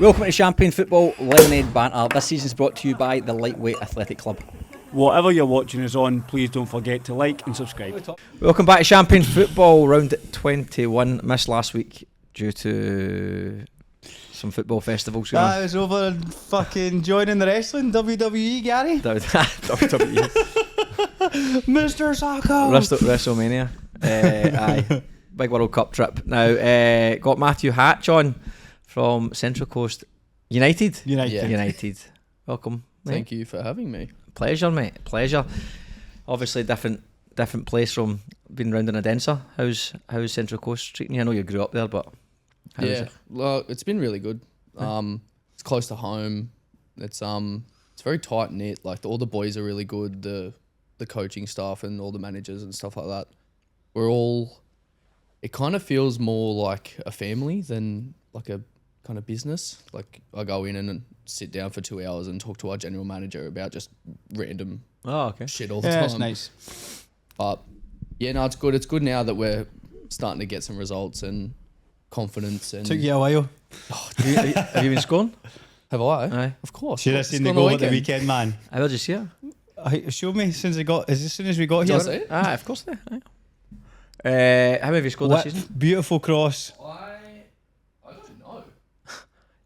Welcome to Champagne Football Lemonade Banter. This season is brought to you by the Lightweight Athletic Club. Whatever you're watching us on, please don't forget to like and subscribe. Welcome back to Champagne Football round 21. Missed last week due to some football festivals going on. I was over fucking joining the wrestling, WWE, Gary. WWE. Mr. Sacco. WrestleMania. Aye. Big World Cup trip. Now, got Matthew Hatch on from Central Coast United. Yeah. United. Welcome. Mate. Thank you for having me. Pleasure, mate. Pleasure. Obviously, different place from being round in Odense. How's Central Coast treating you? I know you grew up there, but how is it? Well, it's been really good. It's close to home. It's very tight knit. Like all the boys are really good. The coaching staff and all the managers and stuff like that. It kind of feels more like a family than like a kind of business. Like I go in and sit down for 2 hours and talk to our general manager about just random shit all the time. That's nice. But yeah, no, it's good. It's good now that we're starting to get some results and confidence. And Took you a while. Have you been scoring? Have I? Aye. Of course. Should have seen the goal at the weekend, man. I will just see it. Show me as soon as we got here. Does it? Aye, of course. How many have you scored this season? Beautiful cross. I don't know.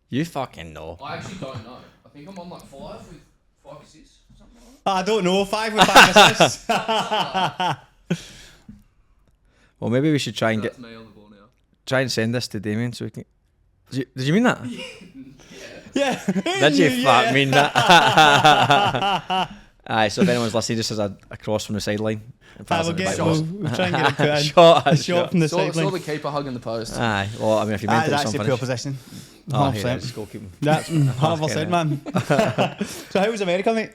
You fucking know. I actually don't know. I think I'm on like 5 with 5 assists. Something like I don't know. 5 with 5 assists. Well, maybe we should try and that. That's me on the ball now. try and send this to Damien so we can. Did you mean that? Yeah. Did you fuck mean that? Aye, so if anyone's listening, just as a cross from the sideline. We'll try and get a put in. shot from the Saw sideline. the keeper hugging the post. Aye, well, I mean, if you meant it, That's it's actually some pure finish. position. Oh, 100%. yeah, just goalkeeping. That's 100%, man. So how was America, mate?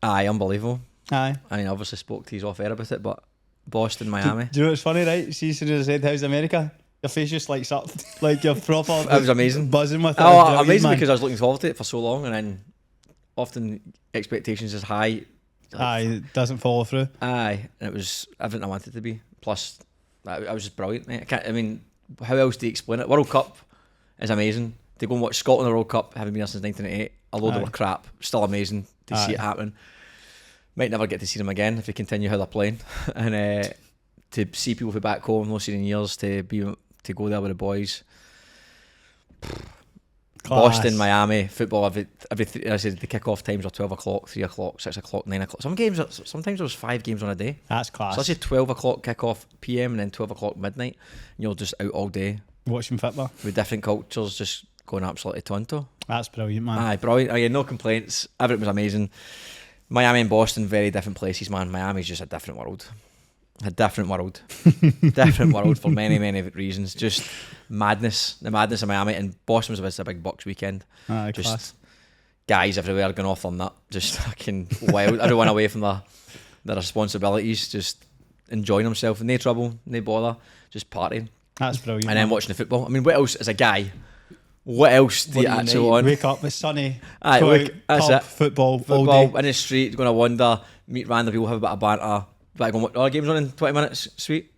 Aye, unbelievable. Aye. I mean, obviously spoke to you off air about it, but Boston, Miami. Do you know what's funny, right? See, as soon as I said, how's America? Your face just lights up. Like you're proper. That was amazing. Buzzing with it. Oh, Brilliant, amazing man. because I was looking forward to it for so long, and then often expectations is high. Aye, it doesn't follow through. Aye, and it was everything I wanted it to be. Plus, I was just brilliant, mate. I mean, how else do you explain it? World Cup is amazing. To go and watch Scotland World Cup, having been there since 1988, although they were crap, still amazing to see it happen. Might never get to see them again if they continue how they're playing. And to see people from back home, not seen in years, to go there with the boys. Class. Boston, Miami, football. I said the kick-off times are 12 o'clock, 3 o'clock, 6 o'clock, 9 o'clock. Sometimes there was 5 games on a day. That's class. So I say 12 o'clock kick-off PM and then 12 o'clock midnight. And you're just out all day Watching football. with different cultures, just going absolutely tonto. That's brilliant, man. Aye, brilliant. Aye, no complaints. Everything was amazing. Miami and Boston, very different places, man. Miami's just a different world. A different world. Different world for many, many reasons. Just madness. The madness of Miami. And Boston was a big Bucks weekend. Aye, Just class. guys everywhere going off on that. Just fucking wild. Everyone away from their responsibilities. Just enjoying themselves. No trouble, no bother. Just partying. That's brilliant. And then watching the football. I mean, what else, as a guy, what else do you What do you actually need? want? Wake up, it's sunny. Aye, go wake- out, that's pub, it. Football all Football day. in the street, going to wander, meet random people, have a bit of banter. Like, our game's on in 20 minutes, sweet.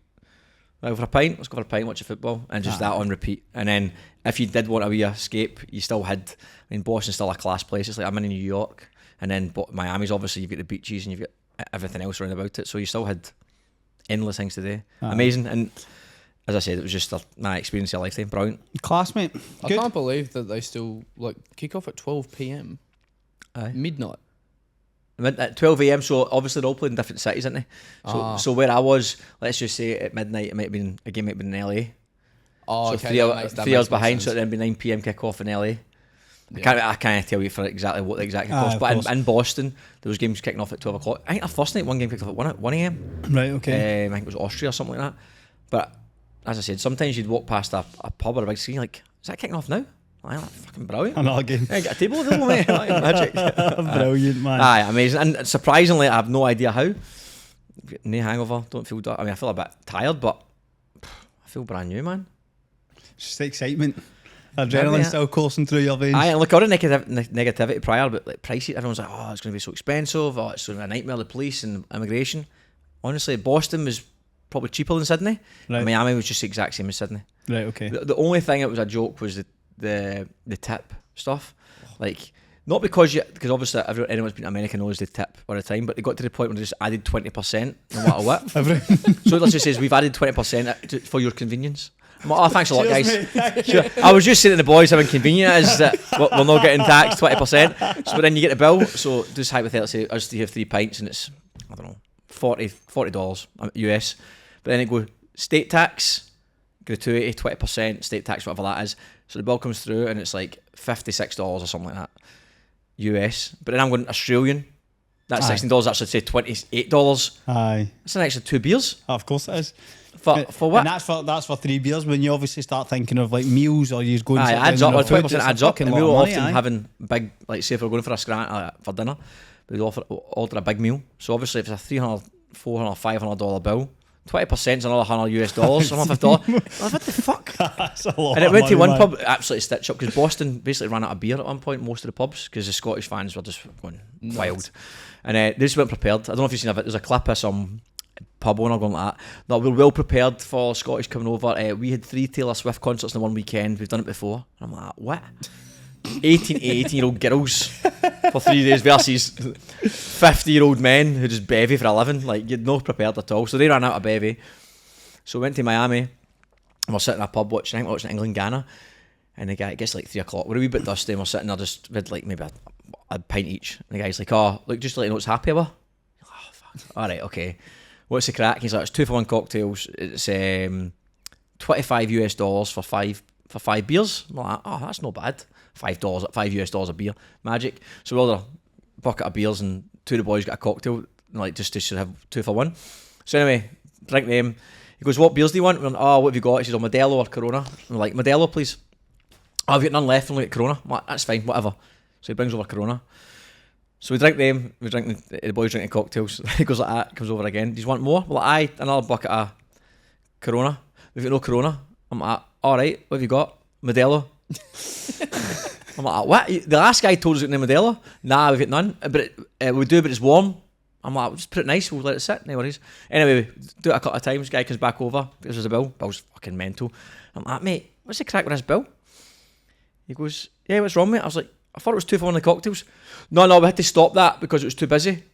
Go for a pint, let's go for a pint, watch the football, and just that on repeat. And then if you did want a wee escape, you still had. I mean, Boston's still a class place. It's like I'm in New York, and then Miami's obviously you've got the beaches and you've got everything else around about it. So you still had endless things to do. Amazing. And as I said, it was just my experience of a lifetime. Brilliant. Classmate. I Good. can't believe that they still like kick off at 12 p.m. Aye. midnight. At 12 a.m, so obviously they're all playing in different cities, aren't they? So where I was, let's just say at midnight, a game might have been in LA. Oh, So okay. 3 hours behind, so it'd then be 9 p.m. kick off in LA. I can't tell you for exactly what the exact kick off, of but course. in Boston, there was games kicking off at 12 o'clock. I think our first night, one game kicked off at 1 a.m. Right, okay. I think it was Austria or something like that. But as I said, sometimes you'd walk past a pub or a big screen, like, is that kicking off now? Like, that's fucking brilliant. Another game. I got a table available, mate. Like, magic. Brilliant, man. Aye, amazing. And surprisingly, I have no idea how. No hangover, don't feel... I mean, I feel a bit tired, but I feel brand new, man. Just excitement. Adrenaline still coursing through your veins. Aye, and look, all the negativity prior, but like pricey, everyone's like, oh, it's going to be so expensive, oh, it's going to be a nightmare, the police and immigration. Honestly, Boston was probably cheaper than Sydney. Right. Miami was just the exact same as Sydney. Right, okay. The only thing that was a joke was the tip stuff. Like, not because obviously anyone's been to America knows they tip all the time, but they got to the point where they just added 20% no matter what. So it literally says, we've added 20% for your convenience. I'm like, oh, thanks a lot, guys. Sure. I was just saying to the boys how inconvenient it is that we're not getting taxed 20%. So then you get the bill. So just hypothetically, I used to have 3 pints and it's, I don't know, $40 US. But then it go state tax, gratuity, 20%, state tax, whatever that is. So the bill comes through and it's like $56 or something like that US. But then I'm going Australian. That's $16. Actually say $28. Aye. That's an extra 2 beers. Oh, of course it is. For what? And that's for 3 beers. When you obviously start thinking of like meals or you go and it sit adds down up. with food, 20% it's a adds up. fucking And lot we of were money, often aye. having big, like say if we're going for a for dinner, we'd order a big meal. So obviously if it's a $300, $400, $500 bill, 20% is another $100 US. $150. What the fuck? That's a lot. And it of went to money, one man. pub, absolutely stitch up, because Boston basically ran out of beer at one point, most of the pubs, because the Scottish fans were just going wild. And they just weren't prepared. I don't know if you've seen it, there's a clip of some pub owner going like that. No, we're well prepared for Scottish coming over. We had 3 Taylor Swift concerts in one weekend. We've done it before. And I'm like, what? 18-year-old girls for 3 days versus 50-year-old men who just bevy for a living. Like, you're not prepared at all. So they ran out of bevy. So we went to Miami and we're sitting in a pub watching England-Ghana, and the guy, it gets like 3 o'clock. We're a wee bit dusty and we're sitting there just with like maybe a pint each. And the guy's like, oh, look, just to let you know what's happy with. Oh, fuck. All right, okay. What's the crack? He's like, it's 2 for 1 cocktails. It's $25 US for five beers. I'm like, oh, that's not bad. $5 US a beer. Magic. So we order a bucket of beers and 2 of the boys got a cocktail, like just to have 2 for 1. So anyway, drink them. He goes, what beers do you want? We're like, oh, what have you got? He says, oh, Modelo or Corona. I'm like, Modelo, please. Oh, I've got none left. I'm like, Corona. I'm like, that's fine, whatever. So he brings over Corona. So we drink them. The boys drinking cocktails. He goes like that, comes over again. Do you want more? We're like, aye, another bucket of Corona. We've got no Corona. I'm like, all right, what have you got? Modelo. I'm like, what? The last guy told us we got no Modelo. Nah, we've got none. But we do, but it's warm. I'm like, we'll just put it nice, we'll let it sit, no worries. Anyway, we do it a couple of times, guy comes back over, gives us a bill. Bill's fucking mental. I'm like, mate, what's the crack with this bill? He goes, yeah, what's wrong, mate? I was like, I thought it was 2 for 1 of the cocktails. No, we had to stop that because it was too busy.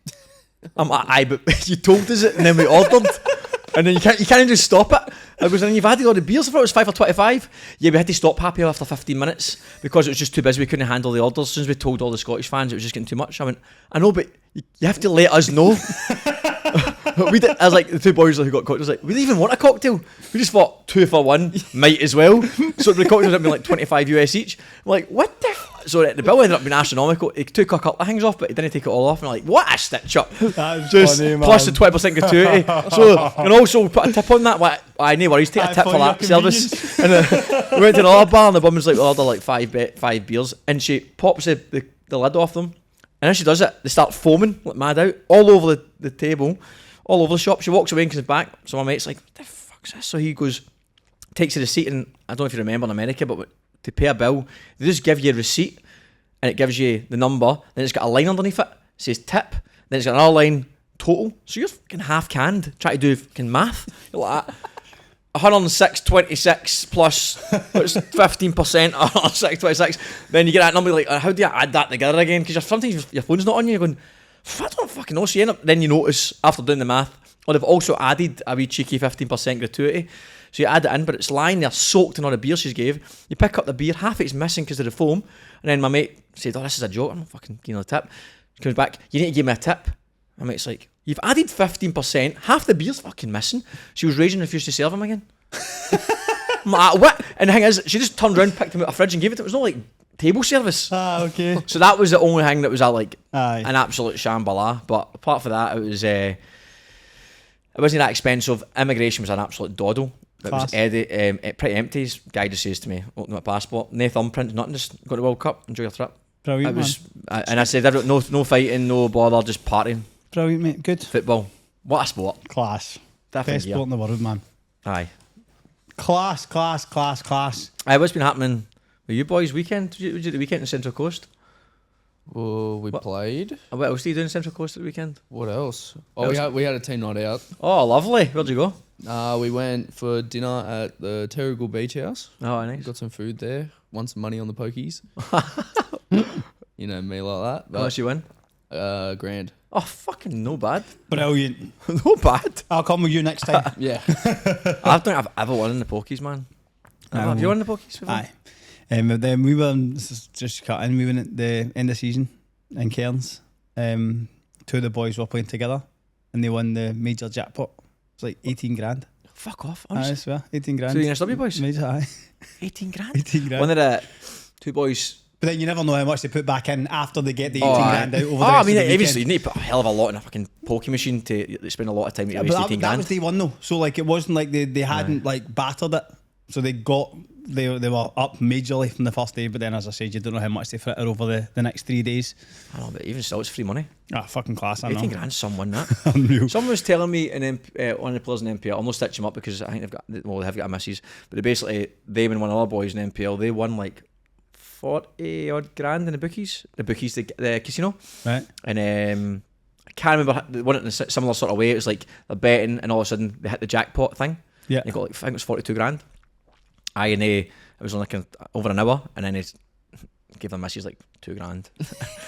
I'm like, aye, but you told us it and then we ordered. And then you can't just stop it. I goes, and you've added all the beers. I thought it was 5 for 25. Yeah, we had to stop happy after 15 minutes because it was just too busy. We couldn't handle the orders. As soon as we told all the Scottish fans it was just getting too much. I went, I know, but you have to let us know. I was like, the 2 boys who got cocktails, like, we didn't even want a cocktail. We just thought 2 for 1, might as well. So the cocktails had been like 25 US each. I'm like, what the So the bill ended up being astronomical. He took a couple of things off, but he didn't take it all off. And I'm like, what a stitch up. Just funny, plus the 20% gratuity. So, and also put a tip on that. Like, no worries, take a tip for that service. And we went to another bar and the woman's like, order like 5 beers. And she pops the lid off them. And as she does it, they start foaming like mad out all over the table, all over the shop. She walks away and comes back. So my mate's like, what the fuck's this? So he goes, takes a receipt, and I don't know if you remember in America, but to pay a bill, they just give you a receipt and it gives you the number. Then it's got a line underneath it. It says tip. Then it's got another line, total. So you're fucking half canned trying to do fucking math. You're like that. 106.26 plus what's 15%, 106.26. Then you get that number, like, how do you add that together again? Because sometimes your phone's not on you. You're going, I don't fucking know. So you end up, then you notice after doing the math, or they've also added a wee cheeky 15% gratuity. So you add it in, but it's lying there soaked in all the beer she's gave. You pick up the beer, half of it's missing because of the foam. And then my mate said, oh, this is a joke. I'm not fucking keen on the tip. He comes back, you need to give me a tip. My mate's like, you've added 15%, half the beer's fucking missing. She was raging and refused to serve him again. I'm like, what? And the thing is, she just turned around, picked him out of the fridge and gave it to him. It was not like table service. Ah, okay. So that was the only thing that was Aye. an absolute shambala. But apart from that, it wasn't that expensive. Immigration was an absolute doddle. It was pretty empty. This guy just says to me, open my passport, no thumbprint, nothing, just go to the World Cup, enjoy your trip. Brilliant, and I said, no fighting, no bother, just partying. Brilliant, mate. Good. Football. What a sport. Class. Definitely. Best sport in the world, man. Aye. Class. What's been happening with you boys weekend? Did you do the weekend in Central Coast? Well, we played. What else did you do in Central Coast at the weekend? What else? Oh, we had a team night out. Oh, lovely. Where'd you go? We went for dinner at the Terrigal Beach House. Oh, nice. Got some food there. want some money on the pokies. You know me like that. How much you win? Grand. Oh, fucking no bad. Brilliant. No bad. I'll come with you next time. Yeah. I don't think I've ever won in the pokies, man. Have you won in the pokies before? Aye. But then we were, this is just cut in, we went at the end of the season in Cairns. Two of the boys were playing together and they won the major jackpot. It was like 18 grand. Fuck off. I swear, 18 grand. Two NSW boys? Major, aye. 18 grand? 18 grand. One of the two boys. But then you never know how much they put back in after they get the 18 grand out over the I rest mean, of the obviously, weekend. you need to put a hell of a lot in a fucking pokey machine to spend a lot of time to Yeah, waste but 18 that grand. was day one though. So like it wasn't like they hadn't like battered it. So they were up majorly from the first day, but then as I said, you don't know how much they fritter over the next 3 days. I know, but even still, it's free money. Ah, fucking class, I know. 18 grand, someone that. Unreal. Someone was telling me one of the players in NPL, I'll not stitch him up because I think they have got a missus, but they basically, them and one of the other boys in NPL, they won like 40 odd grand in the bookies, the casino. Right. And I can't remember, they won it in a similar sort of way. It was like they're betting and all of a sudden they hit the jackpot thing. Yeah. They got like, I think it was 42 grand. It was on like over an hour, and then he gave them missus like 2 grand.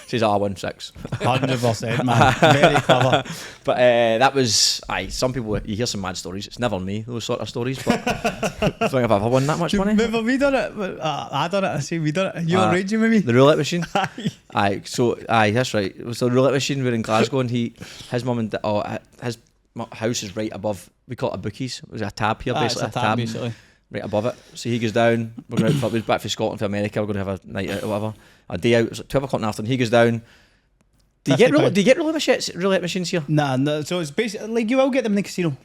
Says, I won 6. 100%, man. Very clever. But that was, some people, you hear some mad stories. It's never me, those sort of stories, but I don't think I've ever won that much money. Remember we done it? I done it. I say we done it. You were raging with me. The roulette machine. That's right. It was the roulette machine. We're in Glasgow, and his mum and his house is right above. We call it a bookies. It was a tab here, basically. It's a tab, basically. Right above it. So he goes down. We're going out. We're back from Scotland to America. We're going to have a night out or whatever. A day out. It was like 12 o'clock in the afternoon. He goes down. Do you get roulette machines here? Nah, so it's basically like you will get them in the casino.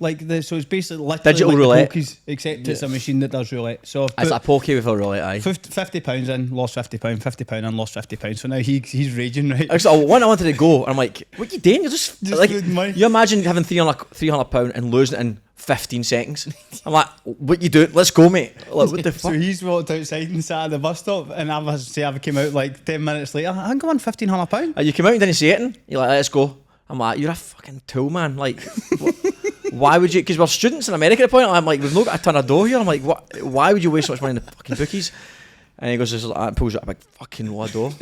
So it's basically literally digital like roulette, the pokies, except it's a machine that does roulette. So it's like a pokey with a roulette. Aye. £50 in, lost £50, £50 in, lost £50. So now he's raging, right? Actually, I wanted to go, and I'm like, "What you doing? You're just like, losing money." you imagine having £300 and losing it in 15 seconds. I'm like, what you doing? Let's go, mate. Like, what the So fuck? he's walked outside and sat at the bus stop, and I came out like 10 minutes later. I think I won £1,500. You came out and didn't say it. You're like, let's go. I'm like, you're a fucking tool, man. Like, why would you? Because we're students in America at the point. I'm like, we've not got a ton of dough here. I'm like, what? Why would you waste so much money in the fucking bookies? And he goes, just like, and pulls out a big fucking wad of dough.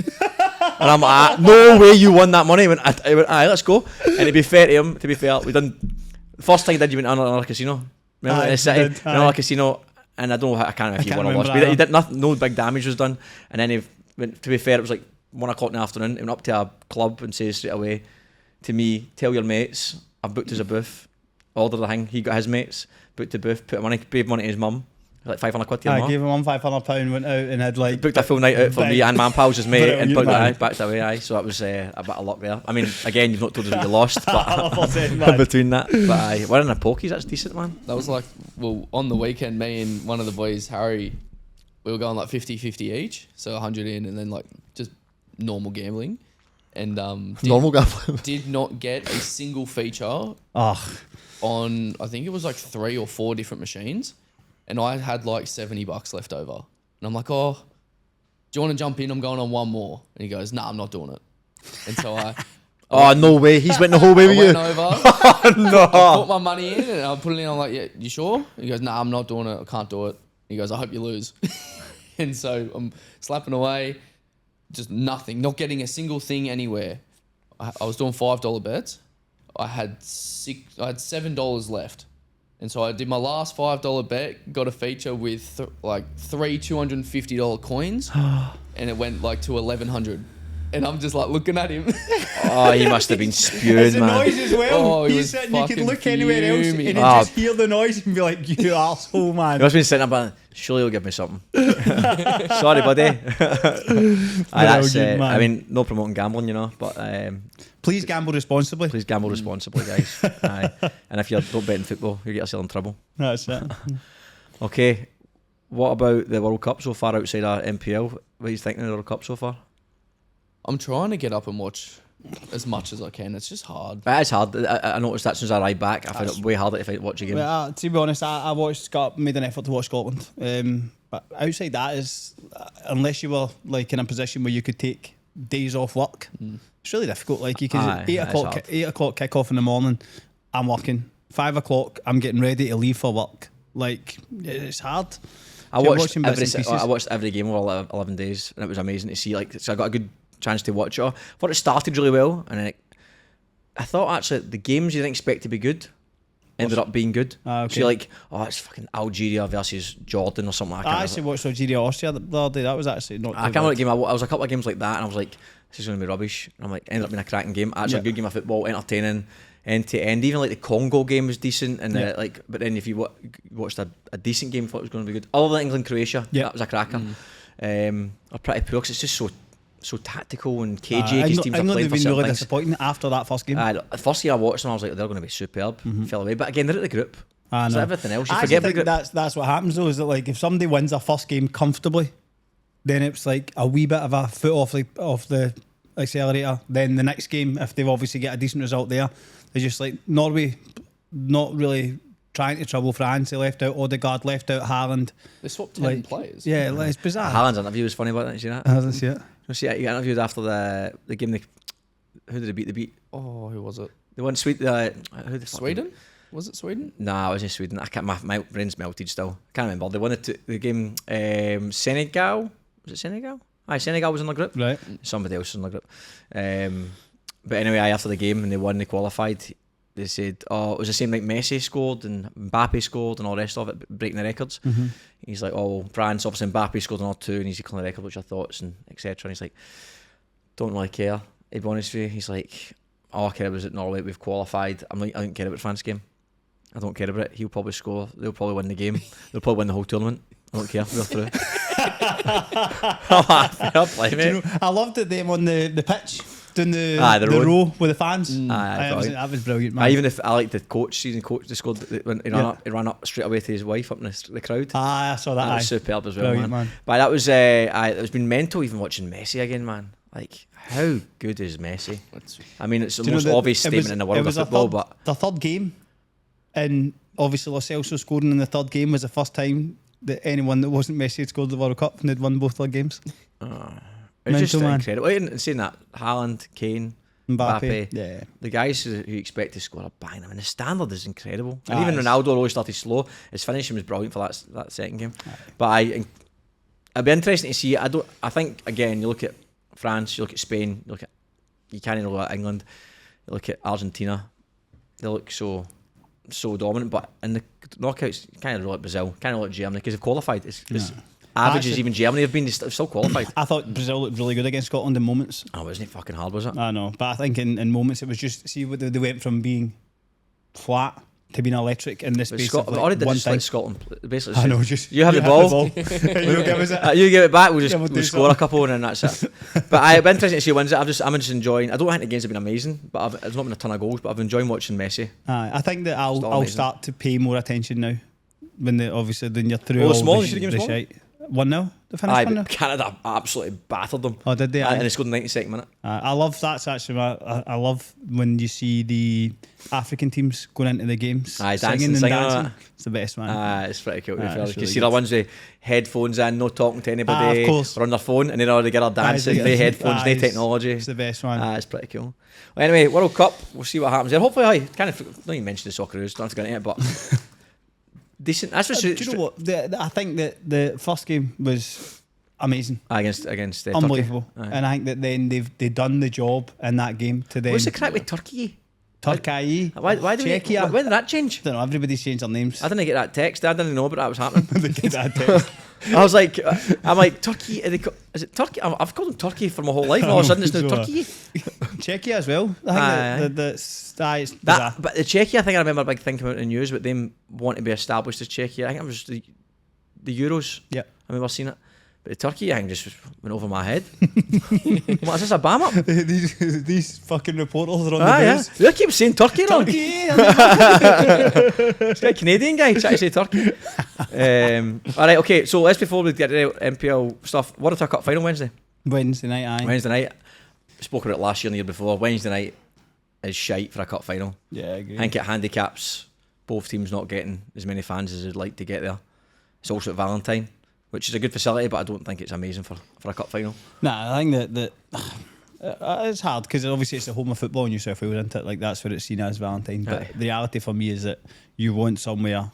And I'm like, no way you won that money. He went, aye, let's go. And to be fair to him, we done. The first thing he did, you went on another casino. Remember in the city? Another casino. And I don't know how, I can't remember if he won or lost. But he did nothing, no big damage was done. And then he went, to be fair, it was like 1 o'clock in the afternoon. He went up to a club and says straight away to me, tell your mates, I've booked us a booth. Ordered the thing. He got his mates, booked the booth, paid money to his mum. Like 500 quid to your mum. I gave him £500, went out and had like booked a full night out for me and man pals as mate, and booked man. it back away. Aye, so that was a bit of luck there. I mean, again, you've not told us what you lost, but 100%, between that, but aye, we're in the pokies. That's decent, man. That was like, well, on the weekend, me and one of the boys, Harry, we were going like 50-50 each, so 100 in, and then like just normal gambling, and Normal gambling. did not get a single feature on, I think it was like 3 or 4 different machines, and I had like $70 left over, and I'm like, oh, do you want to jump in? I'm going on one more, and he goes, nah, I'm not doing it, and so I. No way. He's went the whole way with you. I went over. No. I put my money in and I put it in. I'm like, yeah, you sure? He goes, nah, I'm not doing it. I can't do it. He goes, I hope you lose. And so I'm slapping away, just nothing, not getting a single thing anywhere. I was doing $5 bets. I had $7 left. And so I did my last $5 bet, got a feature with three $250 coins, and it went like to 1,100. And I'm just like looking at him. Oh, he must have been spewing, There's a man. noise as well. Oh, he He's was sitting, you could fucking look anywhere else and fuming. you just hear the noise and be like, you arsehole, man. He must have been sitting up and surely he'll give me something. Sorry, buddy. That's, man. I mean, no promoting gambling, you know, but Please gamble responsibly. please gamble responsibly, guys. Aye. And if you don't bet in football, you get yourself in trouble. That's it. Okay, what about the World Cup so far outside of NPL? What are you thinking of the World Cup so far? I'm trying to get up and watch as much as I can. It's just hard. It is hard. I noticed that since I arrived back, I found it way harder to watch a game. Well, to be honest, I made an effort to watch Scotland. But outside that is, unless you were like in a position where you could take days off work, it's really difficult. Like you can 8 o'clock kick off in the morning, I'm working. 5 o'clock, I'm getting ready to leave for work. Like it's hard. I Kept watched watching bits every and pieces. I watched every game over 11 days, and it was amazing to see. Like, so I got a good chance to watch it. I thought it started really well, and then I thought actually the games you didn't expect to be good ended up being good. Okay. So you're like, oh, it's fucking Algeria versus Jordan or something. I actually watched Algeria Austria the other day. That was actually not. I can't remember what game I was a couple of games like that, and I was like, this is going to be rubbish. And I'm like, ended up being a cracking game. Actually, a good game of football, entertaining, end to end. Even like the Congo game was decent, and but then if you watched a decent game, thought it was going to be good. Other than England Croatia, that was a cracker. Are pretty poor because it's just so tactical and cagey because teams are England playing have for been certain really things. disappointing after that first game. The first year I watched them, I was like, they're going to be superb. Fell away, but again, they're at the group. I So know. everything else, you I forget actually about think group. that's what happens though. Is that like if somebody wins their first game comfortably, then it's like a wee bit of a foot off the accelerator. Then the next game, if they've obviously get a decent result there, they're just like Norway, not really trying to trouble France. They left out Odegaard, left out Haaland. They swapped 10 Like, players. Yeah, like, it's bizarre. Haaland's interview was funny about that. Did you see that? I didn't see it. You see, he got interviewed after the game. Who did they beat? They beat Oh, who was it? the one Sweden. Who the fuck- Sweden? Was it Sweden? Nah, it wasn't Sweden. I can't. My brain's melted still. Can't remember. They won the game. Senegal. Was it Senegal? Aye, Senegal was in the group. Right. Somebody else was in the group. But anyway, after the game and they won, they qualified. They said, "Oh, it was the same like Messi scored and Mbappe scored and all the rest of it, breaking the records." He's like, "Oh, well, France obviously Mbappe scored another 2 and he's declaring the record. What's your thoughts and etc." And he's like, "Don't really care. To be honest with you," he's like, "All I care about is that Norway we've qualified. I don't care about France game. I don't care about it. He'll probably score. They'll probably win the game. They'll probably win the whole tournament. I don't care. We're through." Fair play, Do mate. you know, I loved it them on the pitch doing the row. row with the fans. That was brilliant, man. Even if I like the coach, season coach, they scored. When he ran up straight away to his wife up in the crowd. I saw that. That was aye. superb as well, Brilliant, man. man. But that was it's been mental even watching Messi again, man. Like, how good is Messi? I mean, it's the Do you know most that obvious it statement was- in the it world of was a football, third- but the third game, and obviously Lo Celso scoring in the third game was the first time that anyone that wasn't Messi had scored the World Cup and had won both their games. it's just mental, man. incredible. And saying that, Haaland, Kane, Mbappe, Mbappe, yeah. the guys who you expect to score are banging. I mean, the standard is incredible. And Ah, even it's- Ronaldo always started slow. His finishing was brilliant for that second game. But it'd be interesting to see. I think again, you look at France, you look at Spain, you can't look at England, you look at Argentina. They look so dominant. But in the knockouts, you can't look at Brazil, can't look at Germany because they've qualified. It's average as Actually- even Germany have been. They're still qualified. I thought Brazil looked really good against Scotland in moments. Oh, wasn't it fucking hard, was it? I know, but I think in moments it was just see what they went from being flat to being electric in this But space Scotland, of we like already did one just time. let Scotland basically. I know, say, just you have the ball. you give us it. You give it back. We'll Yeah, we'll do we'll score a couple and then that's it. But I've been interested to see who wins it. I'm just enjoying. I don't think the games have been amazing, but it's not been a ton of goals. But I've enjoyed watching Messi. I think that Still I'll amazing. start to pay more attention now when obviously when you're through Oh, all small, the, you should have the given small? shite. 1-0. The finish Aye, 1-0. but Canada absolutely battered them. Oh, did they? And Aye. they scored in the 92nd minute. I love that's actually I love when you see the African teams going into the games Aye, singing dancing and and dancing. that. It's the best, man. It's pretty cool. Aye, You it's can really see good. the ones with headphones in, no talking to anybody. Of course. Or on their phone, and they're all together dancing. Aye, They headphones, aye, they it's- technology. It's the best one. It's pretty cool. Well, anyway, World Cup, we'll see what happens there. Hopefully, I kind of don't even mention the Socceroos, don't have to get into it, but decent. That's what Do you know what? I think that the first game was amazing, against Turkey. unbelievable, Aye. and I think that then they've done the job in that game to then. What's the crack with Turkey? Turkey? Why do we? Czechia? When did that change? I don't know. Everybody's changed their names. I didn't get that text. I didn't know about that was happening. They get that text. I was like, I'm like Turkey. Is it Turkey? I've called them Turkey for my whole life. And all of a sudden, it's now So, Turkey. Czechia as well. I think Aye. it's bizarre. But the Czechia, I think I remember a big thing coming out in the news about them wanting to be established as Czechia. I think it was the Euros. Yeah. I remember seeing it. But the Turkey, I think, just went over my head. What is this, a bam up? these fucking reporters are on Ah, the yeah. news. They keep saying Turkey wrong. Turkey. It's got a Canadian guy trying to say Turkey. All right, okay. So let's before we get to the MPL stuff. World Cup final Wednesday. Wednesday night, aye. Wednesday night. Spoke about it last year and the year before. Wednesday night is shite for a cup final. Yeah, I agree. I think it handicaps both teams not getting as many fans as they'd like to get there. It's also at Valentine, which is a good facility, but I don't think it's amazing for a cup final. Nah, I think that it's hard because obviously it's the home of football in New South Wales, isn't it? Like that's what it's seen as Valentine. But Aye. the reality for me is that you want somewhere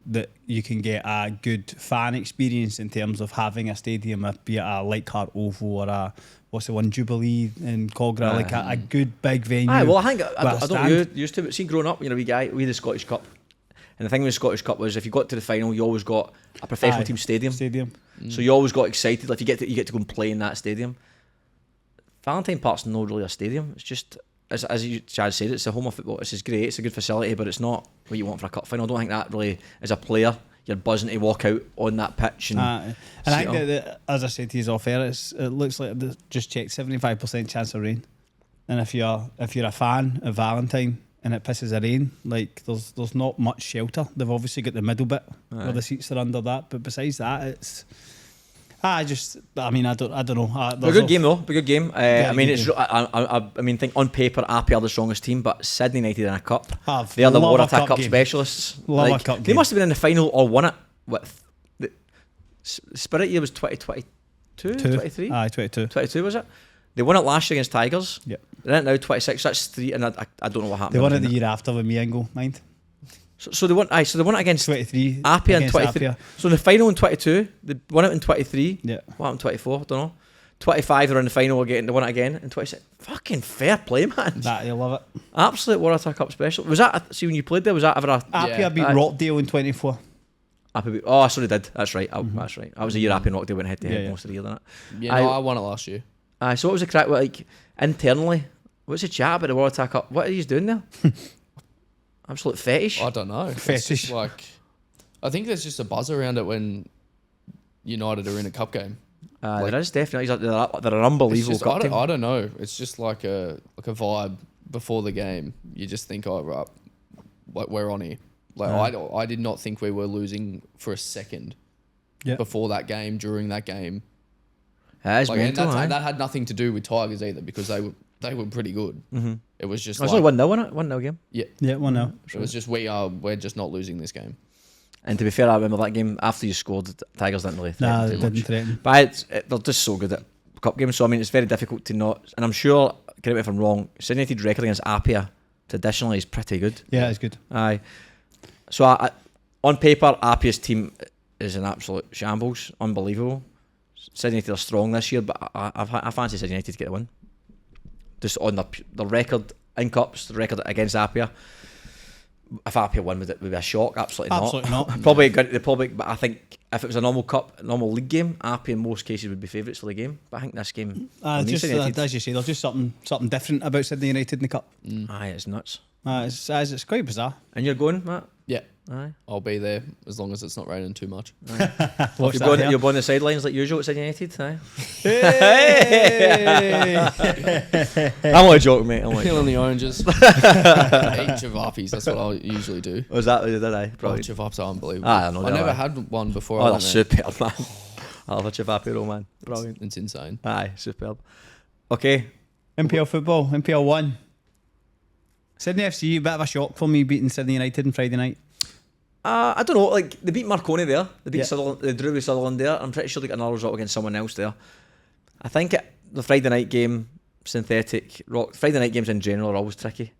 that you can get a good fan experience in terms of having a stadium, be it a Leichhardt Oval or a what's the one, Jubilee in Cogra, like a good big venue. Well, I think I with a don't know you stand. used to, but see, growing up, you know, wee guy, we had the Scottish Cup, and the thing with the Scottish Cup was if you got to the final, you always got a professional team stadium. So you always got excited. Like you get to go and play in that stadium. Valentine Park's not really a stadium. It's just as you Chad said, it's a home of football. It's great. It's a good facility, but it's not what you want for a cup final. I don't think that really, as a player, you're buzzing to walk out on that pitch. And I think that, as I said to you off air, it looks like just checked 75% chance of rain. And if you're a fan of Valentine and it pisses of rain, like there's not much shelter. They've obviously got the middle bit where the seats are under that, but besides that, it's. I don't know. A good game though. A good game. I mean, good it's. I mean, think on paper, Appy are the strongest team, but Sydney United in a cup. They are the love a Waratah Cup game. specialists. Love Like, a cup they game. must have been in the final or won it. With the Spirit year was 2022, 23. 22. 22 was it? They won it last year against Tigers. Yep. They're in it now 26. That's 3, and I don't know what happened. They won it the year after with Miango, mind? So they won. So they won it against 23. Appia in against 23. Appia. So in the final in 22, they won it in 23. Yeah. What happened in 24? I don't know. 25 they're in the final again. They won it again in 26. Fucking fair play, man. That you love it. Absolute Waratah Cup special. Was that? See when you played there? Was that ever a? Appia beat Rockdale in 24. Oh, sorry, they did. That's right. That's right. That was the year Appia and Rockdale went head to head most of the year, didn't it? Yeah, I won it last year. So what was the crack? Like internally, what's the chat about the Waratah Cup? What are you doing there? Absolute fetish. I don't know. Fetish. It's just like, I think there's just a buzz around it when United are in a cup game. There is definitely. They're an unbelievable Just, cup team. I don't know. It's just like a vibe before the game. You just think, oh right, like we're on here. Like I did not think we were losing for a second before that game, during that game. That is mental, that had nothing to do with Tigers either, because they were pretty good. Mm-hmm. It was just. It was only 1-0, wasn't it? 1-0 game. Yeah, 1-0. It was just we're just not losing this game. And to be fair, I remember that game after you scored, the Tigers didn't really threaten They too didn't much. threaten. But they're just so good at cup games. So I mean, it's very difficult to not. And I'm sure, correct me if I'm wrong, Sydney United's record against Appia traditionally is pretty good. Yeah, it's good. Aye. So on paper, Appia's team is an absolute shambles, unbelievable. Sydney United are strong this year, but I fancy Sydney United to get a win. Just on the record in cups, the record against Appia. If Appia won, would it be a shock? Absolutely not. Probably, but I think if it was a normal league game, Appia in most cases would be favourites for the game. But I think this game, As you say, there's just something different about Sydney United in the cup. Aye, it's nuts. It's quite bizarre. And you're going, Matt? Yeah. Aye. I'll be there as long as it's not raining too much. Watch You're that going on the sidelines like usual at Sydney United. Aye. Hey! I'm only joking, mate. I'm only Peeling joking. the oranges. Eat chivapis. That's what I usually do. Was that did I? Oh, Probably. chivapis are unbelievable. I know. I never had one before. Oh, I that's went there. superb, man. I love a chivapi roll, man. Brilliant. It's insane. Aye, superb. Okay. MPL football, MPL 1. Sydney FC, a bit of a shock for me beating Sydney United on Friday night. I don't know. Like they beat Marconi there. They beat Yeah. Sutherland. They drew with Sutherland there. I'm pretty sure they got another result against someone else there. I think the Friday night game, synthetic rock. Friday night games in general are always tricky.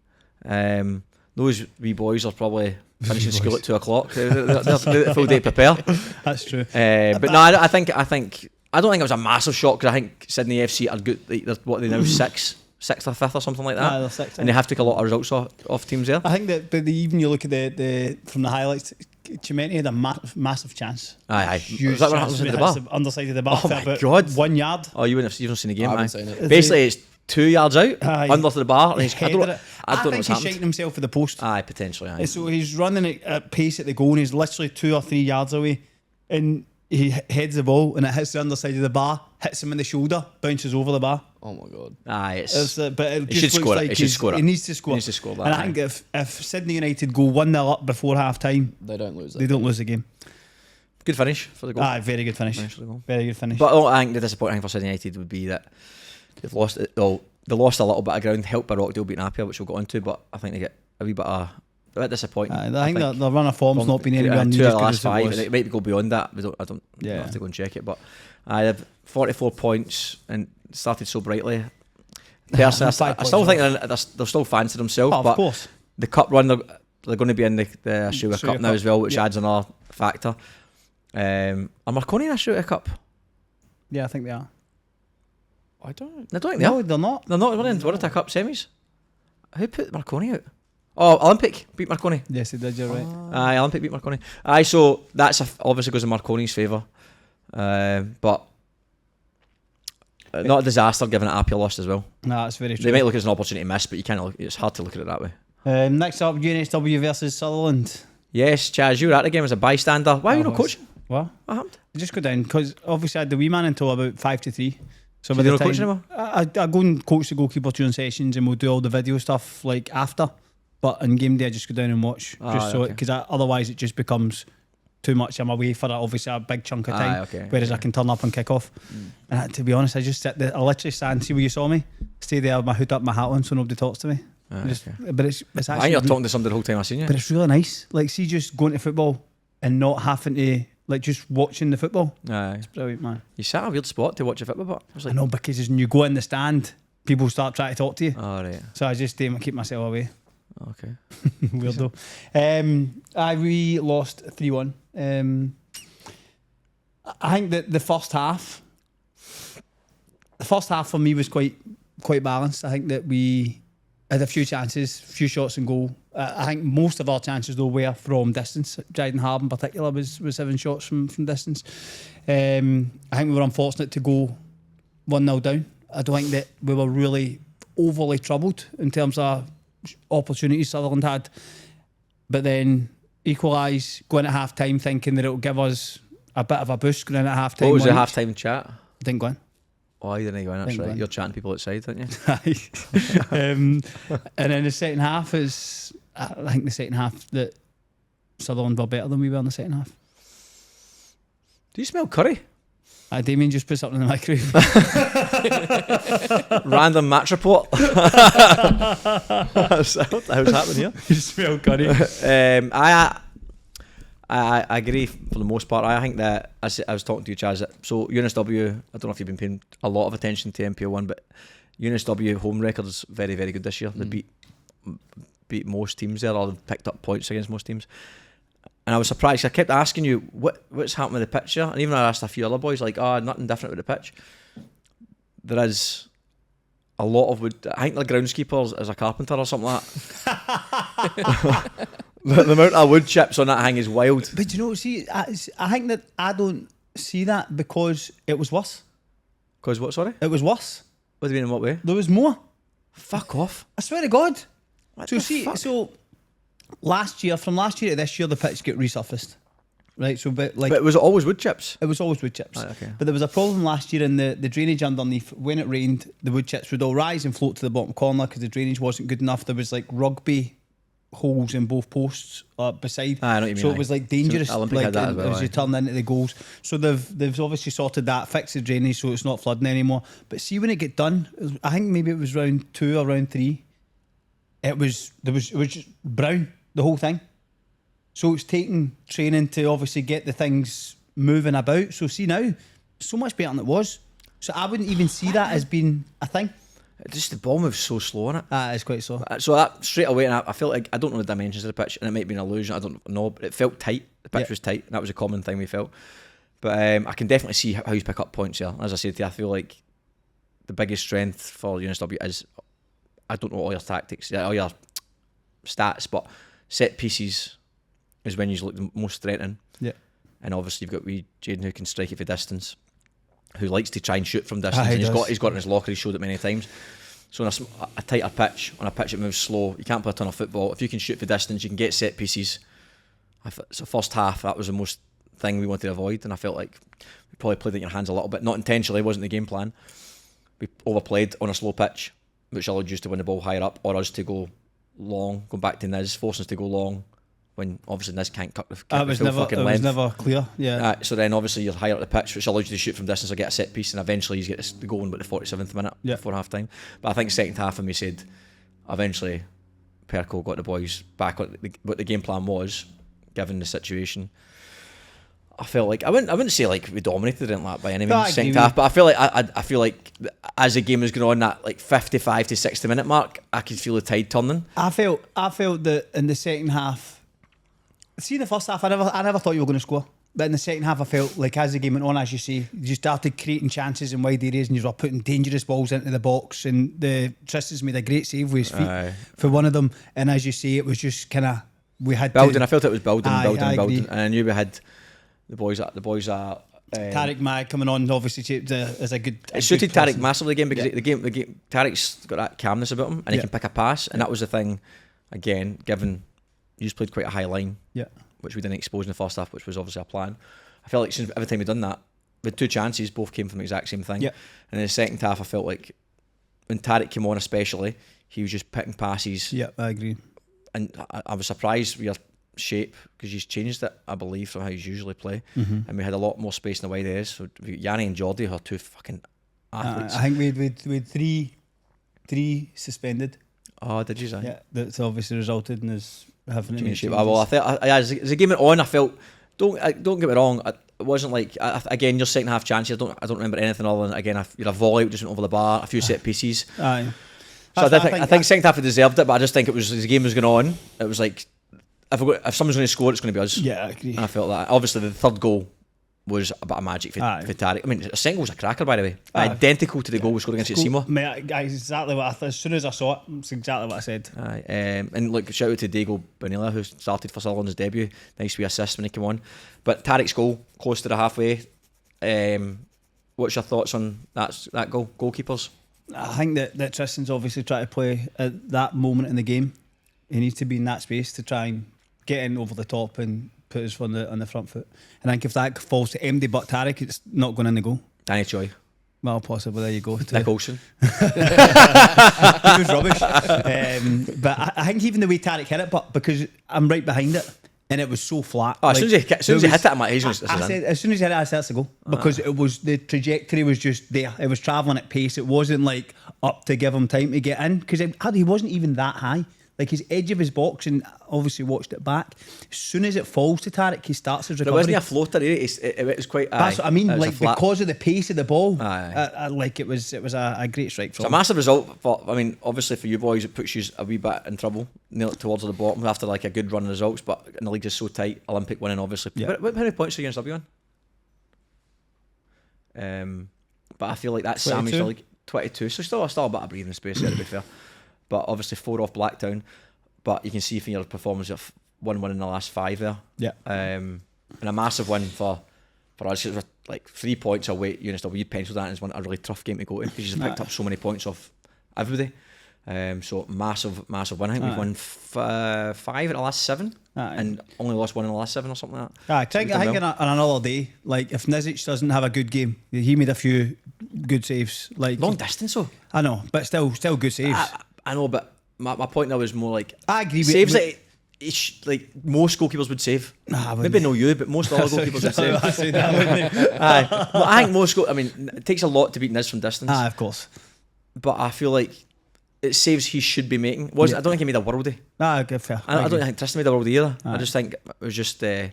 Those wee boys are probably finishing school at 2:00. They're a full day to prepare. That's true. But no, I think I don't think it was a massive shock because I think Sydney FC are good. Like, they're what are they now sixth or fifth or something like that. They're sixth, and they have to take a lot of results off teams there. I think that, but even you look at the from the highlights, Chimenti had a massive chance. Aye. Huge Was that what chance. happened to the Hits bar? the underside of the bar. Oh for my about God. 1 yard. Oh, you wouldn't have seen the game, I man. haven't seen it. Basically, it's 2 yards out, Aye. under the bar. And He's I don't know headed it. what's think he's happened. shaking himself at the post. Aye, potentially. Aye. So he's running at pace at the goal and he's literally 2 or 3 yards away and he heads the ball and it hits the underside of the bar, hits him in the shoulder, bounces over the bar. Oh my god. Aye, But it he should just looks score it. like He should score it. He needs to score. He needs to score that, And I aye. think if Sydney United go 1-0 up before half time, They don't lose it. they don't lose the game. good finish for the goal. Aye, very good finish. Finish for the goal. Very good finish. But I think the disappointing thing for Sydney United would be that they've lost it. Well, they lost a little bit of ground, helped by Rockdale beating Appia, which we'll get onto. But I think they get a wee bit disappointing. I think their run of form's not been anywhere near 2 as of the good last as it 5. was. And it might go beyond that. I don't have to go and check it. But I have 44 points and started so brightly. Personally, I still think they're still fans to themselves. Oh, of but course. the cup run, they're going to be in the Australia Cup now as well, which adds another factor. Are Marconi in the Australia Cup? Yeah, I think they are. I don't. I don't think they are. No, they're not. They're not. We're in World Cup semis. Who put Marconi out? Oh, Olympic beat Marconi. Yes, they did. You're right. Aye, Olympic beat Marconi. Aye, so that's obviously goes in Marconi's favour. But not a disaster given that Appiah lost as well. No, that's very true. They might look at it as an opportunity missed, but you can't look, it's hard to look at it that way. Next up, UNSW versus Sutherland. Yes, Chaz, you were at the game as a bystander. Why are you not coaching? What? What happened? I just go down because obviously I had the wee man until about 5 to 3. So you're not coaching anymore? I go and coach the goalkeeper during sessions, and we'll do all the video stuff like after. But in game day, I just go down and watch, because otherwise it just becomes too much. I'm away for obviously a big chunk of time, whereas I can turn up and kick off. And to be honest, I just sit there. I literally stand, see where you saw me, stay there with my hood up, my hat on, so nobody talks to me. But it's actually. You're talking to somebody the whole time I've seen you. But it's really nice. Like, see, just going to football and not having to, like, just watching the football. It's brilliant, man. You sat a weird spot to watch a football, but I know, because when you go in the stand, people start trying to talk to you. Oh, right. So I just keep myself away. Okay. Weirdo. We lost 3-1. I think that the first half for me was quite balanced. I think that we had a few chances, few shots and goal. I think most of our chances though were from distance. Dryden Harb in particular was 7 shots from distance. I think we were unfortunate to go 1-0 down. I don't think that we were really overly troubled in terms of opportunities Sutherland had, but then equalise, going at half time thinking that it'll give us a bit of a boost going in at half time. What was the half time chat? Didn't go in. Oh, you didn't go in, that's right. You're chatting to people outside, aren't you? And then the second half is, I think the second half that Sutherland were better than we were in the second half. Do you smell curry? Damien just put something in the microwave. Random match report. How's happening here? You smell curry. I agree for the most part. I think that I was talking to you, Chaz. So UNSW, I don't know if you've been paying a lot of attention to MPL1, but UNSW home record is very, very good this year. They beat most teams there, or they've picked up points against most teams. And I was surprised. I kept asking you what's happened with the pitch here, and even I asked a few other boys, like, nothing different with the pitch. There is a lot of wood. I think the groundskeeper is a carpenter or something like that. The amount of wood chips on that thing is wild. But you know, see, I think that I don't see that because it was worse. Because what, sorry? It was worse. What do you mean, in what way? There was more. Fuck off. I swear to God. What so the see, fuck? so from last year to this year, the pitch get resurfaced. Right, so but was it always wood chips? It was always wood chips. Right, okay. But there was a problem last year in the drainage underneath. When it rained, the wood chips would all rise and float to the bottom corner because the drainage wasn't good enough. There was like rugby holes in both posts beside. I know what you mean. So it was like dangerous, So Olympic like had that as well, you turn into the goals. So they've obviously sorted that, fixed the drainage so it's not flooding anymore. But see, when it get done, I think maybe it was round 2 or round 3. It was just brown, the whole thing. So it's taking training to obviously get the things moving about. So see now, so much better than it was. So I wouldn't even see that as being a thing. Just the ball moves so slow on it. It's quite slow. So that straight away, and I felt like, I don't know the dimensions of the pitch, and it might be an illusion, I don't know, but it felt tight. The pitch was tight, and that was a common thing we felt. But I can definitely see how you pick up points here. As I said to you, I feel like the biggest strength for UNSW is, I don't know all your tactics, all your stats, but set pieces is when you look the most threatening. Yeah. And obviously you've got wee Jaden who can strike it for distance, who likes to try and shoot from distance. And he's got in his locker, he's showed it many times. So on a tighter pitch, on a pitch that moves slow, you can't play a ton of football. If you can shoot for distance, you can get set pieces. So first half, that was the most thing we wanted to avoid, and I felt like we probably played it in your hands a little bit. Not intentionally, it wasn't the game plan. We overplayed on a slow pitch, which allowed you to win the ball higher up, or us to go long, going back to Niz, forcing us to go long, when obviously Niz can't cut the full fucking length. It was never clear, yeah. So then obviously you're higher up the pitch, which allows you to shoot from distance or get a set piece, and eventually you get the goal in about the 47th minute before half time. But I think second half, and we said eventually Perko got the boys back on what the game plan was, given the situation. I felt like I wouldn't say like we dominated it like by any No, I means agree second with half, but I feel like I feel like as the game was going on, that like 55 to 60 minute mark, I could feel the tide turning. I felt that in the second half. See, in the first half, I never thought you were going to score. But in the second half, I felt like as the game went on, as you say, you started creating chances in wide areas and you were putting dangerous balls into the box. And Tristan's made a great save with his feet for one of them. And as you say, it was just kind of we had building. I felt it was building, I building, agree. and I knew we had the boys are. Tarek Mag coming on obviously as a good. It suited Tarek massively the game because the game Tarek's got that calmness about him and he can pick a pass, and that was the thing. Again, given you just played quite a high line, which we didn't expose in the first half, which was obviously a plan. I felt like since every time we'd done that, we had 2 chances, both came from the exact same thing. And in the second half, I felt like when Tarek came on, especially, he was just picking passes. Yeah, I agree. And I was surprised with your shape because he's changed it, I believe, from how he's usually play. And we had a lot more space in the wide areas. So Yanni and Jordi are 2 fucking athletes. I think we had three suspended. Oh, did you say? Yeah, that's obviously resulted in us having to make shape. Well, I think as the game went on, I felt. Don't get me wrong. It wasn't like again your second half chances. I don't remember anything other than again you had a volley just went over the bar, a few set pieces. Aye. So I think second half we deserved it, but I just think it was as the game was going on. It was like if someone's going to score, it's going to be us. Yeah, I agree. And I felt that. Obviously, the third goal was a bit of magic for Tarek. I mean, a second goal was a cracker, by the way. Identical to the goal we scored against Seymour. Mate, exactly what I thought. As soon as I saw it, it's exactly what I said. And look, shout out to Diego Bonilla, who started for Sutherland's debut. Nice wee assist when he came on. But Tarek's goal, close to the halfway. What's your thoughts on that goal? Goalkeepers? I think that Tristan's obviously trying to play at that moment in the game. He needs to be in that space to try and get in over the top and put us on the front foot. And I think if that falls to MD but Tarek, it's not going in the goal. Danny Choi. Well, possibly. There you go. Nick Olsen. He was rubbish. But I think even the way Tarek hit it, but because I'm right behind it, and it was so flat. Oh, as soon as he hit it, I'm like, I said, as soon as he hit it, I said, that's a goal. Because it was, the trajectory was just there. It was travelling at pace. It wasn't like up to give him time to get in. Because he wasn't even that high. Like his edge of his box, and obviously watched it back. As soon as it falls to Tarek, he starts his recovery. It wasn't a floater, it was quite. That's what I mean. Like flat... because of the pace of the ball, like it was a great strike. It's a massive result. I mean, obviously for you boys, it puts you a wee bit in trouble, towards the bottom after like a good run of results. But in the league is so tight, Olympic winning obviously. Yeah. How many points are you against W on? But I feel like that's Sammy's like 22, so still a bit of breathing space there to be fair. But obviously 4 off Blacktown. But you can see from your performance of 1-1 in the last 5 there. Yeah. And a massive win for us. It was like 3 points away. UNSW penciled that as a really tough game to go in because you've picked up so many points off everybody. So massive win. I think we've won 5 in the last 7 and only lost 1 in the last 7 or something like that. I think on another day, like if Nizic doesn't have a good game, he made a few good saves. Like long distance though. I know, but still good saves. I know, but my point there was more like I agree. Saves like most goalkeepers would save. Maybe not you, but most other goalkeepers would save. Well, I think most. It takes a lot to beat Niz from distance. Of course. But I feel like it saves he should be making. I don't think he made a worldie. Fair. I don't think Tristan made a worldie either. I just think it was just good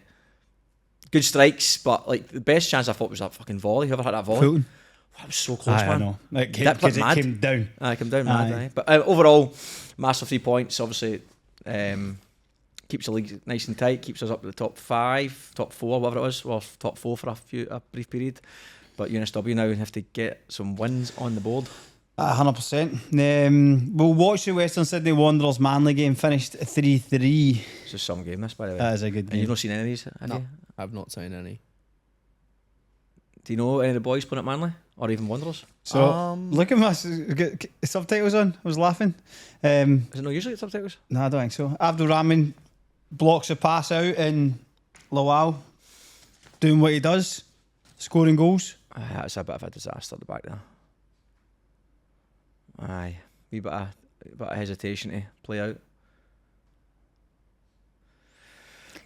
strikes. But like the best chance I thought was that fucking volley. Whoever had that volley. Fulton. That was so close, man. I know. It came down. It came down mad. But overall, massive 3 points. Obviously, keeps the league nice and tight. Keeps us up to the top 5, top 4, whatever it was. Well, top 4 for a brief period. But UNSW now have to get some wins on the board. 100%. We'll watch the Western Sydney Wanderers Manly game. Finished 3-3. It's just some game, this, by the way. That is a good game. And you've not seen any of these, have you? I've not seen any. Do you know any of the boys playing at Manly? Or even Wanderers? So, look at my subtitles on. I was laughing. Is it not usually subtitles? No, I don't think so. Abdul Rahman blocks a pass out and Lawal doing what he does, scoring goals. That's a bit of a disaster at the back there. Wee bit of hesitation to play out.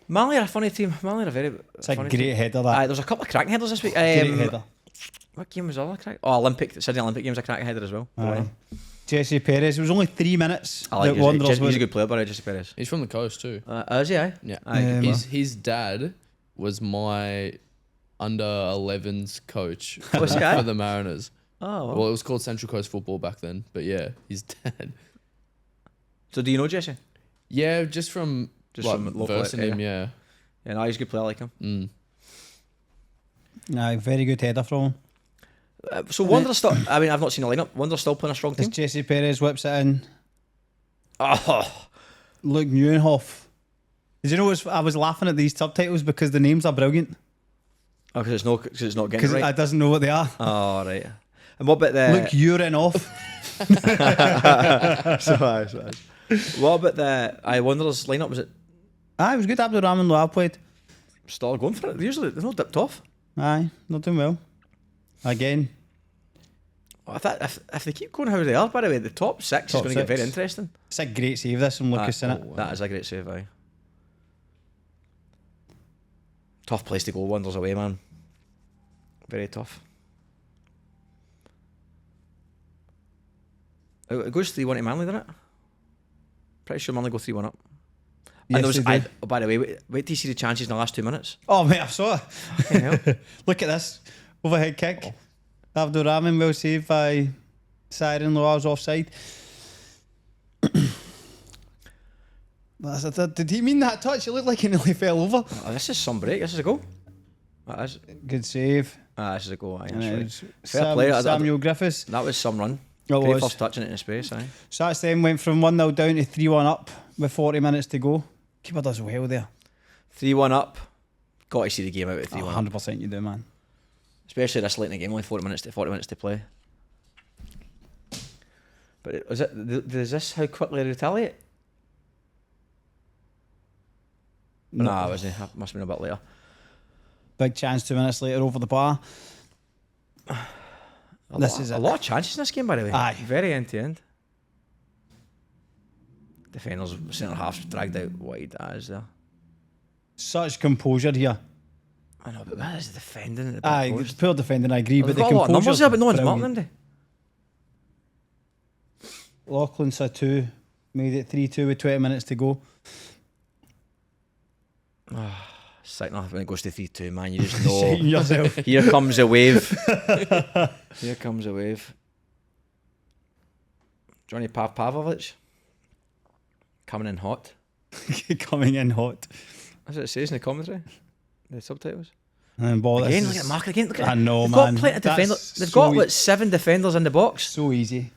Manly are a funny team. Manly are a very It's a funny great team. header, that. There was a couple of cracking headers this week. Great header. What game was the other crack? Sydney Olympic game was a cracking header as well. Jesse Perez. It was only 3 minutes. I like Wanderers. He's a good player, but Jesse Perez. He's from the coast too. Is he? Yeah. His dad was my under 11s coach for, What's the guy? for the Mariners. Oh, Well, it was called Central Coast Football back then, but yeah, he's dead. So do you know Jesse? Yeah, just from From local versing him, area. Yeah, no, he's a good player. I like him. Mm. Aye, very good header from him. So Wanderers still. I mean, I've not seen the lineup. Wanderers still playing a strong As team. Jesse Perez whips it in. Oh, Luke Neuenhoff. Did you know I was laughing at these subtitles because the names are brilliant. because it's not getting Because it right. I doesn't know what they are. Oh, right. And what about the? Luke Urinoff. What about the? I Wanderers lineup, was it Aye, it was good. Abdul Rahman Loa played. still going for it? Usually they're not dipped off. Aye, not doing well. Again, I thought if they keep going how they are, by the way, the top six Top is going to get six. very interesting. it's a great save this from Lucas in it. That is a great save, aye. Tough place to go, Wanderers away, man. Very tough. It goes 3-1 to Manly, doesn't it? Pretty sure Manly go 3-1 up. Yes, and those, they do. by the way, wait till you see the chances in the last 2 minutes. Oh mate, I saw it. Fucking hell. Look at this overhead kick. Abdul Rahman well saved by Siren Loa's offside. Did he mean that touch? It looked like he nearly fell over. Oh, this is some break. This is a goal. That is. Good save. This is a goal. Aye, And that's right. it's Fair play. Samuel Griffiths. That was some run. It Great was. first touching it in space. Aye. So that's then went from 1-0 down to 3-1 up with 40 minutes to go. Keeper does well there. 3-1 up. Got to see the game out at 3-1. 100% you do, man. Especially this late in the game, only 40 minutes to play. But is this how quickly they retaliate? No. Nah, it wasn't. Must have been a bit later. Big chance 2 minutes later over the bar. A a lot of chances in this game, by the way. Aye. Very end to end. Defenders, centre half dragged out wide. That is there. Such composure here. I know, but that is defending at the back Aye, post. poor defending, I agree. They've But the got a lot of numbers composure. there, but no one's marking them. Lachlan saw 2, made it 3-2 with 20 minutes to go. Sick enough when it goes to 3-2, man. You just know. Shaking yourself. Here comes a wave. Here comes a wave. Johnny Pavlovich coming in hot. Coming in hot. That's what it says in the commentary. The subtitles. And ball Again, this look is at the mark again. Look at I know, They've man. got plenty of That's defenders. They've so got like 7 defenders in the box. so easy.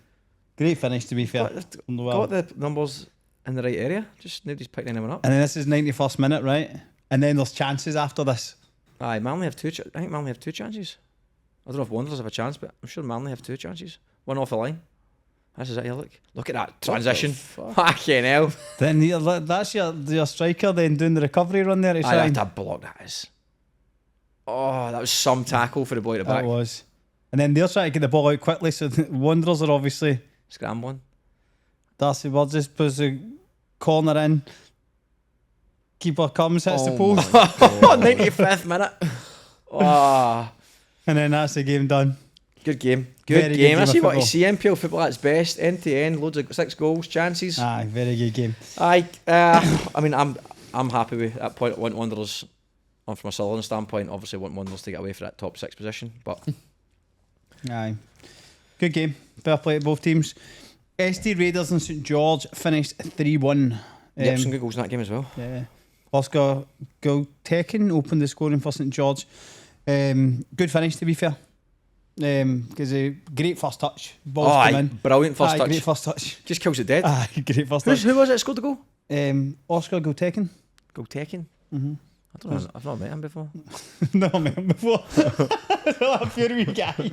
Great finish, to be fair. Got, On the well. got the numbers in the right area. Just nobody's picking anyone up. And then this is 91st minute, right? And then there's chances after this. Aye, Manly have 2. I think Manly have 2 chances. I don't know if Wanderers have a chance, but I'm sure Manly have 2 chances. One off the line. This is it here. Look at that transition. Fucking hell. Then that's your striker then doing the recovery run there. Aye, that's a block. That is. Oh, that was some tackle for the boy at the back. That was. And then they're trying to get the ball out quickly, so the Wanderers are obviously. Scrambling. Darcy Burgess puts the corner in. Keeper comes, hits the post. 95th minute. Oh, And then that's the game done. good game. Very Good good game. game I of see what you football. see. NPL football at its best. End to end. Loads of 6 goals, chances. Aye, very good game. I mean, I'm happy with that point. I want Wanderers, from a Sutherland standpoint, obviously want Wanderers to get away for that top 6 position. But Aye. Good game. Fair play to both teams. SD Raiders and St George finished 3-1. yep, some good goals in that game as well. Yeah. Oscar Gultekin opened the scoring for St George. Good finish, to be fair. Because a great first touch. Balls come in. Brilliant first Aye, touch. great first touch. Just kills it dead. Aye, great first touch. Who was it that scored the goal? Oscar Gultekin. Goal taken. Mm-hmm. I don't know. I've not met him before. No, I met him before. A pure wee guy.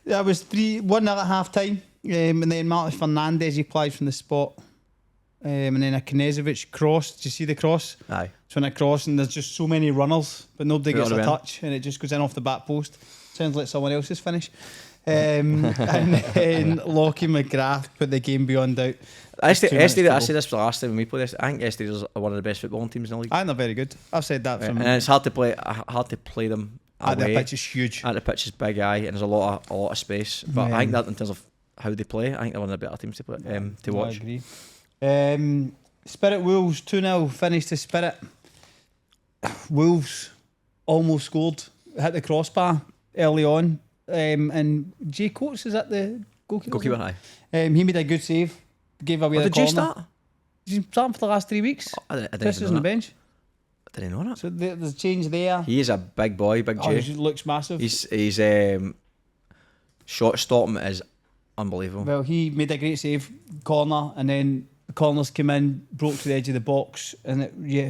That was 1-0 at half time. And then Marcus Fernandez equalised from the spot. And then a Knezovic cross. Did you see the cross? Aye. It's when I cross and there's just so many runners, but nobody gets a Right. touch, and it just goes in off the back post. Sounds like someone else's finish. And then Lockie McGrath put the game beyond doubt. I 2 minutes to go. said this for the last time when we played this. I think Estes are one of the best footballing teams in the league. I think they're very good. I've said that from. And it's hard to play them The away. pitch is huge. And the pitch is big, aye, and there's a lot of space. But I think that in terms of how they play, I think they're one of the better teams to play to No, watch. I agree. Spirit Wolves 2-0 finished to Spirit. Wolves almost scored, hit the crossbar early on. And Jay Coates, is that the goalkeeper? Goalkeeper, aye. He made a good save, gave away the Did corner. you start? He's starting for the last 3 weeks. I didn't Chris even is on know the that. bench. I didn't know that. So there's a change there. He is a big boy, big J. He looks massive. He's shot stopping is unbelievable. Well, he made a great save, corner, and then the corners came in, broke to the edge of the box, and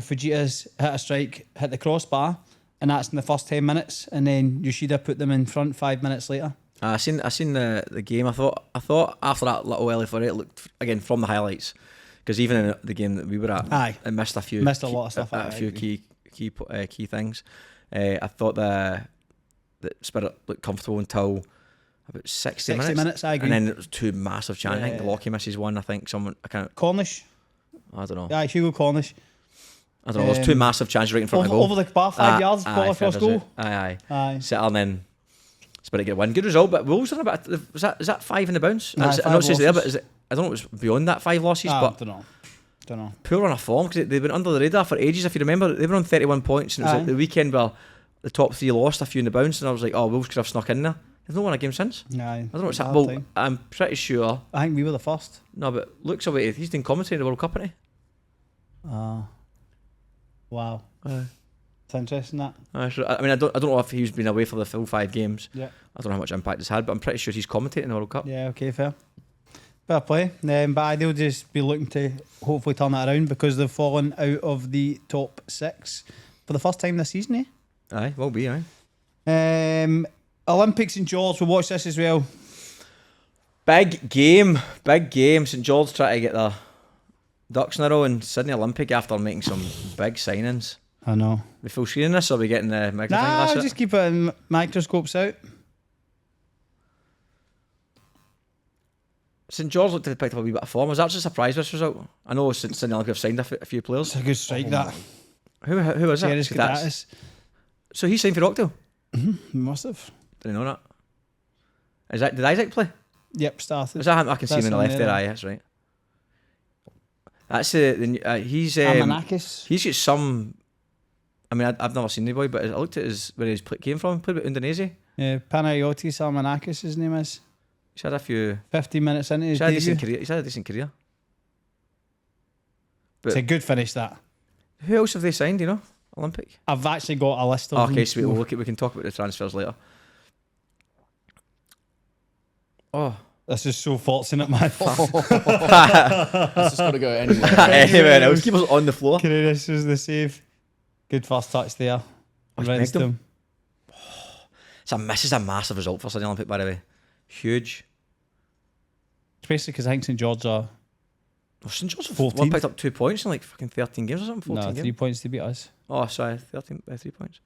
Fujita's hit a strike, hit the crossbar, and that's in the first 10 minutes, and then Yoshida put them in front 5 minutes later. I seen the game. I thought after that little early for it looked again from the highlights, because even in the game that we were at, Aye. it missed a few Lot of stuff. a few key things. I thought the Spirit looked comfortable until about 60 minutes. I agree. And then it was two massive chances. I think Yeah. Lockie misses one. I think someone Cornish. I don't know. Yeah, Hugo Cornish. I don't know. There's two massive chances right in front of goal. Over the bar, 5 yards, ball across goal. Aye. Aye. Settle and then Spirit get one. Good result, but Wolves are a bit. Is that 5 in the bounce? Aye, I know it says there, but losses. is it? I don't know. It was beyond that 5 losses, but Don't know. poor on a form because they've been under the radar for ages. If you remember, they were on 31 points, and it was like the weekend where the top 3 lost a few in the bounce, and I was like, oh, Wolves could have snuck in there. They've not won a game since. Aye. I don't know what's happened. Well, I'm pretty sure. I think we were the first. No, but looks away. He's doing commentary in the World Cup, isn't he? Wow. Aye. It's interesting that. I mean, I don't know if he's been away for the full 5 games. Yeah. I don't know how much impact it's had, but I'm pretty sure he's commentating in the World Cup. Yeah, okay, fair. Fair play. But they'll just be looking to hopefully turn that around because they've fallen out of the top 6 for the first time this season, eh? Aye, will be, aye. Olympics in George, we'll watch this as well. Big game. St George trying to get their ducks in a row in Sydney Olympic after making some big signings. I know. We full screening this or are we getting the microphone? Nah, That's we'll it? just keep it in microscopes out. St George looked to have picked up a wee bit of form. I was actually surprised with this result. I know Sydney Olympic have signed a few players. It's a good strike, that. Who is it? Terence That's- Kadatis. So he signed for Rockdale? Must have. Didn't know that. Did Isaac play? Yep, started. Is that him? I can see him That's in the him left there. there. Aye, that's right. That's he's Amanakis. he's got some. I mean, I've never seen the boy, but I looked at where he came from. Played with Indonesia. Yeah, Panayotis Amanakis, his name is. He's had a few. 15 minutes into his He's had a debut. decent career. He's had a decent career. It's a good finish, that. Who else have they signed? Do you know, Olympic. I've actually got a list of Okay, them. sweet. We can talk about the transfers later. Oh, This is so fortunate, man. It's just got to go anywhere. anyway, else keep us on the floor. This was the save. Good first touch there. Oh, Rinsed him. This is a massive result for Sydney Olympic, by the way. Huge. Especially because I think St George are Oh, St George 14. picked up 2 points in like fucking 13 games or something. 14 3 games. points to beat us. Oh, sorry, 13 3 points.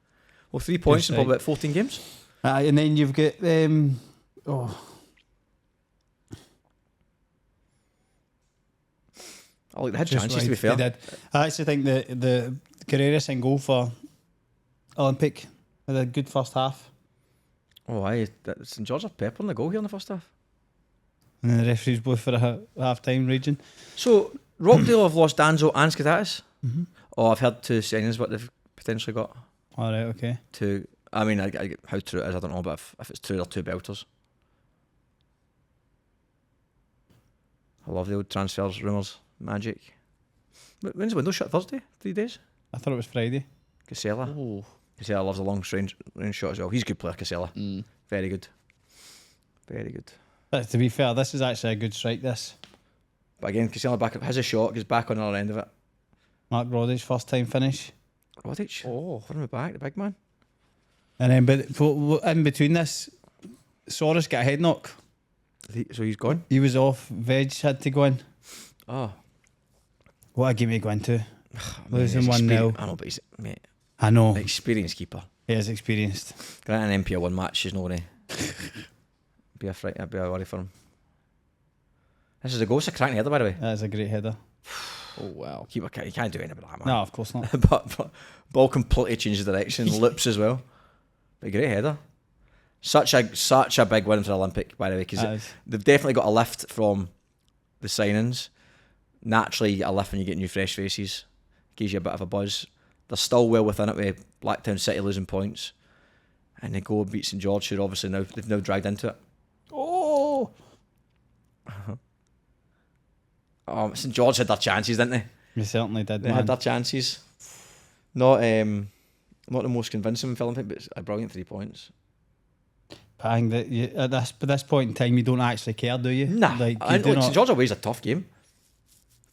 Well, 3 points in right. probably about 14 games. And then you've got Oh, look, they had just chances to be right, fair. they did. I actually think the Carreras in goal for Olympic had a good first half. Oh, aye. St George are peppering the goal here in the first half. And then the referees both for a half time region. So, Rockdale have lost Danzo and Skadatis. Mm-hmm. Oh, I've heard 2 signings what they've potentially got. All right, okay. I mean, how true it is, I don't know, but if it's true, they're 2 belters. I love the old transfers, rumours, magic. When's the window shut? Thursday? 3 days? I thought it was Friday. Casella. Ooh. Casella loves a long range shot as well. He's a good player, Casella. Mm. Very good. Very good. But to be fair, this is actually a good strike, this. But again, Casella back up, has a shot, goes back on the other end of it. Mark Roddich's first time finish. Rodic. Oh. From the back, the big man. And then but in between this, Soros got a head knock. So he's gone? He was off. Veg had to go in. Oh. What a game he go into. Losing He's 1-0. I know, but he's mate, I know. an experienced keeper. He is experienced. Grant an MPL 1 match, he's not going to be a worry for him. This is a goal. It's a cracking header, by the way. That is a great header. Oh, wow. Keeper, he can't do anything about that, man. No, of course not. but ball completely changes direction, loops as well. But a great header. Such a big win for the Olympic, by the way, That because is. they've definitely got a lift from the signings. Naturally, you get a lift when you get new fresh faces. Gives you a bit of a buzz. they're still well within it with Blacktown City losing points. And they go and beat St George, who obviously they've now dragged into it. Oh, St George had their chances, didn't they? they certainly did. They had their chances. Not the most convincing film, but it's a brilliant 3 points. But I think that at this point in time, you don't actually care, do you? Nah, like, I you do look, not- St George away is a tough game.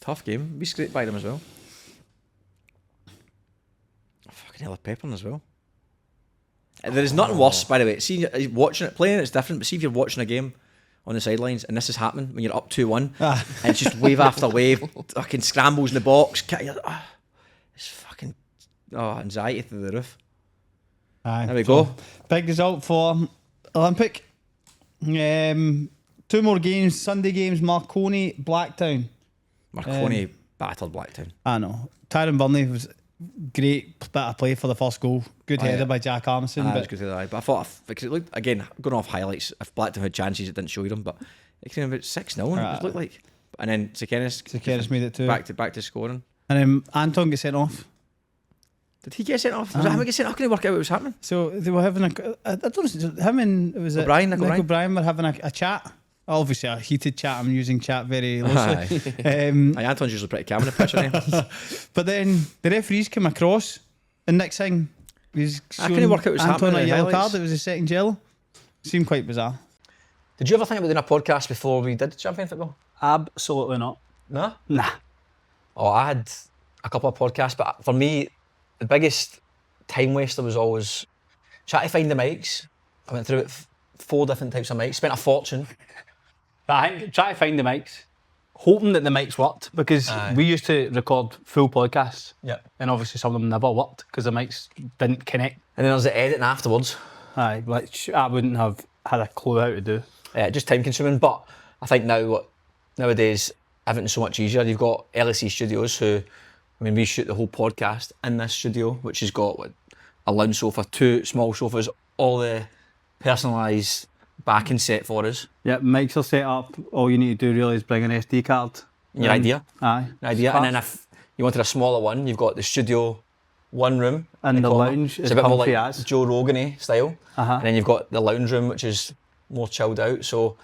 Tough game. We scraped by them as well. Fucking hell, peppering as well. There is nothing worse, by the way. See, watching it, playing it's different, but see if you're watching a game on the sidelines and this is happening when you're up 2-1 and it's just wave after wave, fucking scrambles in the box. It's fucking anxiety through the roof. Aye, There we so, go. Big result for Olympic. 2 more games, Sunday games, Marconi, Blacktown. Marconi battered Blacktown. I know. Tyrone Burnley was great bit of play for the first goal. Good header by Jack Armisen. It was But good to the eye. But I thought, because it looked, again, going off highlights, if Blacktown had chances, it didn't show them, but it came about 6-0, it looked like. And then Sekeres made it too. back to scoring. And then Anton got sent off. Did he get sent off? Was that him get sent off? I couldn't work out what was happening. So they were having I don't know, him and was it O'Brien, Nick Nick O'Brien? O'Brien were having a chat. Obviously a heated chat. I'm using chat very loosely. Aye, Anton's usually pretty calm in the pitch, isn't he? But then the referees came across and next thing he's I couldn't work out what was Anton happening a in the yellow highlights. card. It was a second yellow. Seemed quite bizarre. Did you ever think about doing a podcast before we did Champion Football? Absolutely not. No? Nah. Oh, I had a couple of podcasts, but for me, the biggest time waster was always trying to find the mics. I went through it 4 different types of mics, spent a fortune. But I think try to find the mics, hoping that the mics worked, because we used to record full podcasts. Yeah. And obviously some of them never worked because the mics didn't connect. And then there's the editing afterwards. Aye, which I wouldn't have had a clue how to do. Just time consuming, but I think nowadays everything's so much easier. You've got LSE Studios who, I mean, we shoot the whole podcast in this studio, which has got a lounge sofa, 2 small sofas, all the personalised backing set for us. Yeah, mics are set up. All you need to do really is bring an SD card. Your idea. Aye. And then if you wanted a smaller one, you've got the studio one room. And in the corner. lounge It's is a bit more like comfy as. Joe Rogan-y style. Uh-huh. And then you've got the lounge room, which is more chilled out. So,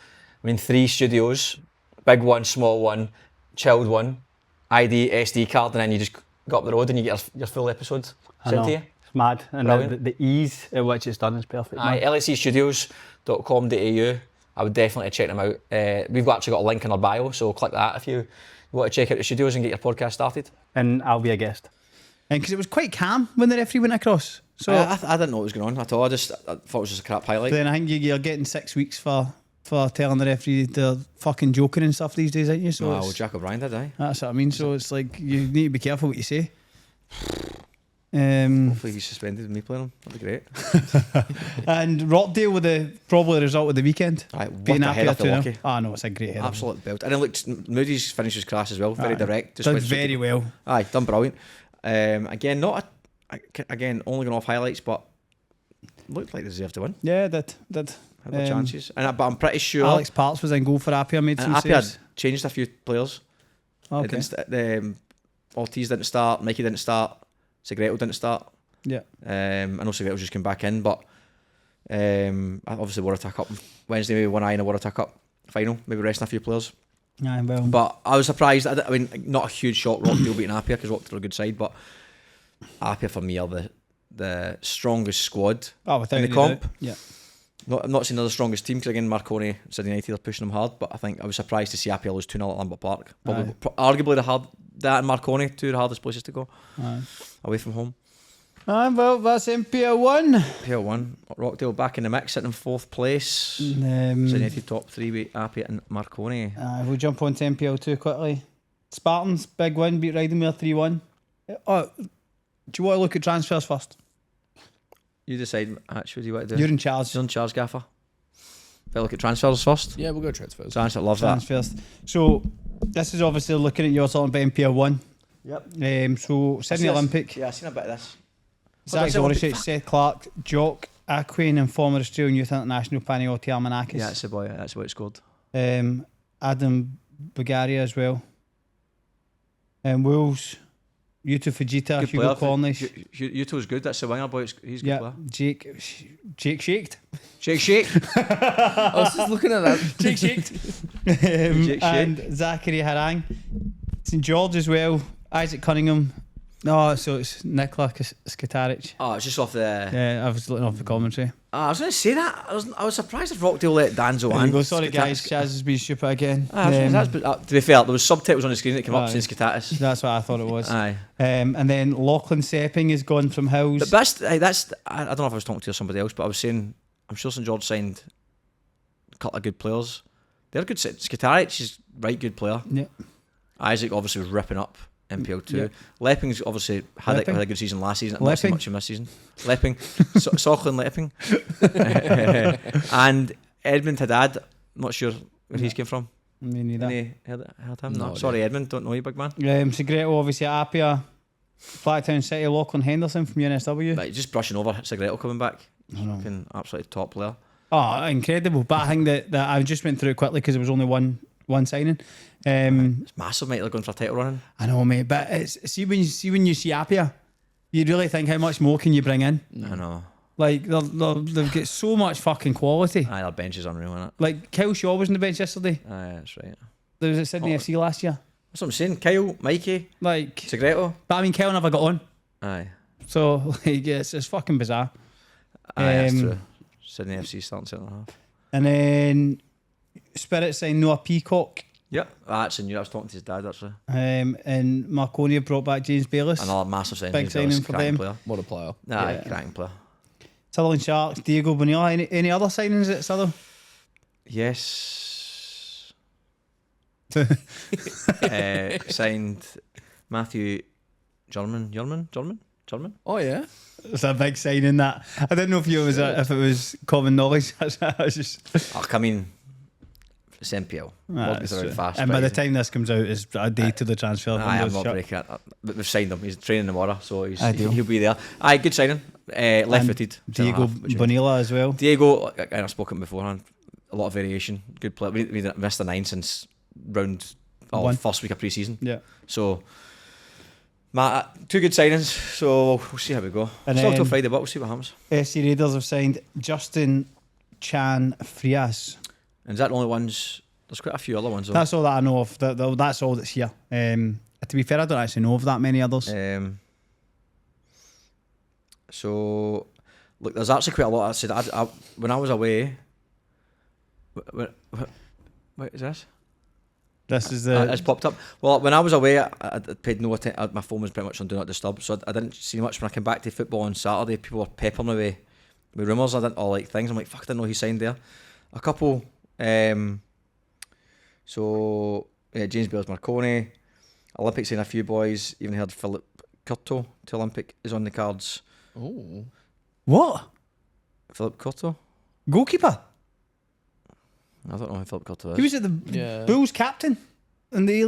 I mean, 3 studios, big one, small one, chilled one, ID, SD card, and then you just go up the road and you get your full episode I sent know. to you. It's mad. And Brilliant. the ease at which it's done is perfect. Aye, lsestudios.com.au. I would definitely check them out. We've actually got a link in our bio, so click that if you want to check out the studios and get your podcast started. And I'll be a guest. And because it was quite calm when the referee went across. So I didn't know what was going on at all. I thought it was just a crap highlight. then I think you're getting 6 weeks for telling the referee they're fucking joking and stuff these days, aren't you? So Well, it's- Jack O'Brien did, aye. that's what I mean. So it's like you need to be careful what you say. And Hopefully he's suspended with me playing him. That'd be great. Rockdale with probably the result of the weekend. Aye, what Being a happy header or to 2-0. Lucky. Oh no, it's a great header. Absolute belt. And it looked, Moody's finish was class as well. Very direct. Just Done went straight very to- well. Aye, done brilliant. Again, only going off highlights, but looked like they deserved to win. Yeah, did. Had their chances. But I'm pretty sure Alex Parks was in goal for Appiah, made some Appiah had saves. changed a few players. Okay. Ortiz didn't start, Mikey didn't start, Segreto didn't start. Yeah. I know Segreto's just came back in, but obviously Watertuck Cup Wednesday, maybe one eye in a Watertuck Cup final, maybe resting a few players. Aye, well. But I was surprised. I mean, not a huge shock Rockdale beating Appiah because Rockdale are a good side, but Appiah for me are the strongest squad without in the any comp. doubt. Yeah. I'm not saying they're the strongest team because again Marconi, Sydney United are pushing them hard, but I think I was surprised to see Appiah lose 2-0 at Lambert Park. Probably, arguably that and Marconi, 2 of the hardest places to go away from home. Well, that's MPL 1. PL1, Rockdale back in the mix, sitting in 4th place. Sydney United top 3 with Appiah and Marconi. We'll jump on to MPL 2 quickly. Spartans, big win, beat Rydalmere 3-1. Do you want to look at transfers first? You decide, actually, what do you want to do? You're in charge. You're in charge, Gaffer. If I look at transfers first. Yeah, we'll go transfers. Transfer, love that. Transfers. So, this is obviously looking at your talking about MPL 1. Yep. So, Sydney Olympic. Yeah, I've seen a bit of this. Zach Zoricic, Seth Clark, Jock Aquin, and former Australian Youth International Panioti Armanakis. Yeah, that's the boy. That's what it scored. Adam Bagaria as well. And Wolves, Yuto Fujita, Good Hugo player. Cornish. Yuto's good. That's the winger boy. He's a good player. Jake Shaked. Shake. I was just looking at that. Jake Shaked. And Zachary Harang. St George as well. Isaac Cunningham. No, so it's Nikola Skataric. Oh, it's just off the. Yeah, I was looking off the commentary. I was going to say that. I was surprised if Rockdale let Danzo There and you go. Sorry, Skitatis- guys. Chaz has been stupid again. To be fair, there was subtitles on the screen that came up Aye. saying Skitatis. That's what I thought it was. Aye. And then Lachlan Sepping has gone from Hills. But that's I don't know if I was talking to somebody else, but I was saying I'm sure St George signed a couple of good players. They're good. Skitaric is right good player. Yeah. Isaac obviously was ripping up MPL 2. Yeah. Lepping's obviously had a good season last season. Not so Lepping. much in this season. Lepping. Sauchlin Lepping. And Edmund Haddad, not sure where he's came from. Me neither. Any heard him? No No. idea. Sorry, Edmund, don't know you, big man. Segreto, obviously at Apia. Blacktown City, Lachlan Henderson from UNSW. Right, just brushing over Segreto coming back. I know. Fucking absolutely top player. Oh, incredible. But I think that I just went through it quickly because there was only one signing. It's massive, mate. They're going for a title running. I know, mate, but it's when you see Apia, you really think how much more can you bring in? I know. Like they've got so much fucking quality. Aye, their bench is unreal, isn't it? Like Kyle Shaw was on the bench yesterday. Aye, that's right. There was at Sydney FC last year. That's what I'm saying. Kyle, Mikey, Like, Segreto. but I mean, Kyle never got on. Aye. So like, it's fucking bizarre. Aye, that's Um, true. Sydney FC starting centre half. And then Spirit signed Noah Peacock. Yep. I actually knew. I was talking to his dad actually. And Marconi have brought back James Bayless. Another massive signing. Big James Ellis, signing for cracking them. player. What a player. Aye, Yeah. cracking player. Sutherland Sharks, Diego Bonilla. Any other signings at Sutherland? Yes. Signed Matthew German. Oh, yeah. It's a big signing that. I didn't know if it was common knowledge. I was just. Oh, I mean, it's MPL. Walk me That's through true. it fast. And by but the he's- time this comes out, it's a day to the transfer window. Aye, I'm not shut. breaking it. But we've signed him. He's training tomorrow, so Ideal. he'll be there. Aye, good signing. Left-footed. Diego Bonilla as well. Diego, and I've spoken beforehand. A lot of variation. Good player. We missed a 9 since One. first week of pre-season. Yeah. So, two good signings. So we'll see how we go. And Still till then- Friday, but we'll see what happens. SC Raiders have signed Justin Chan Frias. And is that the only ones? There's quite a few other ones. Though. That's all that I know of. That's all that's here. To be fair, I don't actually know of that many others. So, look, there's actually quite a lot. I said when I was away. What is this? This is It's popped up. Well, when I was away, I paid no attention. My phone was pretty much on Do Not Disturb, so I didn't see much. When I came back to football on Saturday, people were peppering me with rumours. I didn't all like things. I'm like, fuck, I didn't know he signed there. A couple. So James Bales, Marconi, Olympic signed a few boys. Even heard Philip Curto to Olympic is on the cards. Oh. what? Philip Curto? Goalkeeper. I don't know who Philip Curto is. He was at the Yeah. Bulls captain, and the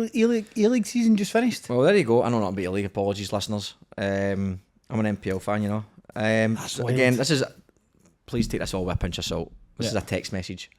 A-League season just finished. Well, there you go. I know not about your league. Apologies, listeners. I'm an MPL fan, you know. So wild. again, this is. Please take this all with a pinch of salt. This is a text message.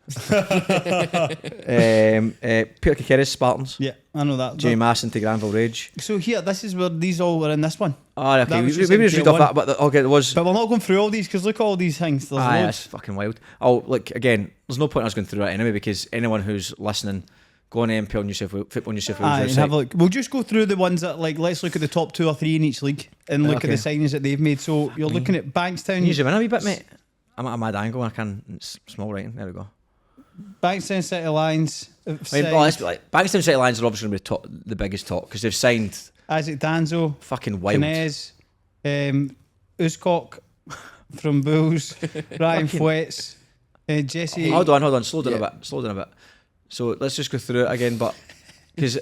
Peter Kikeris, Spartans. Yeah, I know that. Jimmy Masson to Granville Rage. So here, this is where these all were in this one. Oh, okay. That was Maybe just just read MPL off that. But okay, there was. But we're not going through all these because look at all these things. There's Aye, loads. it's fucking wild. Oh, look, again, there's no point in us going through it anyway because anyone who's listening, go on MPL New South Wales, Football New South Wales Aye, and website. have a look. We'll just go through the ones that, like, let's look at the top 2 or 3 in each league and look Okay. at the signings that they've made. So you're looking at Bankstown. Can you zoom in a wee bit, mate? I'm at a mad angle and I can. It's small writing. There we go. Bankstown City Lions. have I mean, signed let's be like, Bankstown City Lions are obviously going to be the biggest talk because they've signed Isaac Danzo, fucking wild. Kinez, Uscock from Bulls, Ryan Fwets, Jesse. Hold on, slow down Yeah. a bit. So let's just go through it again, but because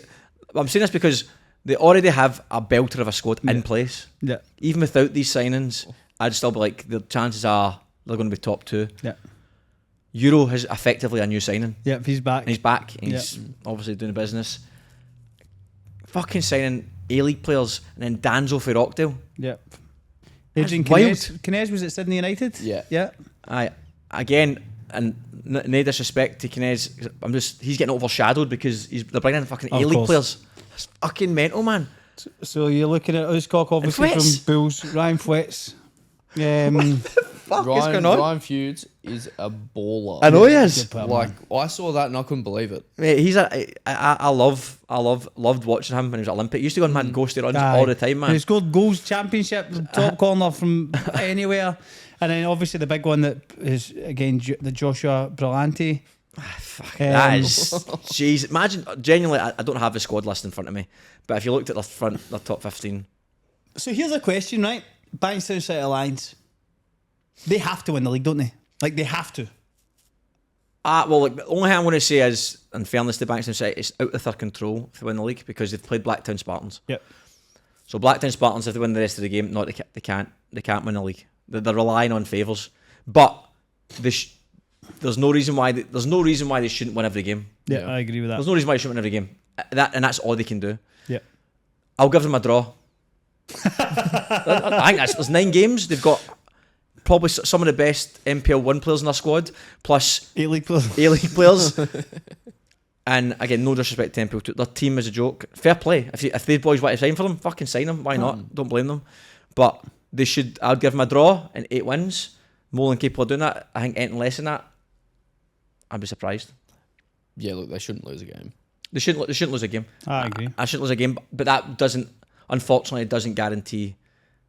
I'm saying this because they already have a belter of a squad in place. Yeah, Even without these signings, I'd still be like the chances are they're going to be top 2. yeah, Euro is effectively a new signing. yeah. He's back. And he's back. And he's obviously doing business. Fucking signing A-League players and then Danzo for Rockdale. Yeah. Adrian That's wild. Kinez was at Sydney United. Yeah. Yeah. Again, and no disrespect to Kinez, he's getting overshadowed because they're bringing in fucking Of A-League course. players. It's fucking mental, man. So you're looking at Uscock, obviously Fwets. from Bulls. Ryan Fwets. Ryan Feuds is a baller. I know he is. Like, I saw that and I couldn't believe it. Mate, he's I loved watching him when he was at Olympic. He used to go on mad ghosty runs all the time, man. He scored goals, championship, top corner from anywhere. And then obviously the big one that is, again, the Joshua Brillante. That is, jeez. Imagine, genuinely, I don't have the squad list in front of me, but if you looked at the top 15. So here's a question, right? Bankstown City Alliance. They have to win the league, don't they? Like, they have to. Well, the only thing I'm going to say is, in fairness to Bankstown City, it's out of their control to win the league because they've played Blacktown Spartans. Yep. So Blacktown Spartans, if they win the rest of the game, they can't win the league. They're relying on favours, but there's no reason why they shouldn't win every game. Yeah, I agree with that. There's no reason why they shouldn't win every game. That's all they can do. Yeah. I'll give them a draw. I think there's 9 games. They've got probably some of the best MPL 1 players in their squad, plus A-League players. A-League players. And again, no disrespect to MPL 2. Their team is a joke. Fair play. If these boys want to sign for them, fucking sign them. Why not? Don't blame them. But they should. I'd give them a draw and 8 wins. More than capable of doing that. I think anything less than that, I'd be surprised. Yeah, look, they shouldn't lose a game. They shouldn't lose a game. I agree. I shouldn't lose a game, but that unfortunately doesn't guarantee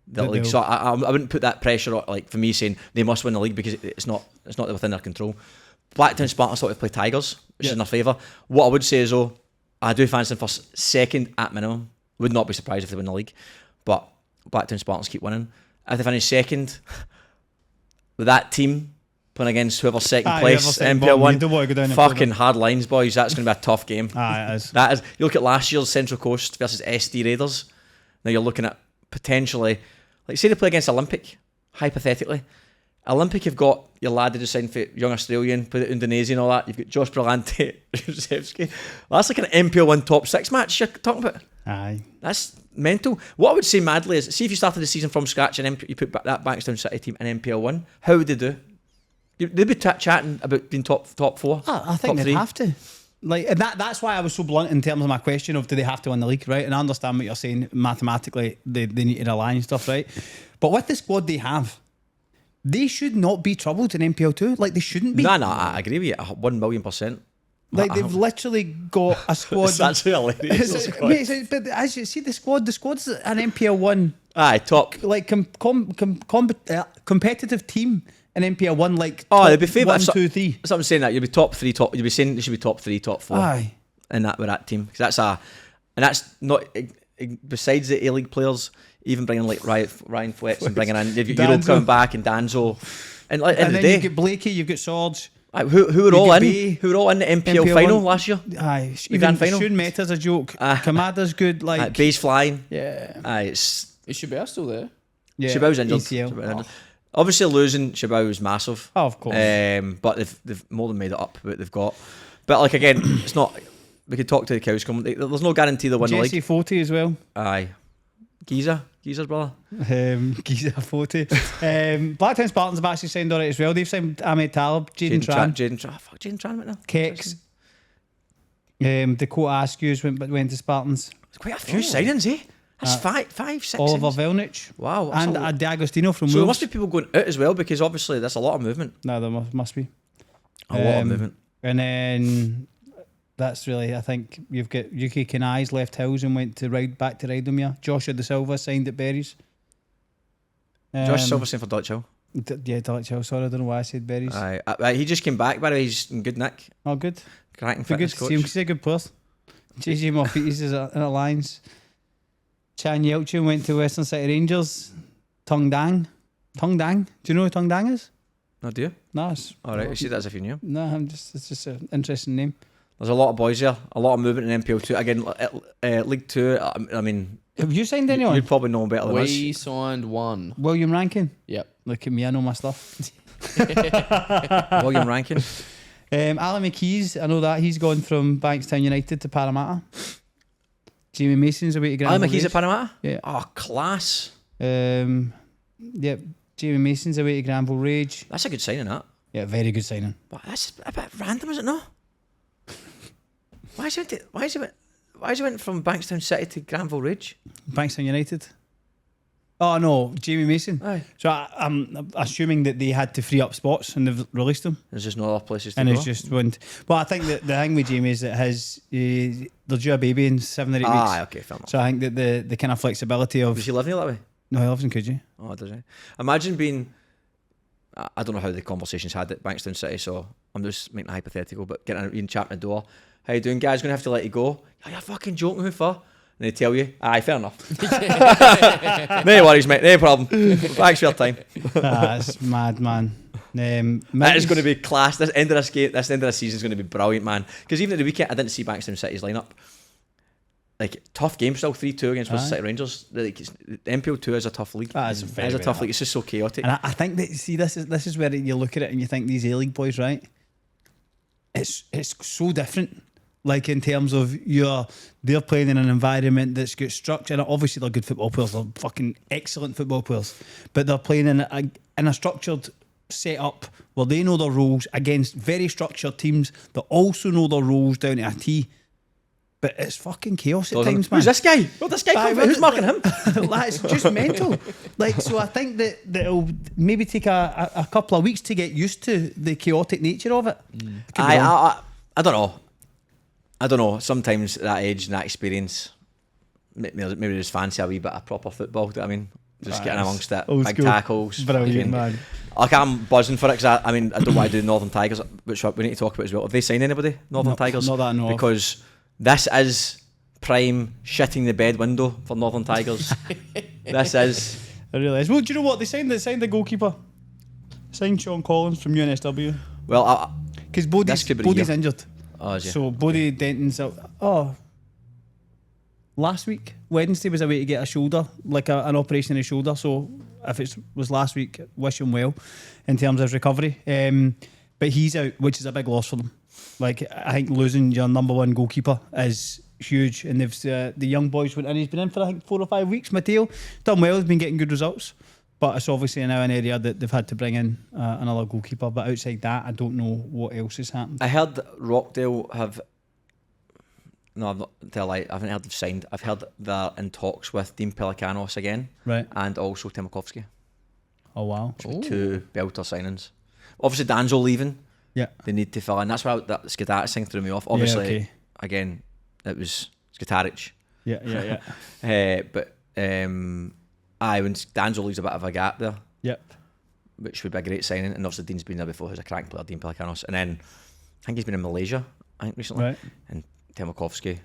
the league. So I wouldn't put that pressure on, like, for me saying they must win the league because it's not within their control. Blacktown Spartans thought to play Tigers, which is in their favour. What I would say is, though, I do fancy them for second at minimum. Would not be surprised if they win the league, but Blacktown Spartans keep winning. If they finish second, with that team playing against whoever's second place, MPL 1, fucking hard lines, boys. That's going to be a tough game. It is. That is. You look at last year's Central Coast versus SD Raiders. Now you're looking at potentially, like, say they play against Olympic, hypothetically. Olympic, you've got your lad that just signed for Young Australian, played at Indonesia and all that. You've got Josh Brillante, Rzewski. That's like an MPL 1 top 6 match you're talking about. Aye. That's mental. What I would say madly is, see if you started the season from scratch and you put that Bankstown City team in MPL 1, how would they do? They'd be chatting about being top 4. I think they'd have to. Like, and that's why I was so blunt in terms of my question of do they have to win the league, right? And I understand what you're saying mathematically, they need to rely on stuff, right? But with the squad they have, they should not be troubled in MPL 2. Like, they shouldn't be. No, I agree with you 1,000,000%. Like, they've literally got a squad. It's actually hilarious. But as you see, the squad's an MPL 1. Aye, top. Like, competitive team in MPL 1, like, they'd be favourite. 1, 2, 3. That's what I'm saying. That you'd be top 3, you'd be saying they should be top 3, top 4. Aye. And that with that team, because that's not besides the A-League players, even bringing like Ryan Fwets and bringing in you've got Euro coming back and Danzo, and like, and then the you've got Blakey, you've got Swords. Who were all in? Who were all in the MPL final 1 last year? Aye, The grand final. Shun Meta's a joke. Kamada's good. Like, Bay's flying. Yeah. Is Shabao still there? Yeah. Shabau's injured. ACL. Obviously, losing Shabao is massive. Oh, of course. But they've more than made it up. What they've got. But like, again, it's not. We could talk to the cows come. There's no guarantee they'll win the league. Jesse Forte as well. Aye. Giza's brother. Giza Forte. Blacktown Spartans have actually signed already as well. They've signed Ahmed Talib, Jaden Tran. Fuck Jaden Tran right now. Kex. Dakota Askews went to Spartans. It's quite a few signings, eh? That's 5, 6. Oliver Velnich. Wow. And D'Agostino from So there Wolves. must be people going out as well, because obviously there's a lot of movement. No, there must be. A lot of movement. And then that's really, I think you've got Yuki Kanai's left Hills and went to back to Rydomir. Joshua De Silva signed at Berries. Josh Silver signed for Dutch Hill. Dutch Hill. Sorry, I don't know why I said Berries. Aye. He just came back, by the way. He's in good nick. Oh, good. Cracking Good fitness to coach. see him. He's a good player. JJ Morpheus is in alliance. Chan Yelchin went to Western City Rangers. Tung Dang. Do you know who Tung Dang is? No, do you? No, it's, Alright, you see that as if you knew. no, it's just an interesting name. There's a lot of boys there. A lot of movement in MPL 2. Again, League 2, I mean... Have you signed anyone? You'd probably know better than us. We signed one. William Rankin. Yep. Look at me, I know my stuff. William Rankin. Alan McKee's, I know that he's gone from Bankstown United to Parramatta. Jamie Mason's away to Granville Alan McKee's Rage. at Panama? Yeah. Oh, class. Yep. Jamie Mason's away to Granville Rage. That's a good signing, that. Yeah, very good signing. But that's a bit random, is it not? Why is it? Why he went from Bankstown City to Granville Ridge? Bankstown United. Oh no, Jamie Mason. Aye. So I'm assuming that they had to free up spots and they've released him. There's just no other places to And go. it's just went. But I think that the thing with Jamie is that they're due a baby in 7 or 8 weeks. Okay, fair enough. So I think that the kind of flexibility of. Does he live near that way? No, he lives in Coogee. Oh, does he? Imagine being. I don't know how the conversations had at Bankstown City, so I'm just making a hypothetical, but getting in chat at the door. How you doing, guys? Gonna have to let you go. Oh, you're fucking joking, who for? And they tell you, aye, fair enough. No worries, mate, no problem. Thanks for your time. That's mad, man. That is going to be class. This end of the season is going to be brilliant, man. Because even at the weekend, I didn't see Bankstown City's lineup. Like, tough game still, 3-2 against Worcester City Rangers. Like, the MPL 2 is a tough league. That is a tough league. It's just so chaotic. And I think that, see, this is where you look at it and you think these A-League boys, right? It's so different. Like, in terms of they're playing in an environment that's got structure. And obviously they're good football players. They're fucking excellent football players. But they're playing in a structured setup where they know their roles against very structured teams that also know their roles down to a T. But it's fucking chaos at times, man. Who's this guy? Where'd this guy come from? Who's marking him? That's just mental. Like, so I think that it'll maybe take a couple of weeks to get used to the chaotic nature of it. I don't know. I don't know. Sometimes at that age and that experience, maybe just fancy a wee bit of proper football. Do you know what I mean? Just getting amongst it, old big school. tackles. Brilliant, man. Like, I'm buzzing for it because I don't want to do Northern Tigers, which we need to talk about as well. Have they signed anybody, Northern Tigers? Not that I know of. Because this is prime shitting the bed window for Northern Tigers. This is. It really is. Well, do you know what? They signed the goalkeeper. Signed Sean Collins from UNSW. Well, Because Bodie's injured. oh, is he? So Bodie Denton's out. Oh, last week, Wednesday was away to get a shoulder, like an operation in his shoulder. So if it was last week, wish him well in terms of his recovery. But he's out, which is a big loss for them. Like, I think losing your number one goalkeeper is huge. And they've the young boys went in. He's been in for I think 4 or 5 weeks. Mateo done well. He's been getting good results. But it's obviously now an area that they've had to bring in another goalkeeper. But outside that, I don't know what else has happened. I heard Rockdale have. No, I'm not tell a lie. I haven't heard they've signed. I've heard they're in talks with Dean Pelikanos again, Right. and also Timokovsky. Oh, wow. Two belter signings. Obviously, Danzo leaving. Yeah. They need to fill in. That's why that Skitaric thing threw me off. Obviously, okay. again, it was Skitaric. Yeah. But when Danzo leaves a bit of a gap there, Yep. which would be a great signing. And obviously, Dean's been there before. Who's a crank player, Dean Pelikanos. And then I think he's been in Malaysia, I think, recently. Right. And Timokovsky,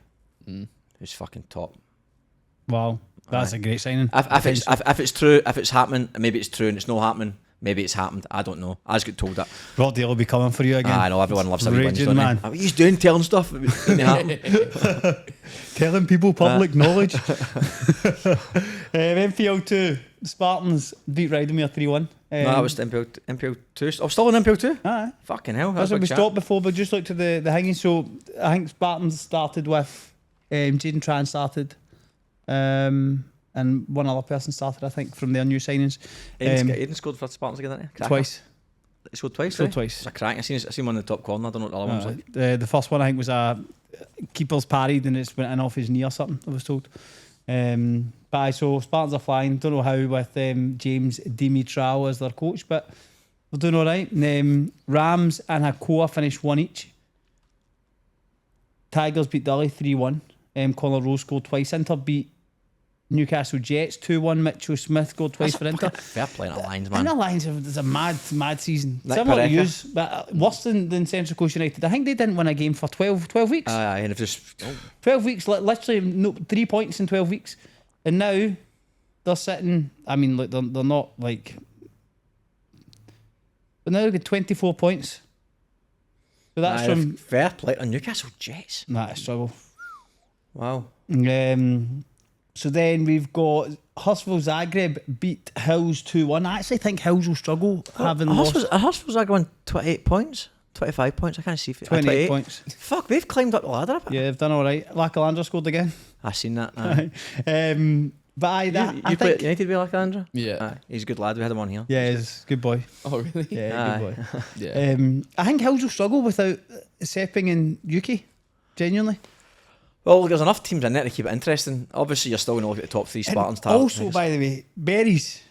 who's fucking top. Wow. That's a great signing. If it's true, if it's happening, maybe it's true and it's not happening. Maybe it's happened. I don't know. I just got told that. Rod Dale will be coming for you again. I know everyone loves a wee whinge, Raging don't man. they? What he's doing, telling stuff. It didn't happen. Telling people public knowledge. MPL 2, Spartans beat Rydamere 3-1. No, that was MPL 2. Oh, still in MPL 2? Aye. Fucking hell. That's what we stopped before, but just looked at the hanging. So I think Spartans started with Jaden Tran started, and one other person started, I think, from their new signings. Aiden scored for Spartans again, didn't he? Twice. He scored twice, Scored right? twice. It's a crack. I seen one in the top corner. I don't know what the other one was like. The first one I think was a keeper's parried and it's went in off his knee or something, I was told. But so Spartans are flying. Don't know how with James Dimitral as their coach, but they're doing all right. Rams and Hakoah finished 1 each. Tigers beat Dully 3-1. Conor Rose scored twice. Inter beat Newcastle Jets 2-1. Mitchell Smith scored twice for Inter. Fair play in the Lions, man. In the Lions, it's a mad season. Nick Similar to Pareka. yous, but worse than Central Coast United. I think they didn't win a game for 12 weeks. Aye, and if just 12 weeks, literally 3 points in 12 weeks. And now they're sitting, I mean, like they're not like. But now they've got 24 points. So that's from. fair play on Newcastle Jets. Nah, it's trouble. Wow. So then we've got Hurstville Zagreb beat Hills 2-1. I actually think Hills will struggle having lost. Hurstville Zagreb won 28 points, 25 points. I can't see if 28 points. Fuck, they've climbed up the ladder a bit. Yeah, they've done all right. Lackalandra scored again. I seen that. Aye. But I You think played United with Lackalandra? Yeah. Aye, he's a good lad. We had him on here. yeah, he's a good boy. Oh, really? Yeah, Aye. good boy. Yeah. I think Hills will struggle without Sepping and Yuki. Genuinely. Well, there's enough teams in there to keep it interesting. Obviously, you're still going to look at the top 3 Spartans. Also, by the way, Berries.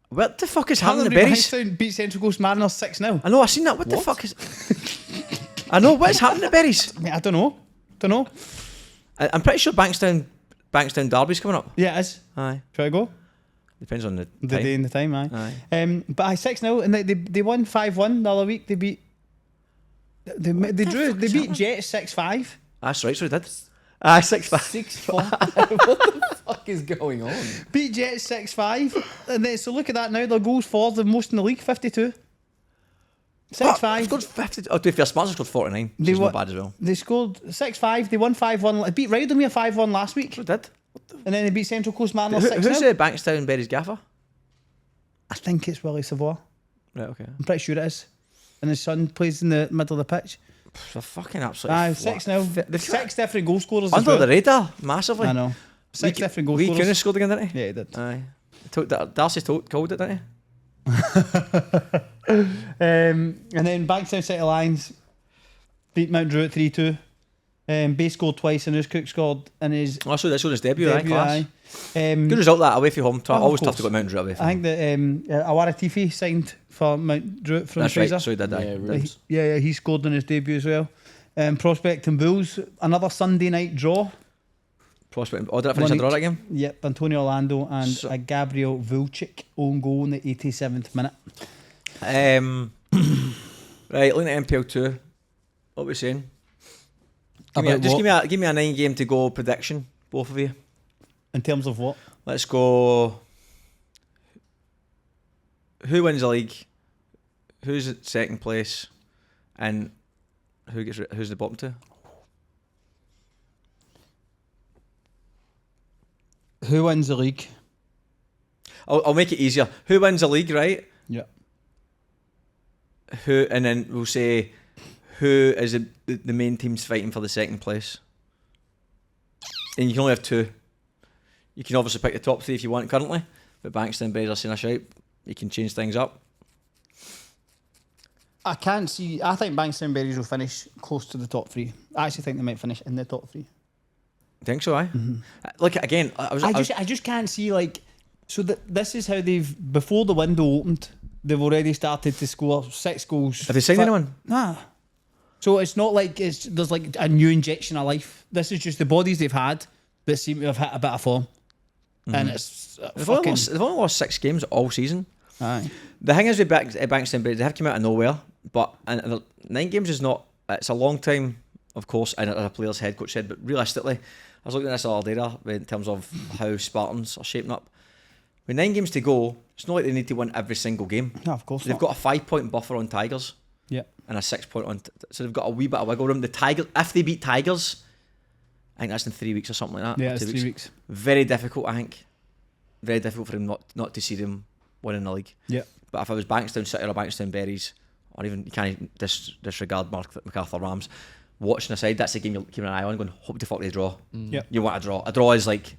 What the fuck is happening to Hamilton Berries? Bankstown beat Central Coast Mariners 6-0. I know, I've seen that. What the fuck is... I know, what's happening to Berries? I don't know. I'm pretty sure Bankstown Derby's coming up. Yeah, it is. Aye. Shall I go? Depends on the The time. day and the time, aye. Aye. But 6-0, and they won 5-1 the other week. They beat... They beat Jets 6-5. That's right, so they did. Aye, 6-5. 6-5. What the fuck is going on? Beat Jets 6-5. And then, so look at that now. Their goals for the most in the league, 52. 6-5. Scored 50. Oh, to be fair, Spartans scored 49. Which is not bad as well. They scored 6-5. They won 5-1. They beat Rydermere 5-1 last week. So they did. And then they beat Central Coast Mariners 6-0. Who's the Bankstown Berries gaffer? I think it's Willie Savoy. Right, okay. I'm pretty sure it is. And his son plays in the middle of the pitch. They're fucking absolutely Aye, flat. 6-0. They've 6 different goal scorers. under as well. the radar, massively. I know. 6 different goal Lee scorers. Kunis scored again, didn't he? Yeah, he did. Aye. Darcy called it, didn't he? And then Bankstown City Lions beat Mount Druitt 3-2. Bay scored twice and Cook scored in his Oh, so that's on his debut, aye, class. aye. Good result that, away from home. Oh, of Always tough course. to go to Mount Druitt away from I home. think that Awara Tifi signed for Mount Druitt from That's Fraser. right, so he did that. Yeah, He- Rubes. yeah, he scored in his debut as well. Prospect and Bulls, another Sunday night draw. Prospect. Oh, did I finish One a draw each. that game? Yep, Antonio Orlando and So- a Gabriel Vulchik own goal in the 87th minute. Right, looking at MPL 2. What are we saying? About Just what? give me a 9 game to go prediction, both of you. In terms of what? Let's go. Who wins the league? Who's at second place? And who's the bottom 2? Who wins the league? I'll make it easier. Who wins the league, right? Yeah. Who, and then we'll say who is the main teams fighting for the second place. And you can only have 2. You can obviously pick the top 3 if you want currently, but Bankstown Berries are saying a shout. You can change things up. I can't see. I think Bankstown Berries will finish close to the top 3. I actually think they might finish in the top 3. Think so, aye? Look, again, I just can't see like. So this is how they've before the window opened. They've already started to score 6 goals. have they signed anyone? Nah. So it's not like there's like a new injection of life. This is just the bodies they've had that seem to have hit a bit of form, and it's They've fucking. only lost 6 games all season. Aye. The thing is with Bankstown Berries, they have come out of nowhere, but 9 games is not. It's a long time, of course, and as a player's head coach said, but realistically, I was looking at this the other day there, in terms of how Spartans are shaping up. With 9 games to go, it's not like they need to win every single game. No, of course They've not. got a 5-point buffer on Tigers Yeah. and a 6-point on. So they've got a wee bit of wiggle room. The Tigers, if they beat Tigers, I think that's in 3 weeks or something like that. Yeah, or it's 2 3 weeks. Very difficult, I think. Very difficult for him not to see them winning the league. Yeah. But if I was Bankstown City or Bankstown Berries, or even you can't disregard MacArthur Rams, watching aside, that's the game you're keeping an eye on, going, hope the fuck they draw. Yeah. You want a draw. A draw is like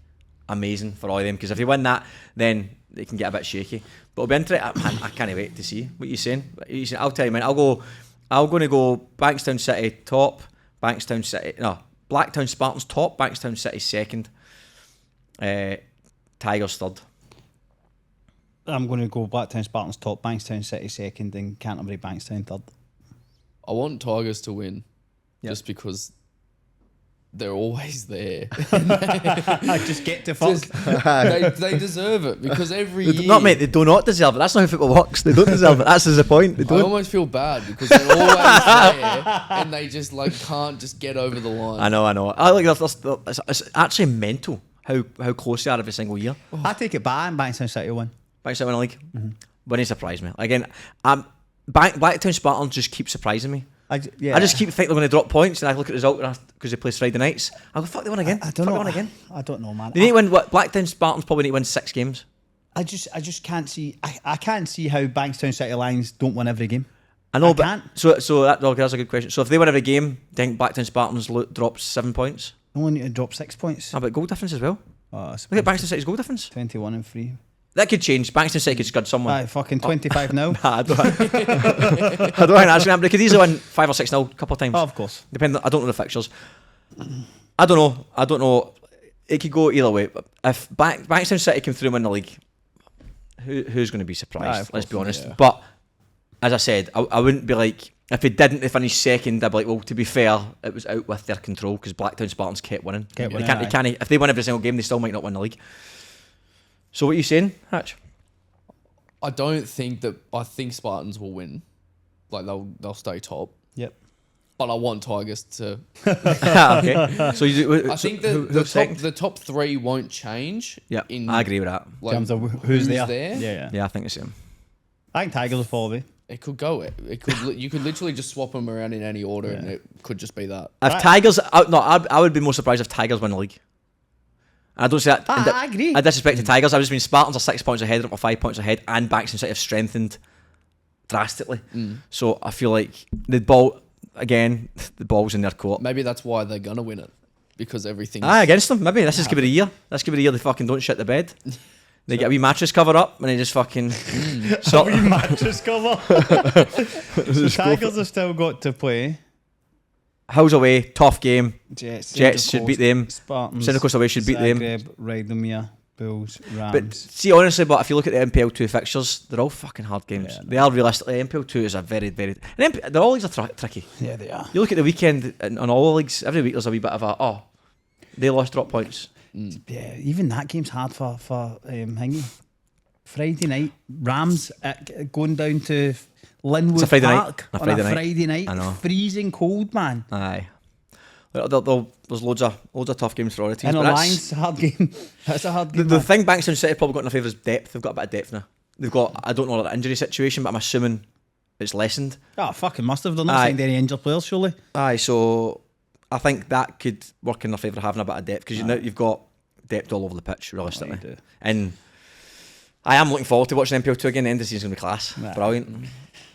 amazing for all of them, because if you win that, then they can get a bit shaky. But it'll be interesting. Man, I can't wait to see what you're saying. I'll tell you, man. I'm going to go Bankstown City top, Blacktown Spartans top, Bankstown City second, Tigers third. I'm going to go Blacktown Spartans top, Bankstown City second, and Canterbury Bankstown third. I want Tigers to win, Yep. just because they're always there. I just get to fuck. They deserve it, because every year. Not mate, they do not deserve it. That's not how football works. They don't deserve it. That's the point. They I don't. almost feel bad because they're always there and they just like can't just get over the line. I know. I like it's actually mental how close they are every single year. I take it back and Bankstown City will win. Bankstown win a league. Wouldn't surprise me. Again, Blacktown Spartans just keep surprising me. I just keep thinking they're going to drop points, and I look at the result because they play Friday nights. I go, fuck, they won again. I don't Fuck, know. They won again. I don't know, man. They need to win. Blacktown Spartans probably need to win 6 games. I just can't see. I can't see how Bankstown City Lions don't win every game. I know, I but can't. so that's a good question. So if they win every game, do you think Blacktown Spartans drops 7 points? I only need to drop 6 points. How about goal difference as well? Oh, that's Look at Bankstown City's goal difference. 21 and 3. That could change. Bankstown City could scud someone. Aye, fucking 25 now. Nah, I don't think that's going to happen. They could easily win 5 or 6-0 a couple of times. Oh, of course. Depending, I don't know the fixtures. I don't know. It could go either way. If Bankstown City came through and win the league, who's going to be surprised? Let's be honest. Yeah. But as I said, I wouldn't be like, if they didn't finish second, I'd be like, well, to be fair, it was out with their control because Blacktown Spartans kept winning. They can't, if they win every single game, they still might not win the league. So what are you saying, Hatch? I think Spartans will win. Like they'll stay top. Yep. But I want Tigers to. Okay. So I think the top three won't change. Yeah, I agree with that. Like, in terms of who's there. Yeah, I think the same. I think Tigers will follow me. It could go. You could literally just swap them around in any order, and it could just be that. If Tigers, I would be more surprised if Tigers win the league. I don't say that. I agree. I disrespect the Tigers. I just mean Spartans are 6 points ahead, or 5 points ahead, and Bankstown City have strengthened drastically. So I feel like the ball's in their court. Maybe that's why they're gonna win it, because everything's against them. Maybe this is give it a year. Let's give it a year. They fucking don't shit the bed. They get a wee mattress cover up and they just fucking. A wee mattress cover. So Tigers have still got to play. How's away, tough game. Jets should beat them. Spartans. Central Coast away should beat them. Radomir, Bulls, Rams. But see, honestly, if you look at the MPL 2 fixtures, they're all fucking hard games. Yeah, they are realistically. MPL 2 is a very, very. And they're all leagues are tricky. Yeah, they are. You look at the weekend on all the leagues. Every week there's a wee bit of they lost drop points. Yeah, even that game's hard for Hingy. Friday night, Rams going down to Linwood Park on a Friday night. I know. Freezing cold, man. Aye. There's loads of tough games for all the teams. And Alliance, a hard game. That's a hard game. The thing Bankstown City probably got in their favour is depth. They've got a bit of depth now. They've got, I don't know the injury situation, but I'm assuming it's lessened. Oh, fucking must have. They're not signed any injured players, surely. Aye, so I think that could work in their favour, having a bit of depth, because you've got depth all over the pitch, realistically. Oh, and I am looking forward to watching MPL 2 again. The end of the season's going to be class. Brilliant.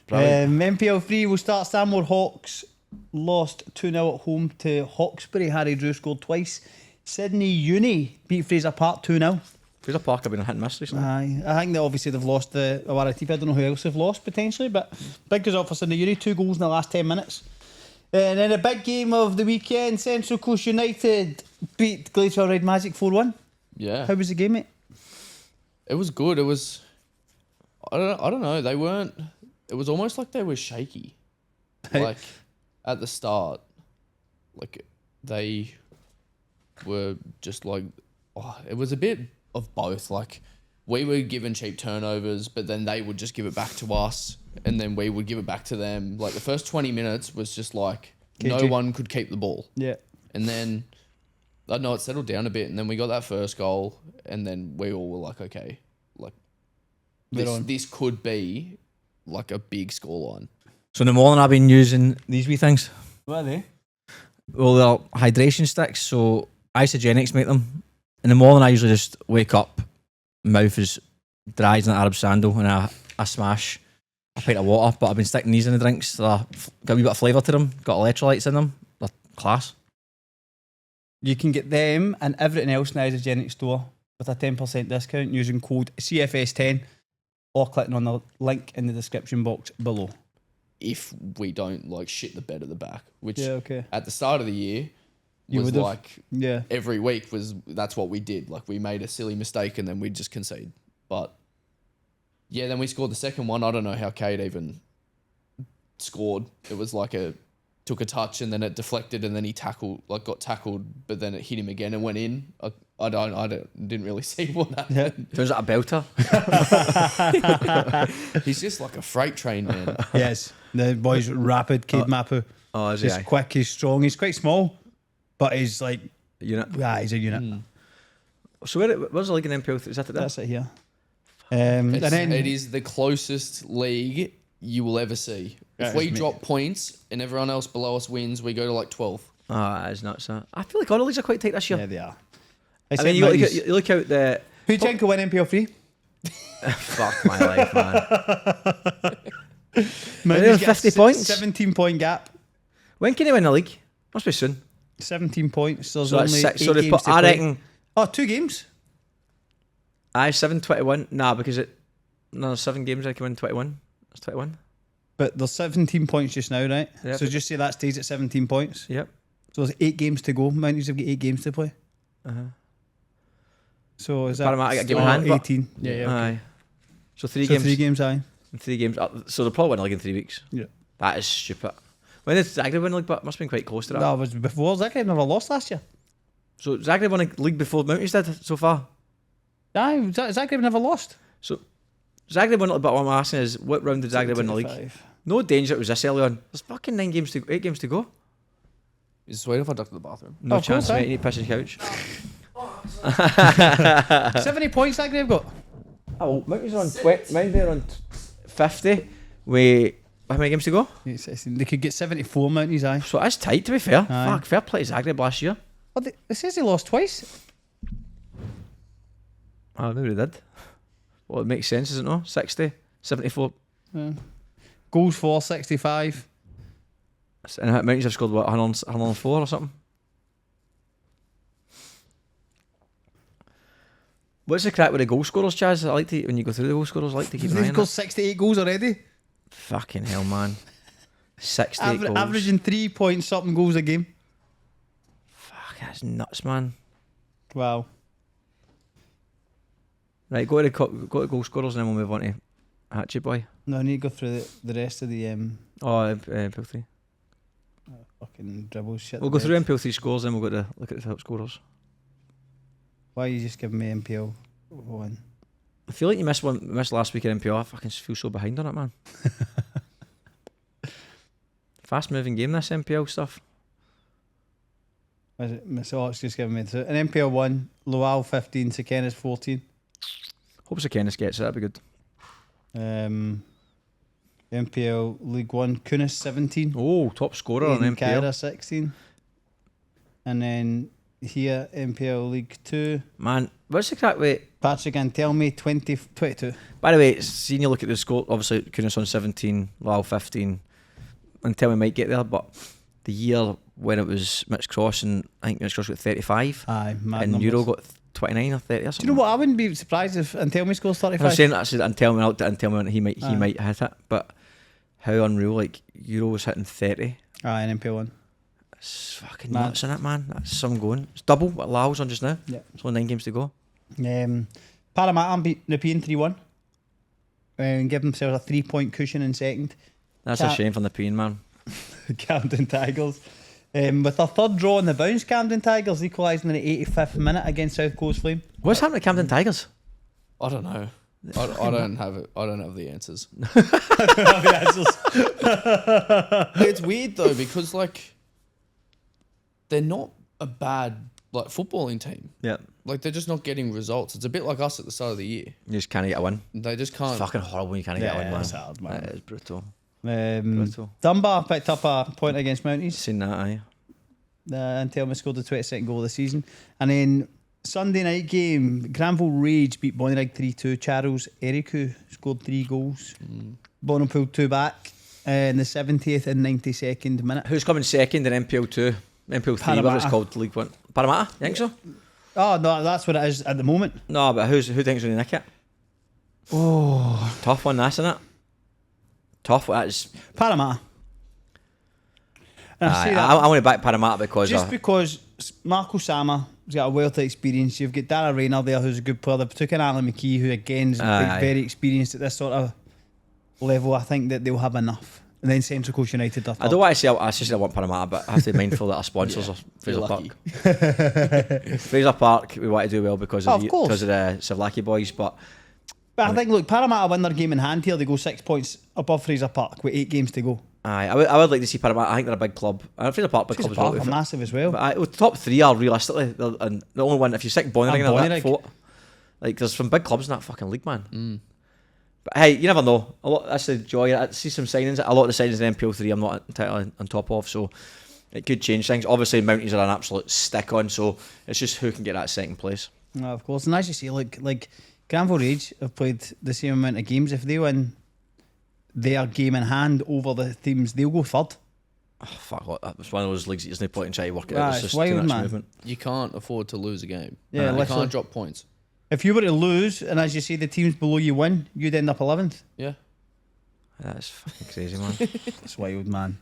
MPL 3 will start. Stanmore Hawks lost 2-0 at home to Hawkesbury. Harry Drew scored twice. Sydney Uni beat Fraser Park 2-0. Fraser Park have been a hit and miss recently. Aye, I think that obviously they've lost the Awaratipa. I don't know who else they've lost potentially, but big result for Sydney Uni. 2 goals in the last 10 minutes. And then a big game of the weekend, Central Coast United beat Glacier Red Magic 4-1. Yeah. How was the game, mate? It was good. It was, I don't know. They weren't. It was almost like they were shaky, like at the start. Like they were just like, it was a bit of both. Like we were given cheap turnovers, but then they would just give it back to us, and then we would give it back to them. Like the first 20 minutes was just like no one could keep the ball. Yeah. And then I know it settled down a bit, and then we got that first goal, and then we all were like, okay, like this could be like a big scoreline. So in the morning I've been using these wee things. What are they? Well, they're hydration sticks, so Isogenics make them. In the morning I usually just wake up, mouth is dry as an Arab sandal, and I smash a pint of water, but I've been sticking these in the drinks. They're got a wee bit of flavour to them, got electrolytes in them, they're class. You can get them and everything else in the Isogenic store with a 10% discount using code CFS10 or clicking on the link in the description box below. If we don't like shit the bed at the back, which okay. At the start of the year was like every week that's what we did. Like we made a silly mistake and then we'd just concede. But yeah, then we scored the second one. I don't know how Cade even scored. It was like took a touch and then it deflected and then he got tackled, but then it hit him again and went in. I didn't really see what happened. Turns out a belter. He's just like a freight train, man. Yes, the boy's rapid, Cade Mapu. Oh, is he's quick, he's strong, he's quite small, but he's like a unit. Yeah, he's a unit. So where's the league in MPL? Is that it? That's it here. It is the closest league you will ever see. If we drop points and everyone else below us wins, we go to like 12th. That is nuts. I feel like all the leagues are quite tight this year. Yeah, they are. I mean, you look out the... Who do you think will win MPL 3? Fuck my life, man. Man, 50 points? 17-point gap. When can they win the league? Must be soon. 17 points. There's So only that's 8 so games to I play. reckon... 2 games? 7-21. Nah, because there's 7 games I can win 21. That's 21. But there's 17 points just now, right? Yep. So just say that stays at 17 points. Yep. So there's 8 games to go. Mounties have got 8 games to play. So is that Parramatta got a game in hand, but- 18? Yeah, yeah. Okay. Aye. So 3 So games. 3 games, aye. 3 games. So they'll probably win the league in 3 weeks. Yeah. That is stupid. When did Zagreb win the league? But it must have been quite close to that. That was before Zagreb never lost last year. So Zagreb won the league before Mounties did so far. Aye, Zagreb never lost. So Zagreb won it, but what I'm asking is, what round did Zagreb win the league? 25. No danger it was this early on. There's fucking 8 games to go. Is it sweet if I duck to the bathroom? No Of chance, course, mate. aye. You need to piss on the couch. 70 points Zagreb got. Oh, Mounties are on 20. Mounties are on 50. With how many games to go? They could get 74 Mounties, aye. So that's tight, to be fair. Aye. Fuck, fair play to Zagreb last year. Oh, it says they lost twice. Oh, maybe they did. Well, it makes sense, doesn't it? 60, 74. Goals for 65. And Mounties have scored, what, 104 or something? What's the crack with the goal scorers, Chaz? I like to, when you go through the goal scorers, I like to keep an eye They've on got that. 68 goals already. Fucking hell, man. 68 goals. Averaging 3 point something goals a game. Fuck, that's nuts, man. Wow. Right, go to goal scorers and then we'll move on to Hatchet Boy. No, I need to go through the rest of the Oh, MPL 3. fucking dribbles shit. We'll go through MPL 3 scores and we'll go to look at the top scorers. Why are you just giving me MPL 1? I feel like you missed last week at MPL. I fucking feel so behind on it, man. Fast moving game, this MPL stuff. So it's just giving me an MPL 1, Lowell 15, Sekenis 14. Hope Sekenis gets it, that'd be good. MPL League 1, Kunis 17. Oh, top scorer on Aidan MPL. Kyra 16. And then here, MPL League 2, Man, what's the crack with... Patrick Antelmi 22. By the way, seeing you look at the score, obviously Kunis on 17, Lyle 15, and tell me might get there, but the year when it was Mitch Cross, and I think Mitch Cross got 35, Aye, mad and numbers. Euro got 29 or 30 or something. Do you know what? I wouldn't be surprised if Antelmi scores 35. I'm saying that, I said Antelmi, I looked at Antelmi, he might hit it, but how unreal, like, Euro was hitting 30. Aye, an MPL 1. It's fucking Mad. nuts, isn't it, man? That's some going. It's double what Lyle's on just now. Yeah. It's only 9 games to go. Parramatta beat Nepean 3-1 and give themselves a 3-point cushion in second. That's a shame for the Nepean, man. Camden Tigers. With their third draw on the bounce, Camden Tigers equalising in the 85th minute against South Coast Flame. What's happened to Camden Tigers? I don't know. I don't have it. I don't have the answers. It's weird though because like they're not a bad like footballing team. Yeah. Like they're just not getting results. It's a bit like us at the start of the year. You just can't get a win. They just It's can't. fucking horrible when you can't get a win, man. it's hard, man. That is brutal. Brutal. Dunbar picked up a point against Mounties. Seen that, aye. Antelmi scored the 22nd goal of the season. And then Sunday night game, Granville Rage beat Bonnyrigg 3-2. Charles Eriku scored 3 goals. Bonham pulled 2 back in the 70th and 92nd minute. Who's coming second in MPL 2? MPL 3, whatever it's Parramatta. called, League 1. Parramatta? You think so? Oh, no, that's what it is at the moment. No, but who thinks going to nick it? Oh. Tough one, that's, isn't it? Tough, that is. Parramatta. And I say that I want to back Parramatta because just because Marco Sama has got a wealth of experience. You've got Dara Rayner there, who's a good player. They've took in Alan McKee, who again is Aye. very experienced at this sort of level. I think that they'll have enough. And then Central Coast United are I don't want to say I just I want Parramatta, but I have to be mindful that our sponsors are Fraser you're Park. Fraser Park, we want to do well because Oh, of, of course. because of the Savlaki boys, but But I think, look, Parramatta win their game in hand here. They go 6 points above Fraser Park with 8 games to go. aye, I would like to see Parramatta. I think they're a big club. Fraser Park, big Fraser club as Park well. are massive as well. But the top 3 are realistically, and the only one, if you stick Bonnyrigg in that Bonnyrigg. 4, like there's some big clubs in that fucking league, man. But hey, you never know. That's the joy. I see some signings. A lot of the signings in MPL 3 I'm not entirely on top of, so it could change things. Obviously, Mounties are an absolute stick on, so it's just who can get that second place. No, of course. And as you say, like Granville Rage have played the same amount of games. If they win their game in hand over the teams, they'll go third. Oh, fuck, it's one of those leagues that there's no point in trying to work it out. Ah, It's it's just wild, too much man. movement. You can't afford to lose a game. Yeah, you literally. can't drop points. If you were to lose, and as you say, the teams below you win, you'd end up 11th. Yeah. That's fucking crazy, man. It's wild, man.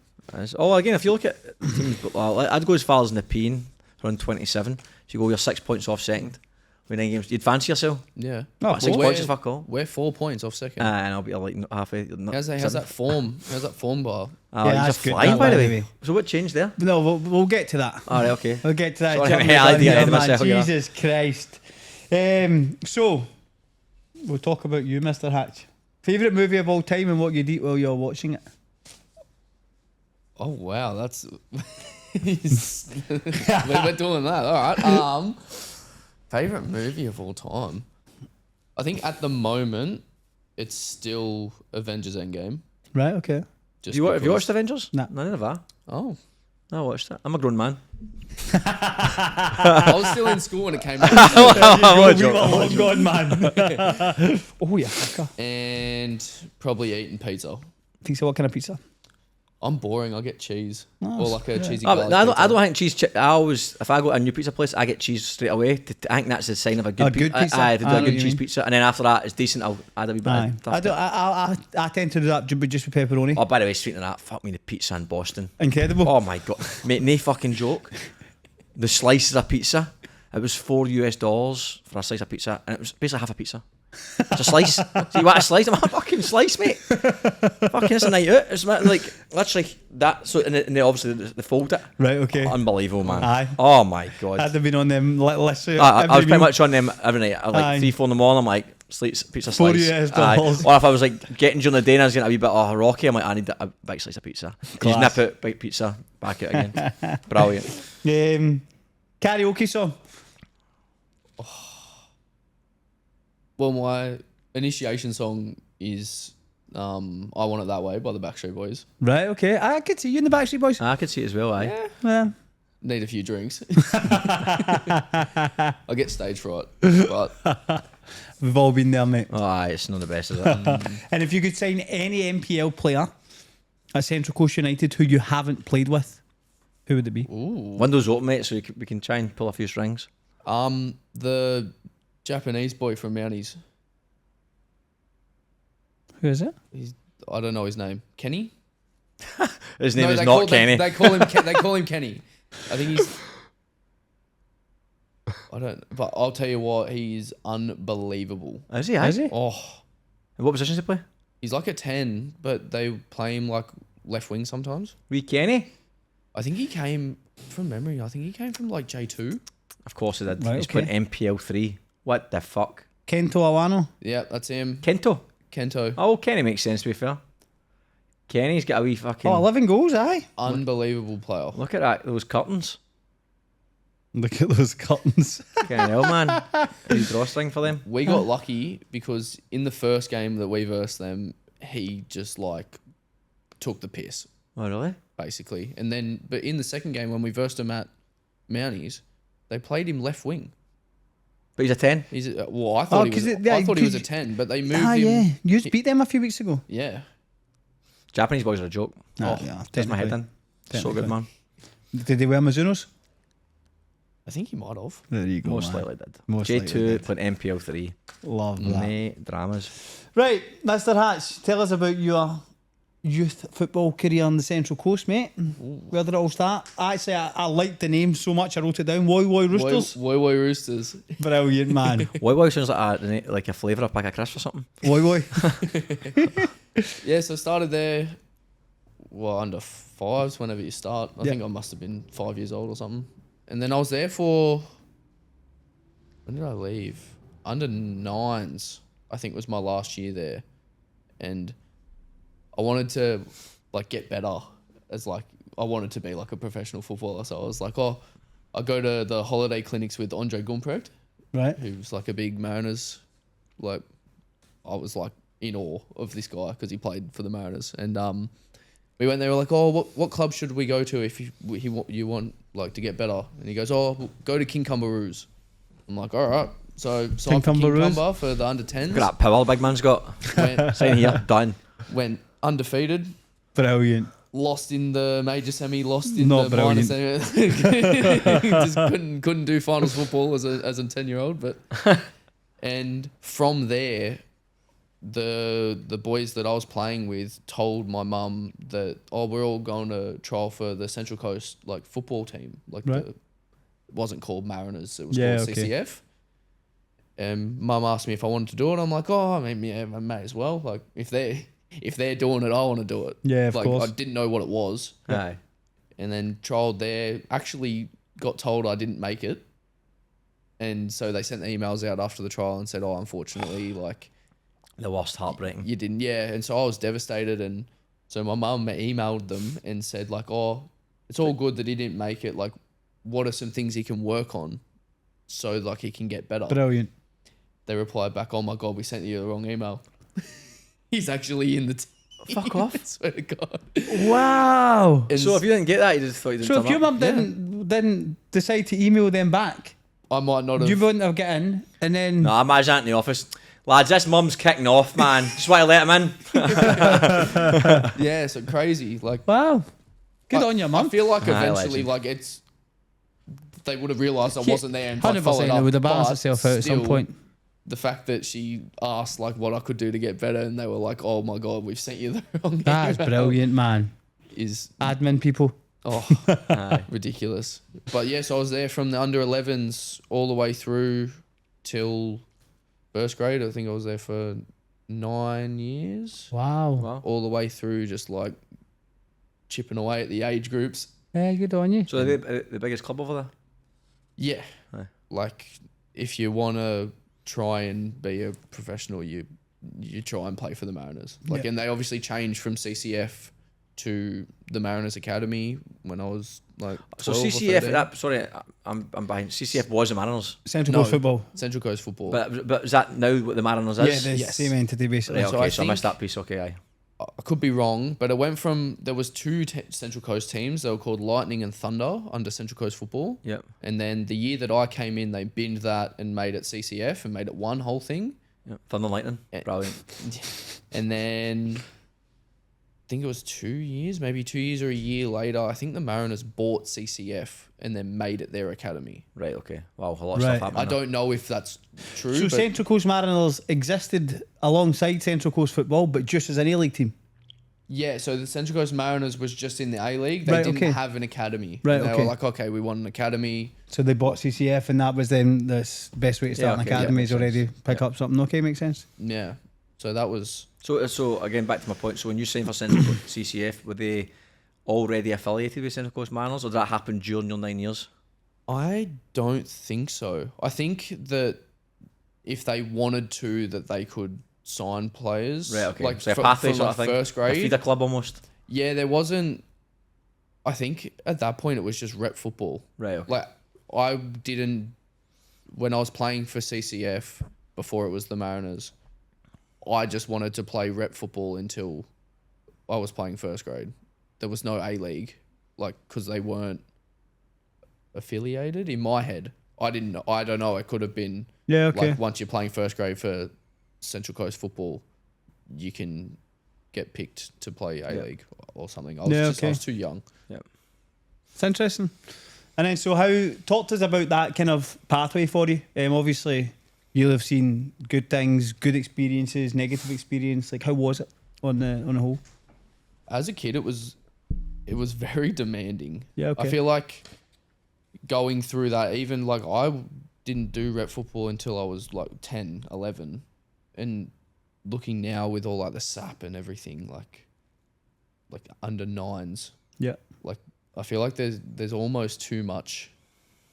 Oh, again, if you look at teams, I'd go as far as Nepean, around 27. So you go, you're 6 points off second. With 9 games, you'd fancy yourself. Yeah. Oh, 6 points is fuck all. We're 4 points off second. And I'll be like halfway. How's that form? How's that form bar? Yeah, he's flying, by the way. So what changed there? No, we'll get to that. All right, okay. We'll get to that. Sorry, Jumping I on did here, ahead of man. myself, Jesus Christ. So, we'll talk about you, Mr. Hatch. Favourite movie of all time and what you'd eat while you're watching it? Oh wow, that's we're doing that. All right. Favorite movie of all time. I think at the moment it's still Avengers Endgame. Right, okay. Have you watched Avengers? Nah. No, never. Oh. No, I watched it. I'm a grown man. I was still in school when it came out. We were long gone, man. Oh, yeah. And probably eating pizza. Pizza, what kind of pizza? I'm boring. I get cheese or like a cheesy. I garlic don't think cheese. I always, if I go to a new pizza place, I get cheese straight away. I think that's a sign of a good pizza. If they do a good cheese pizza, and then after that, it's decent. I'll add a wee bit. I tend to do that just with pepperoni. Oh, by the way, speaking of that, fuck me, the pizza in Boston. Incredible. Oh my god, mate, no fucking joke. The slices of pizza, it was $4 for a slice of pizza, and it was basically half a pizza. It's a slice. So you want a slice? I'm a fucking slice, mate. Fucking, it's a night out. It's like literally that. So and they obviously they fold it. Right. Okay. Unbelievable, man. Aye. Oh my god. I'd have been on them lists. I was pretty much on them every night. At like 3-4 in the morning. I'm like pizza slice. $4. Or if I was like getting during the day and I was getting a wee bit rocky, I'm like, I need a big slice of pizza. You just nip out, bite pizza, back out again. Brilliant. Karaoke song. Well, my initiation song is "I Want It That Way" by the Backstreet Boys. Right, okay. I could see you in the Backstreet Boys. I could see it as well, aye. Yeah. Need a few drinks. I get stage fright, but We've all been there, mate. Oh, aye, it's not the best, is it? And if you could sign any NPL player at Central Coast United who you haven't played with, who would it be? Windows open, mate, so we can try and pull a few strings. The Japanese boy from Mounties. Who is it? I don't know his name. Kenny? His name is not Kenny. They call him Kenny. I think he's. I don't. But I'll tell you what, he's unbelievable. Is he? Is he? Oh, And what position does he play? he's like a 10, but they play him like left wing sometimes. Wee Kenny? I think he came from memory. I think he came from like J2. Of course he did. Right, He's okay. playing MPL 3. What the fuck? Kento Awano. Yeah, that's him. Kento? Kento. Oh, Kenny makes sense, to be fair. Kenny's got a wee fucking... 11 goals, aye. Unbelievable player. Look at that, those curtains. Look at those curtains. Fucking hell, man. Wee drawstring for them. We got lucky because in the first game that we versed them, he just like took the piss, Oh, really? basically. And then, but in the second game when we versed him at Mounties, they played him left wing. But he's a 10. He's well, I thought he was a 10, but they moved him. Yeah. You just beat them a few weeks ago. Yeah. Japanese boys are a joke. Yeah, That's my head in. So good, man. Did they wear Mizunos? I think he might have. There you go. Most man. likely did. Most J2 likely did. playing MPL 3. Love that. No dramas. Right, Mr. Hatch, tell us about your youth football career on the Central Coast, mate. Where did it all start? Actually, I liked the name so much I wrote it down. Woy Roosters. Woy Roosters. Brilliant, man. Woy sounds like a flavour of a pack of crisps or something. Woy. Yeah, so I started there, under fives whenever you start. I think I must have been 5 years old or something. And then I was there for, when did I leave? Under nines, I think was my last year there. And I wanted to like get better I wanted to be like a professional footballer. So I was like, I go to the holiday clinics with Andre Gumprecht, Right. who's like a big Mariners. Like, I was like in awe of this guy because he played for the Mariners. And we went there, we're like, what club should we go to if you want like to get better? And he goes, we'll go to King Cumberroos. I'm like, all right. So signed for King Cumber for the under 10s. Look at that power the big man's got. Sign here, done. Went undefeated. Brilliant. Lost in the major semi, lost in Not the minor semi. Just couldn't do finals football as a 10-year-old. But and from there, the boys that I was playing with told my mum that we're all going to trial for the Central Coast like football team, like it wasn't called Mariners, it was called CCF. And mum asked me if I wanted to do it. I'm like, I mean, yeah, I may as well. Like if they're doing it, I want to do it. Yeah, of like, course. I didn't know what it was. Aye. And then trialled there. Actually got told I didn't make it. And so they sent the emails out after the trial and said, unfortunately, like... The worst, heartbreaking. You didn't, yeah. And so I was devastated. And so my mum emailed them and said, like, it's all good that he didn't make it. Like, what are some things he can work on so, like, he can get better? Brilliant. They replied back, oh, my God, we sent you the wrong email. He's actually in the team. Fuck off. I swear to God. Wow. And So if you didn't get that, you just thought you didn't So if turn your up? mum didn't decide to email them back, I might not have... you wouldn't have get in, and then... No, I imagine that in the office. Lads, this mum's kicking off, man. Just want to let him in. Yeah, so crazy. Like, Wow. Good on your mum. I feel like Aye, eventually, legend. like, they would have realised I Yeah, wasn't there and 100%, followed it up. would have balanced but itself out at some still, point. The fact that she asked, like, what I could do to get better, and they were like, oh, my God, we've sent you the wrong That's email, brilliant, man. is, Admin people. Aye. ridiculous. But, yes, I was there from the under 11s all the way through till first grade. I think I was there for 9 years. Wow. Wow. All the way through, just, like, chipping away at the age groups. Yeah, good on you. So the biggest club over there? Yeah. Aye. Like, if you want to try and be a professional, you try and play for the Mariners. Like, Yeah. and they obviously changed from CCF to the Mariners Academy when I was like 12 So or CCF, 13. sorry, I'm behind. CCF was the Mariners. Central No. Coast Football. Central Coast Football. But is that now what the Mariners Yeah, is? the Yes. same entity basically. Right, So okay, I so I missed think- that piece. Okay, aye. I could be wrong, but it went from, there was two Central Coast teams. They were called Lightning and Thunder under Central Coast Football. Yep. And then the year that I came in, they binned that and made it CCF and made it one whole thing. Yep. Thunder and Lightning. Eh. Brilliant. And then I think it was 2 years, maybe 2 years or a year later, I think the Mariners bought CCF and then made it their academy. Right, okay. Wow, a lot of Right. stuff happening. I don't know if that's true. So but Central Coast Mariners existed alongside Central Coast Football, but just as an A-League team. yeah, so the Central Coast Mariners was just in the A-League. They Right, didn't okay. have an academy. Right, And they okay. were like, okay, we want an academy. So they bought CCF, and that was then the best way to start Yeah, an okay, yeah, academy is makes already sense. pick up something. Okay, makes sense. Yeah. So that was... So again, back to my point. So when you signed for Central Coast CCF, were they already affiliated with Central Coast Mariners, or did that happen during your 9 years? I don't think so. I think that if they wanted to, that they could sign players. Right, okay. Like So a fr- pathway from sort like of thing. first A grade. feeder club almost. Yeah, there wasn't. I think at that point it was just rep football. Right, okay. Like I didn't when I was playing for CCF before it was the Mariners. I just wanted to play rep football until I was playing first grade. There was no A League, like because they weren't affiliated. In my head, I didn't know. I don't know. It could have been Yeah, okay. like once you're playing first grade for Central Coast Football, you can get picked to play A League or something. I was Yeah, just I okay. was too young. It's interesting. And then, so talk to us about that kind of pathway for you. Obviously, you'll have seen good things, good experiences, negative experience. Like, how was it on the whole? As a kid, it was very demanding. Yeah, okay. I feel like going through that, even like I didn't do rep football until I was like 10, 11. And looking now with all like the SAP and everything, like under nines, Yeah. like I feel like there's almost too much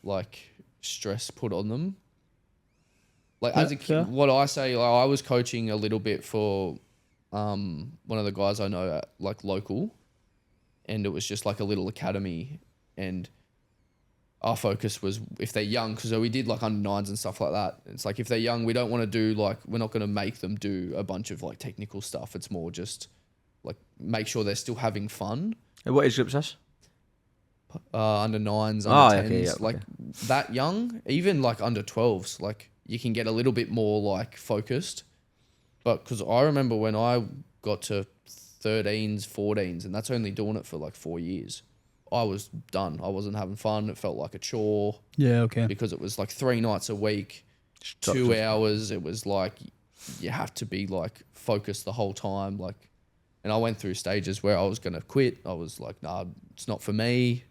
like stress put on them. Like as a Yeah. kid, what I say, like, I was coaching a little bit for one of the guys I know at like local, and it was just like a little academy, and our focus was if they're young, because we did like under nines and stuff like that. It's like if they're young, we don't want to do like, we're not going to make them do a bunch of like technical stuff. It's more just like make sure they're still having fun. And what age group is this? Under nines, under tens, okay, yeah, like that young, even like under 12s, like you can get a little bit more like focused. But because I remember when I got to 13s, 14s, and that's only doing it for like 4 years, I was done. I wasn't having fun. It felt like a chore Yeah, okay. because it was like 3 nights a week, Just- 2 hours. It was like you have to be like focused the whole time. Like, and I went through stages where I was gonna quit. I was like, nah, it's not for me.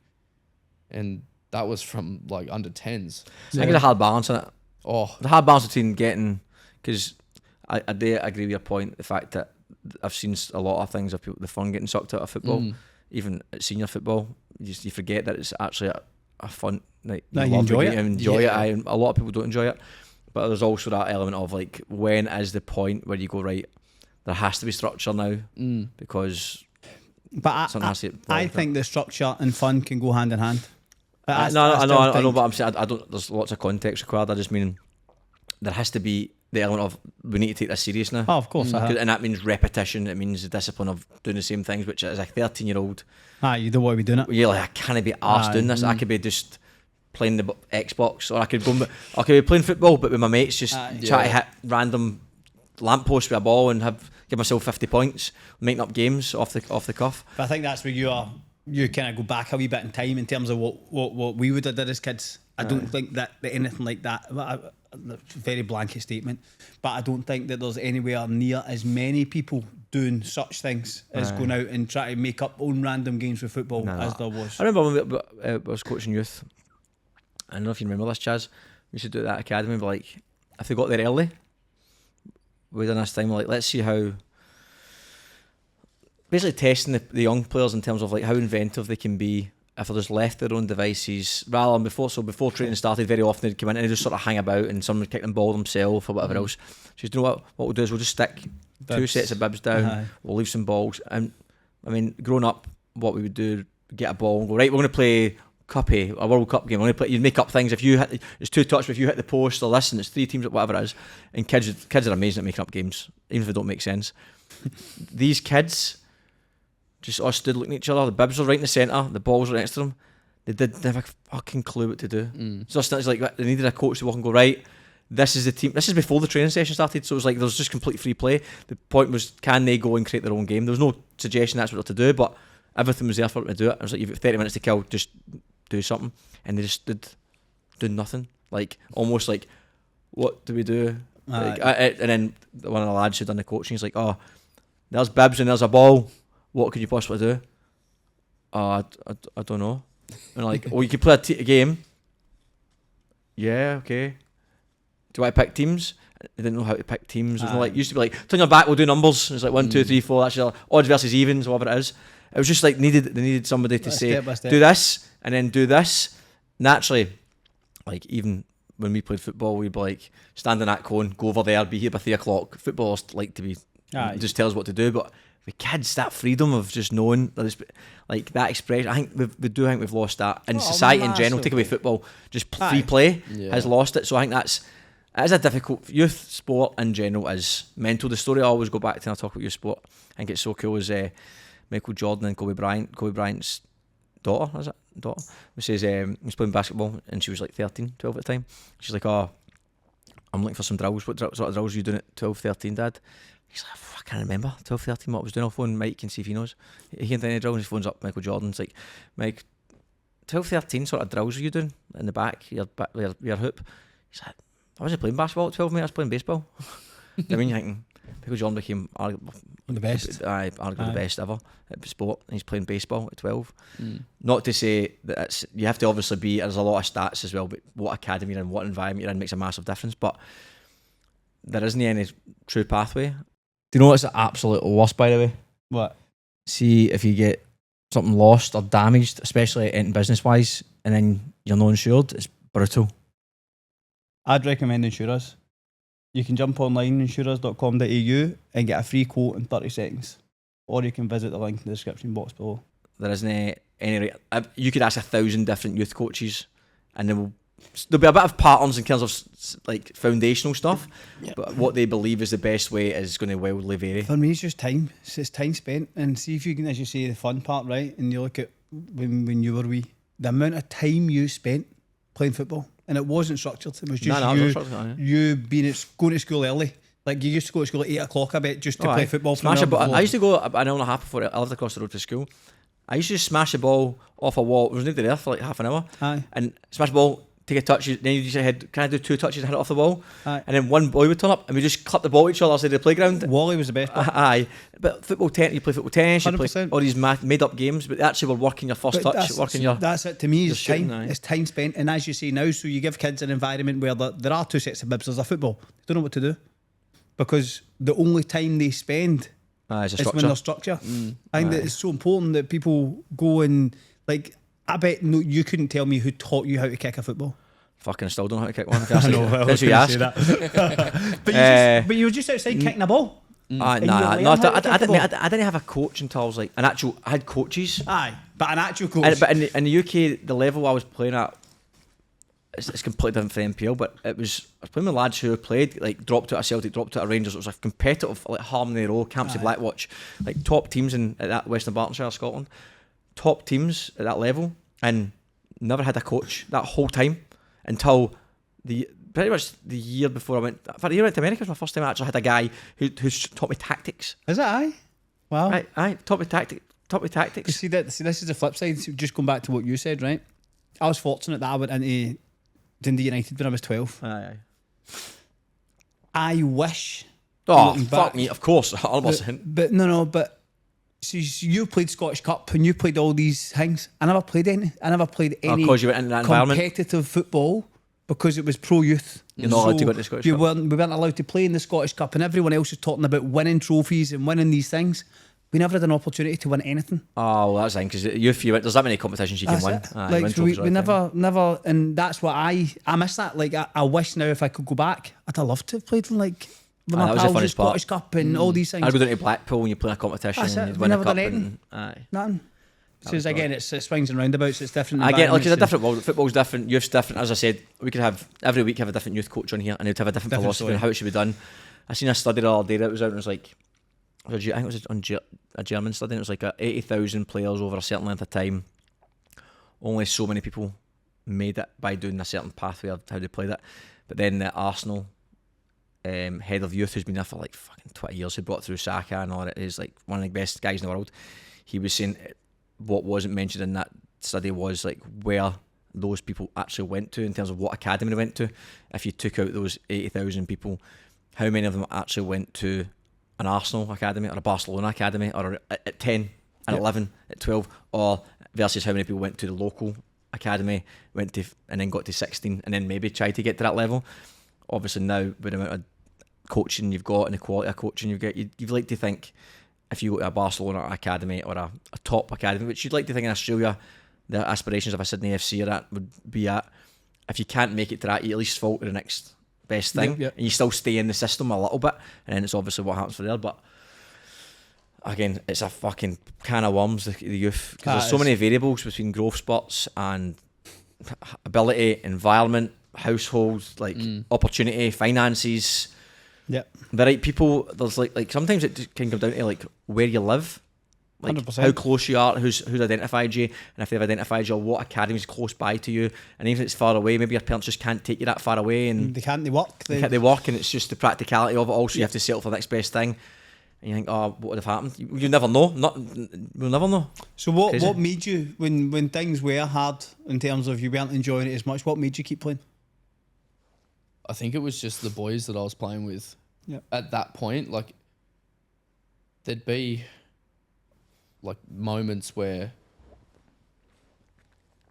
And that was from like under 10s. I think it's a hard balance in it. Oh, The hard balance between getting, because I do agree with your point, the fact that I've seen a lot of things of people, the fun getting sucked out of football, even at senior football. You forget that it's actually a fun, like, No, you you love enjoy the game, it. you enjoy Yeah. it. A lot of people don't enjoy it, but there's also that element of like, when is the point where you go, right, there has to be structure now, because But something has to get I involved. think the structure and fun can go hand in hand. I know, but I'm saying I don't. There's lots of context required. I just mean there has to be the element of we need to take this serious now. Oh, of course. And that means repetition. It means the discipline of doing the same things, which as a 13-year-old, You don't want to be doing it. you're like, I can't be arsed doing this. I could be just playing the Xbox, or I could be playing football, but with my mates, just try to hit random lampposts with a ball and give myself 50 points, making up games off the cuff. But I think that's where you kind of go back a wee bit in time in terms of what we would have did as kids. I don't think that anything like that. Very blanket statement, but I don't think that there's anywhere near as many people doing such things as going out and trying to make up own random games with football as there was. I remember when I was coaching youth. I don't know if you remember this, Chaz. We should do that academy, but like, if they got there early, we done this time, like, let's see how, basically testing the young players in terms of like how inventive they can be if they're just left their own devices, rather than before training started. Very often they'd come in and they'd just sort of hang about and someone would kick them ball themselves or whatever else. So you know what we'll do is we'll just stick two Bibs. sets of bibs down, we'll leave some balls. And I mean, growing up, what we would do, get a ball and go, right, we're going to play Cuppy, a World Cup game. We're going to play, you'd make up things. If you hit, it's two touch, but if you hit the post or this, and it's three teams or whatever it is. And kids are amazing at making up games, even if they don't make sense. These kids just all stood looking at each other. The bibs were right in the centre, the balls were next to them. They have a fucking clue what to do. So it's like they needed a coach to walk and go, right, this is the team. This is before the training session started, so it was like there was just complete free play. The point was, can they go and create their own game? There was no suggestion that's what they're to do, but everything was there for them to do it. It was like, you've got 30 minutes to kill, just do something. And they just stood doing nothing. Like, almost like, what do we do? And then one of the lads who'd done the coaching, he's like, oh, there's bibs and there's a ball. What could you possibly do? I don't know. And like, oh, you could play a game. Yeah, okay. Do you want to pick teams? They didn't know how to pick teams. It was like, used to be like, turn your back, we'll do numbers. It's like 1, 2, 3, 4. That's like odds versus evens, whatever it is. It was just like they needed somebody to say, step by step. do this and then do this. Naturally, like, even when we played football, we'd be like, stand in that cone, go over there, be here by 3 o'clock. Footballers like to be just tell us what to do, but with kids, that freedom of just knowing, like that expression, I think we've lost that in society in general. Take away football, just free play has lost it. So I think it is a difficult youth sport in general is mental. The story I always go back to when I talk about youth sport, I think it's so cool, is Michael Jordan and Kobe Bryant's daughter, is it? Daughter? Who says he was playing basketball and she was like 13, 12 at the time. She's like, oh, I'm looking for some drills. What sort of drills are you doing at 12, 13, Dad? He's like, I can't remember, 12, 13, what I was doing. I'll phone Mike and see if he knows. He can't do any drills. He phones up Michael Jordan. It's like, Mike, 12, 13 sort of drills are you doing in the back, your hoop? He's like, I wasn't playing basketball at 12, mate, I was playing baseball. I mean, you're thinking, Michael Jordan became The best. arguably the best ever at sport, and he's playing baseball at 12. Not to say that you have to obviously be, there's a lot of stats as well, but what academy you're in, what environment you're in makes a massive difference, but there isn't any true pathway. Do you know what's the absolute worst, by the way? What? See, if you get something lost or damaged, especially in business-wise, and then you're not insured, it's brutal. I'd recommend insurers. You can jump online, insurers.com.au, and get a free quote in 30 seconds. Or you can visit the link in the description box below. There isn't any. You could ask 1,000 different youth coaches, and there'll be a bit of patterns in terms of like foundational stuff, but what they believe is the best way is going to wildly vary. For me, it's just time. It's time spent. And see if you can, as you say, the fun part, right? And you look at when you were wee, the amount of time you spent playing football. And it wasn't structured. It was just you going to school early. Like, you used to go to school at 8 o'clock, I bet, just to play football. Smash a ball. I used to go an hour and a half before I lived across the road to school. I used to just smash the ball off a wall. There was nobody there for like half an hour. And smash the ball, take a touch, then you just said, can I do 2 touches and hit it off the wall? Aye. And then one boy would turn up and we just clip the ball at each other outside the playground. Wally was the best. Aye, but you play football tennis, you play 100%. all these made up games, but actually we're working your first touch, working your. That's it to me. It's shooting, time. aye. It's time spent, and as you say now, so you give kids an environment where there are 2 sets of bibs. There's a football. They don't know what to do because the only time they spend It's a is structure. when they're structure. I think that it's so important that people go and like. I bet no, you couldn't tell me who taught you how to kick a football. Fucking still don't know how to kick one. I know. That's who you ask. But you were just outside kicking a ball. Nah, And you no, learn how to kick I the ball. didn't have a coach until I was like an actual. I had coaches, Aye, but an actual coach. but in the UK, the level I was playing at, it's completely different from NPL. But I was playing with lads who played like dropped out of Celtic, dropped out of Rangers. It was a competitive like Harmony Row, Campsie Blackwatch, like top teams at that Western Bartonshire, Scotland, top teams at that level, and never had a coach that whole time until pretty much the year before I went. For the year I went to America, it was my first time I actually had a guy who taught me tactics. Is it aye? Wow. Aye, taught me tactics. See, this is the flip side. So just going back to what you said, right? I was fortunate that I went into Dundee United when I was 12. Aye. I wish. Oh, looking fuck back- me, of course. 100%. But no, but so you played Scottish Cup and you played all these things. I never played any. I never played any 'cause you went into that environment? competitive football because it was pro youth. You're not allowed to go into Scottish Cup. We weren't allowed to play in the Scottish Cup, and everyone else was talking about winning trophies and winning these things. We never had an opportunity to win anything. Oh, well, that's the thing, because you went, there's that many competitions you can That's win. it. Aye, Like win so we trophies all the time. never, and that's what I miss that. Like I wish now if I could go back, I'd have loved to have played like with Aye, my that was the pals, the funnest part. Scottish Cup and all these things. I'd go down to Blackpool when you play a competition That's it. and you'd We win a never cup. done And, anything. aye. Nothing. So was again, it's swings and roundabouts. It's different. I get like it's a environments different world. Football's different, youth's different. As I said, we could have every week have a different youth coach on here, and they'd have a different philosophy story. on how it should be done. I seen a study the other day that was out, and it was like, I think it was on a German study, and it was like 80,000 players over a certain length of time. Only so many people made it by doing a certain pathway of how they played it. But then the Arsenal head of youth, who's been there for like fucking 20 years, who brought through Saka and all that, is like one of the best guys in the world. He was saying what wasn't mentioned in that study was like where those people actually went to in terms of what academy they went to. If you took out those 80,000 people, how many of them actually went to an Arsenal academy or a Barcelona academy, or at 10, at 11, at 12, or versus how many people went to the local academy, went to and then got to 16 and then maybe tried to get to that level. Obviously now with the amount of coaching you've got and the quality of coaching you've got, you'd like to think if you go to a Barcelona academy or a top academy, which you'd like to think in Australia the aspirations of a Sydney FC or that would be at, if you can't make it to that, you at least fall to the next best thing, Yep. and you still stay in the system a little bit, and then it's obviously what happens for there. But again, it's a fucking can of worms, the youth, because there's so many variables between growth spurts and ability, environment, households, like opportunity, finances, Yep. the right people. There's like sometimes it can come down to like where you live, like 100%. how close you are, who's identified you, and if they've identified you, what academy's close by to you, and even if it's far away, maybe your parents just can't take you that far away, and They work. they work, and it's just the practicality of it. Also, you have to settle for the next best thing, and you think, oh, what would have happened? You never know. We'll never know. So what Crazy. what made you when things were hard in terms of you weren't enjoying it as much? What made you keep playing? I think it was just the boys that I was playing with Yep. at that point. Like, there'd be like moments where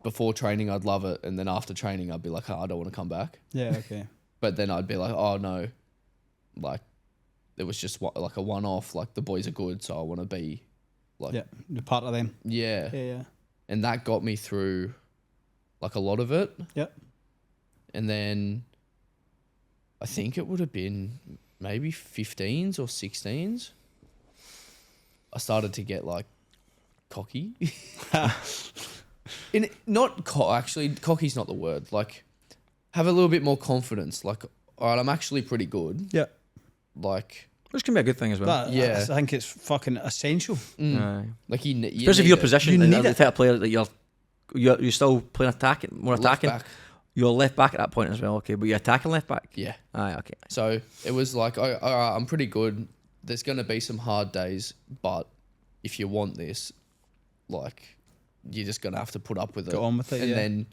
before training I'd love it, and then after training I'd be like, oh, I don't want to come back. Yeah. Okay. But then I'd be like, oh no, like it was just like a one-off. Like the boys are good, so I want to be like, Yeah. You're part of them. yeah. Yeah. And that got me through like a lot of it. Yep. And then I think it would have been maybe 15s or 16s. I started to get like cocky. Actually, cocky's not the word. Like, have a little bit more confidence. Like, all right, I'm actually pretty good. Yeah. Like, Which can be a good thing as well. Yeah. I think it's fucking essential. Aye. like you Especially if need your it. position, You and need the it. type of player that you're still playing attacking, more Left attacking. back. You're left back at that point as well, okay, but you're attacking left back. Yeah. Aye, okay. So it was like, all right, I'm pretty good. There's going to be some hard days, but if you want this, like, you're just going to have to put up with it. Go on with it, And yeah. then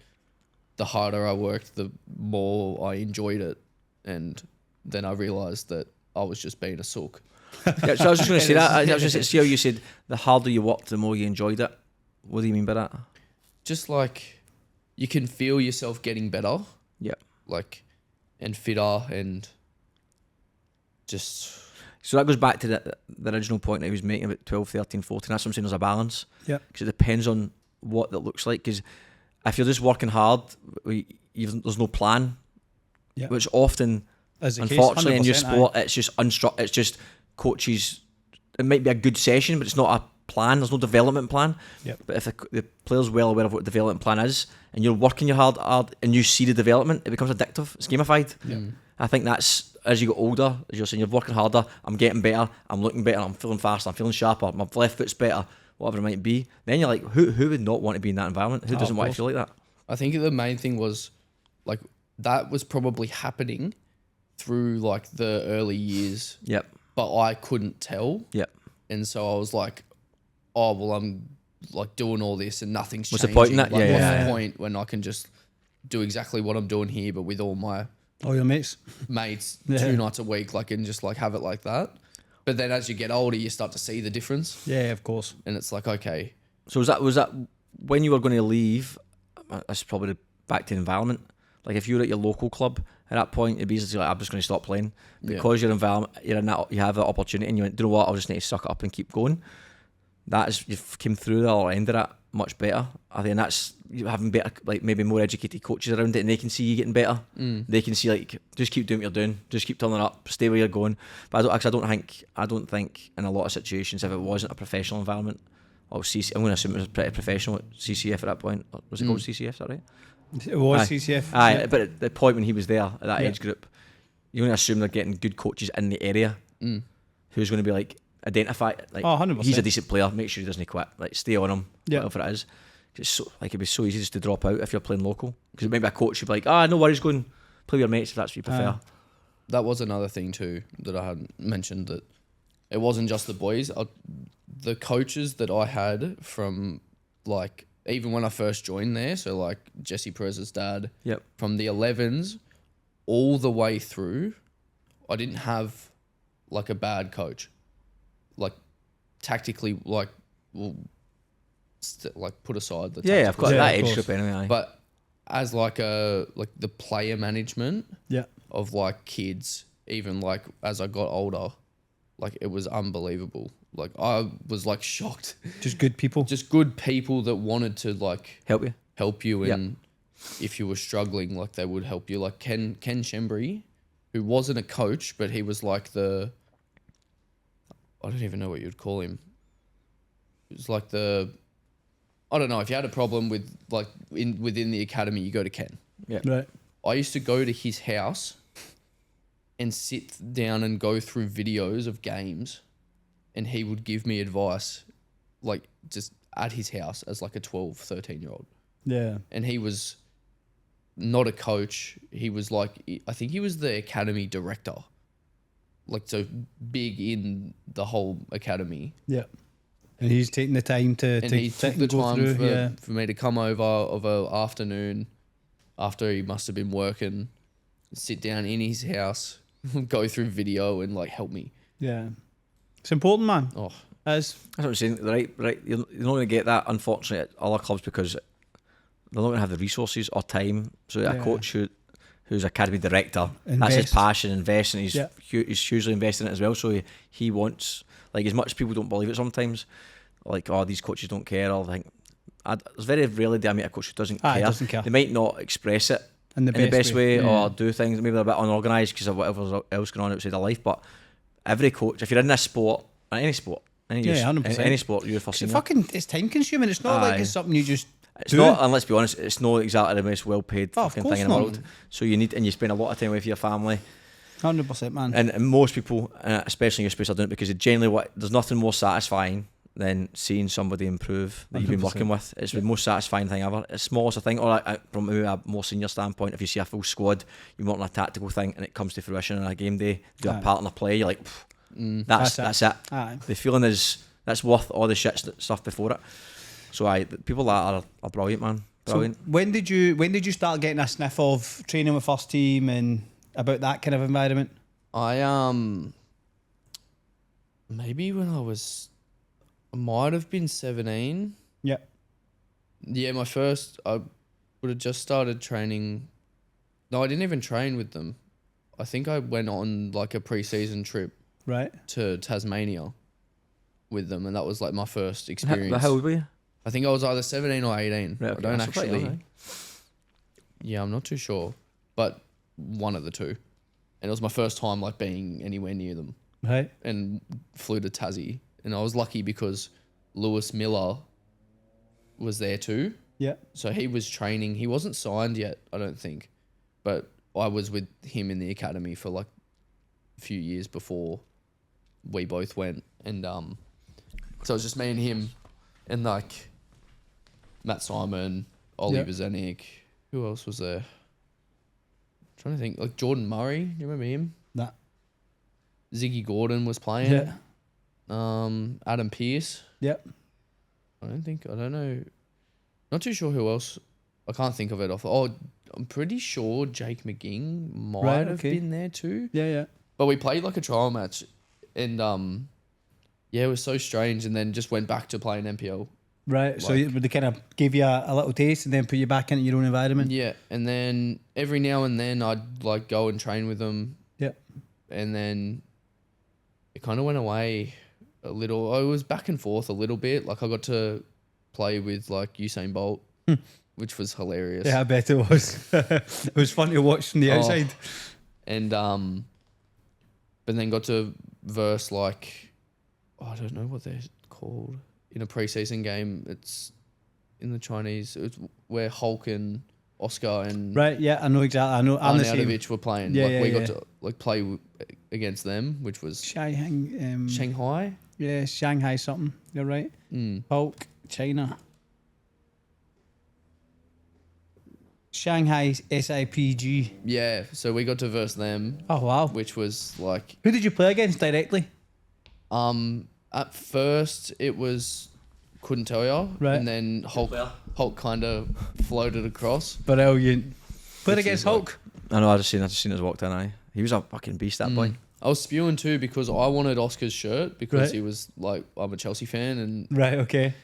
the harder I worked, the more I enjoyed it, and then I realised that I was just being a sook. Yeah, so I was just going to say that. I was just see how you said the harder you worked, the more you enjoyed it. What do you mean by that? Just like you can feel yourself getting better, Yeah. like and fitter and just. So that goes back to the original point that he was making about 12, 13, 14. That's what I'm saying, there's a balance. Yeah. Because it depends on what that looks like. Because if you're just working hard, there's no plan. Yeah. Which often, As the case, unfortunately, in your 100%, sport, it's just it's just coaches. It might be a good session, but it's not a plan. There's no development plan. Yep. But if the player's well aware of what the development plan is, and you're working your hard, and you see the development, it becomes addictive. It's gamified. Yeah. I think that's, as you get older, as you're saying, you're working harder, I'm getting better, I'm looking better, I'm feeling faster, I'm feeling sharper, my left foot's better, whatever it might be. Then you're like, who would not want to be in that environment? Who doesn't want to feel like that? I think the main thing was like that was probably happening through like the early years. Yep. But I couldn't tell. Yep. And so I was like, oh, well, I'm like doing all this and nothing's What's the changing. point in that? Like, Yeah, what's yeah. the point when I can just do exactly what I'm doing here, but with all my All your mates. mates Yeah. 2 nights a week, like, and just like have it like that. But then as you get older, you start to see the difference. Yeah, of course. And it's like, okay. So was that when you were going to leave? That's probably back to the environment. Like if you were at your local club at that point, it'd be easy to like, I'm just going to stop playing because your environment, you're in that, you have that opportunity, and you went, do you know what? I'll just need to suck it up and keep going. That is, you came through that or ended it much better. I think that's you having better, like maybe more educated coaches around it, and they can see you getting better. They can see like just keep doing what you're doing, just keep turning up, stay where you're going. But I don't think in a lot of situations, if it wasn't a professional environment, or CC, I'm going to assume it was pretty professional at CCF at that point. Was it called CCF? Is that right? It was Aye. CCF. Aye, yeah. but at the point when he was there at that Yeah. age group, you're going to assume they're getting good coaches in the area who's going to be like identify like 100%. he's a decent player, make sure he doesn't quit, like stay on him, Yeah. whatever it is. It's so, like it'd be so easy just to drop out if you're playing local, because maybe a coach would be like, no worries, go and play with your mates if that's what you prefer. That was another thing too that I had mentioned, that it wasn't just the boys. The coaches that I had from like even when I first joined there, so like Jesse Perez's dad, Yep. from the 11s all the way through, I didn't have like a bad coach. Like tactically, like like put aside the Yeah, of course, Yeah, that of age course. group anyway. Aye. but as like the player management Yeah. of like kids, even like as I got older, like it was unbelievable. Like I was like shocked. Just good people. Just good people that wanted to like help you. and if you were struggling, like they would help you. Like Ken Shembry, who wasn't a coach, but he was like I don't even know what you'd call him. It was like I don't know, if you had a problem with like within the academy, you go to Ken. Right. I used to go to his house and sit down and go through videos of games, and he would give me advice, like just at his house as like a 12, 13-year-old. Yeah. And he was not a coach. He was like, I think he was the academy director, like so big in the whole academy. Yeah. And he's taking the time to And he sit took the and go time through. for me to come over of an afternoon after he must have been working, sit down in his house, go through video and like help me. Yeah. It's important, man. Oh, As That's what I'm saying. Right. You're not going to get that, unfortunately, at other clubs because they're not going to have the resources or time. So a Yeah. coach who's academy director, that's his Invest. passion, investing. He's Yeah. he's hugely invested in it as well. So he wants, like, as much as people don't believe it sometimes, like, these coaches don't care. Or think, there's very rarely do I meet a coach who doesn't care. doesn't care. They might not express it in the best way Yeah. or do things. Maybe they're a bit unorganised because of whatever else going on outside their life. But every coach, if you're in this sport, any sport, any 100%. any sport, you're first It's senior. it's time consuming. It's not like Aye. it's something you just It's do. not, and let's be honest, it's not exactly the most well paid Oh, of fucking course thing in the not. world. So you spend a lot of time with your family. 100%, man. And most people, especially in your space, are doing it because it generally there's nothing more satisfying than seeing somebody improve that you've been 100%. working with. It's the most satisfying thing ever. It's smallest thing, or from maybe a more senior standpoint, if you see a full squad, you want a tactical thing, and it comes to fruition on a game day, do a Aye. partner play, you're like, that's it. Aye. The feeling is that's worth all the shit stuff before it. So people that are brilliant, man. Brilliant. So when did you start getting a sniff of training with first team and about that kind of environment? I maybe when I might have been 17. Yeah. Yeah, I would have just started training. No, I didn't even train with them. I think I went on like a pre-season trip Right. to Tasmania with them, and that was like my first experience. How old were you? I think I was either 17 or 18. Right, I okay, don't that's quite actually. young, Yeah, I'm not too sure, but one of the two. And it was my first time like being anywhere near them, Right. and flew to Tassie, and I was lucky because Lewis Miller was there too. Yeah. So he was training. He wasn't signed yet, I don't think, but I was with him in the academy for like a few years before we both went, and so it was just me and him, and like Matt Simon, Ollie Yeah. Vazenik. Who else was there? I'm trying to think, like Jordan Murray. Do you remember him? That. Ziggy Gordon was playing. Yeah. Adam Pearce. Yeah. I don't know. Not too sure who else. I can't think of it off. Oh, I'm pretty sure Jake McGing might Right, have okay. been there too. Yeah. Yeah. But we played like a trial match, and yeah, it was so strange. And then just went back to playing NPL. Right. So Like- they kind of gave you a little taste and then put you back into your own environment. Yeah, and then every now and then I'd like go and train with them. Yeah. And then it kind of went away a little. I was back and forth a little bit. Like I got to play with like Usain Bolt, which was hilarious. Yeah, I bet it was. It was fun to watch from the Oh. outside. And but then got to verse like, I don't know what they're called in a preseason game. It's in the Chinese. It's where Hulk and Oscar and Right. Yeah, I know exactly. I know. I'm the same. Arnautovic were playing. Yeah, Like yeah, we yeah. got to like play against them, which was Shanghai. Shanghai. Yeah, Shanghai something. You're right. Hulk, China. Shanghai SIPG. Yeah, so we got to verse them, Oh wow. which was like Who did you play against directly? at first it was couldn't tell you, Right. and then Hulk kind of floated across. Brilliant. Played Which against is like- Hulk. I know. I just seen us walked in. He was a fucking beast. That boy. I was spewing too because I wanted Oscar's shirt because Right. he was like, I'm a Chelsea fan, and Right. Okay.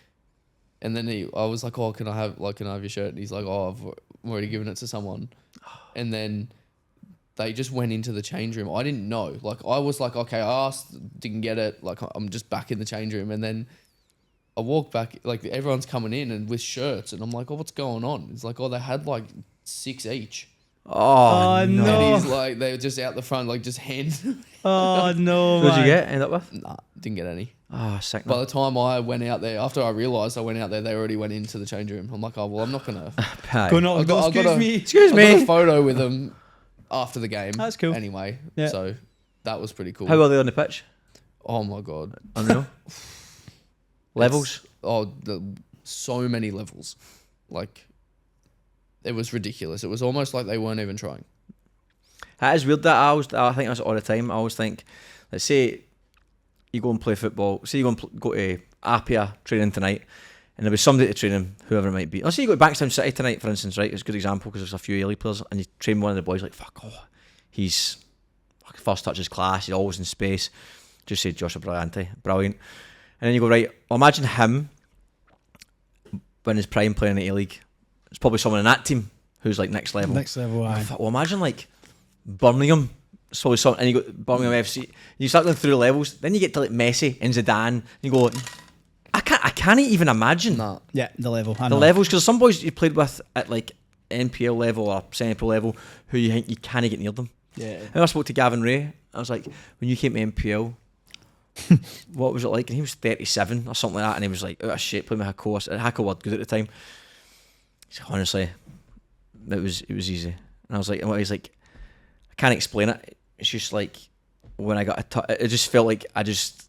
then I was like, oh, can I have your shirt? And he's like, oh, I've already given it to someone. And then they just went into the change room. I didn't know. Like I was like, okay, I asked, didn't get it. Like I'm just back in the change room, and then I walk back, like everyone's coming in and with shirts, and I'm like, oh, what's going on? It's like, oh, they had like 6 each. Oh, no. And he's like, they were just out the front, like just hand. Oh no. Who did you man. get? End up with? Nah, didn't get any. Oh, sick. By Man. the time I went out there, after I realised I went out there, they already went into the change room. I'm like, oh, well, I'm not going to. Aye. Go no. I got- I got Excuse a- me. Excuse I got me. a photo with them after the game. That's cool. Anyway, Yeah. so that was pretty cool. How were they on the pitch? Oh my God. Unreal. Levels. So many levels. Like, it was ridiculous. It was almost like they weren't even trying. That is weird. That I think that's all the time. I always think, let's say you go and play football. Say you go and go to Apia training tonight, and there'll be somebody to train him, whoever it might be. Let's say you go to Bankstown City tonight, for instance, right? It's a good example because there's a few A-League players, and you train one of the boys like, fuck, he's first touch his class. He's always in space. Just say Joshua Brilliante, brilliant. And then you go, right, well, imagine him when his prime playing in the A-League. It's probably someone in that team who's like next level. Next level. Aye. Well, imagine like Birmingham. It's probably something, and you go Birmingham FC. You start going through the levels, then you get to like Messi and Zidane. And you go, I can't even imagine Nah. Yeah, the level. I the know. levels, because some boys you played with at like NPL level or semi-pro level who you think you can't get near them. Yeah. And I spoke to Gavin Ray. I was like, when you came to NPL, what was it like? And he was 37 or something like that, and he was like, out of shape, playing with Hako. Hako were good at the time. He's like, honestly, it was easy. And I was like, and he's like, I can't explain it. It's just like when I got a touch, it just felt like I just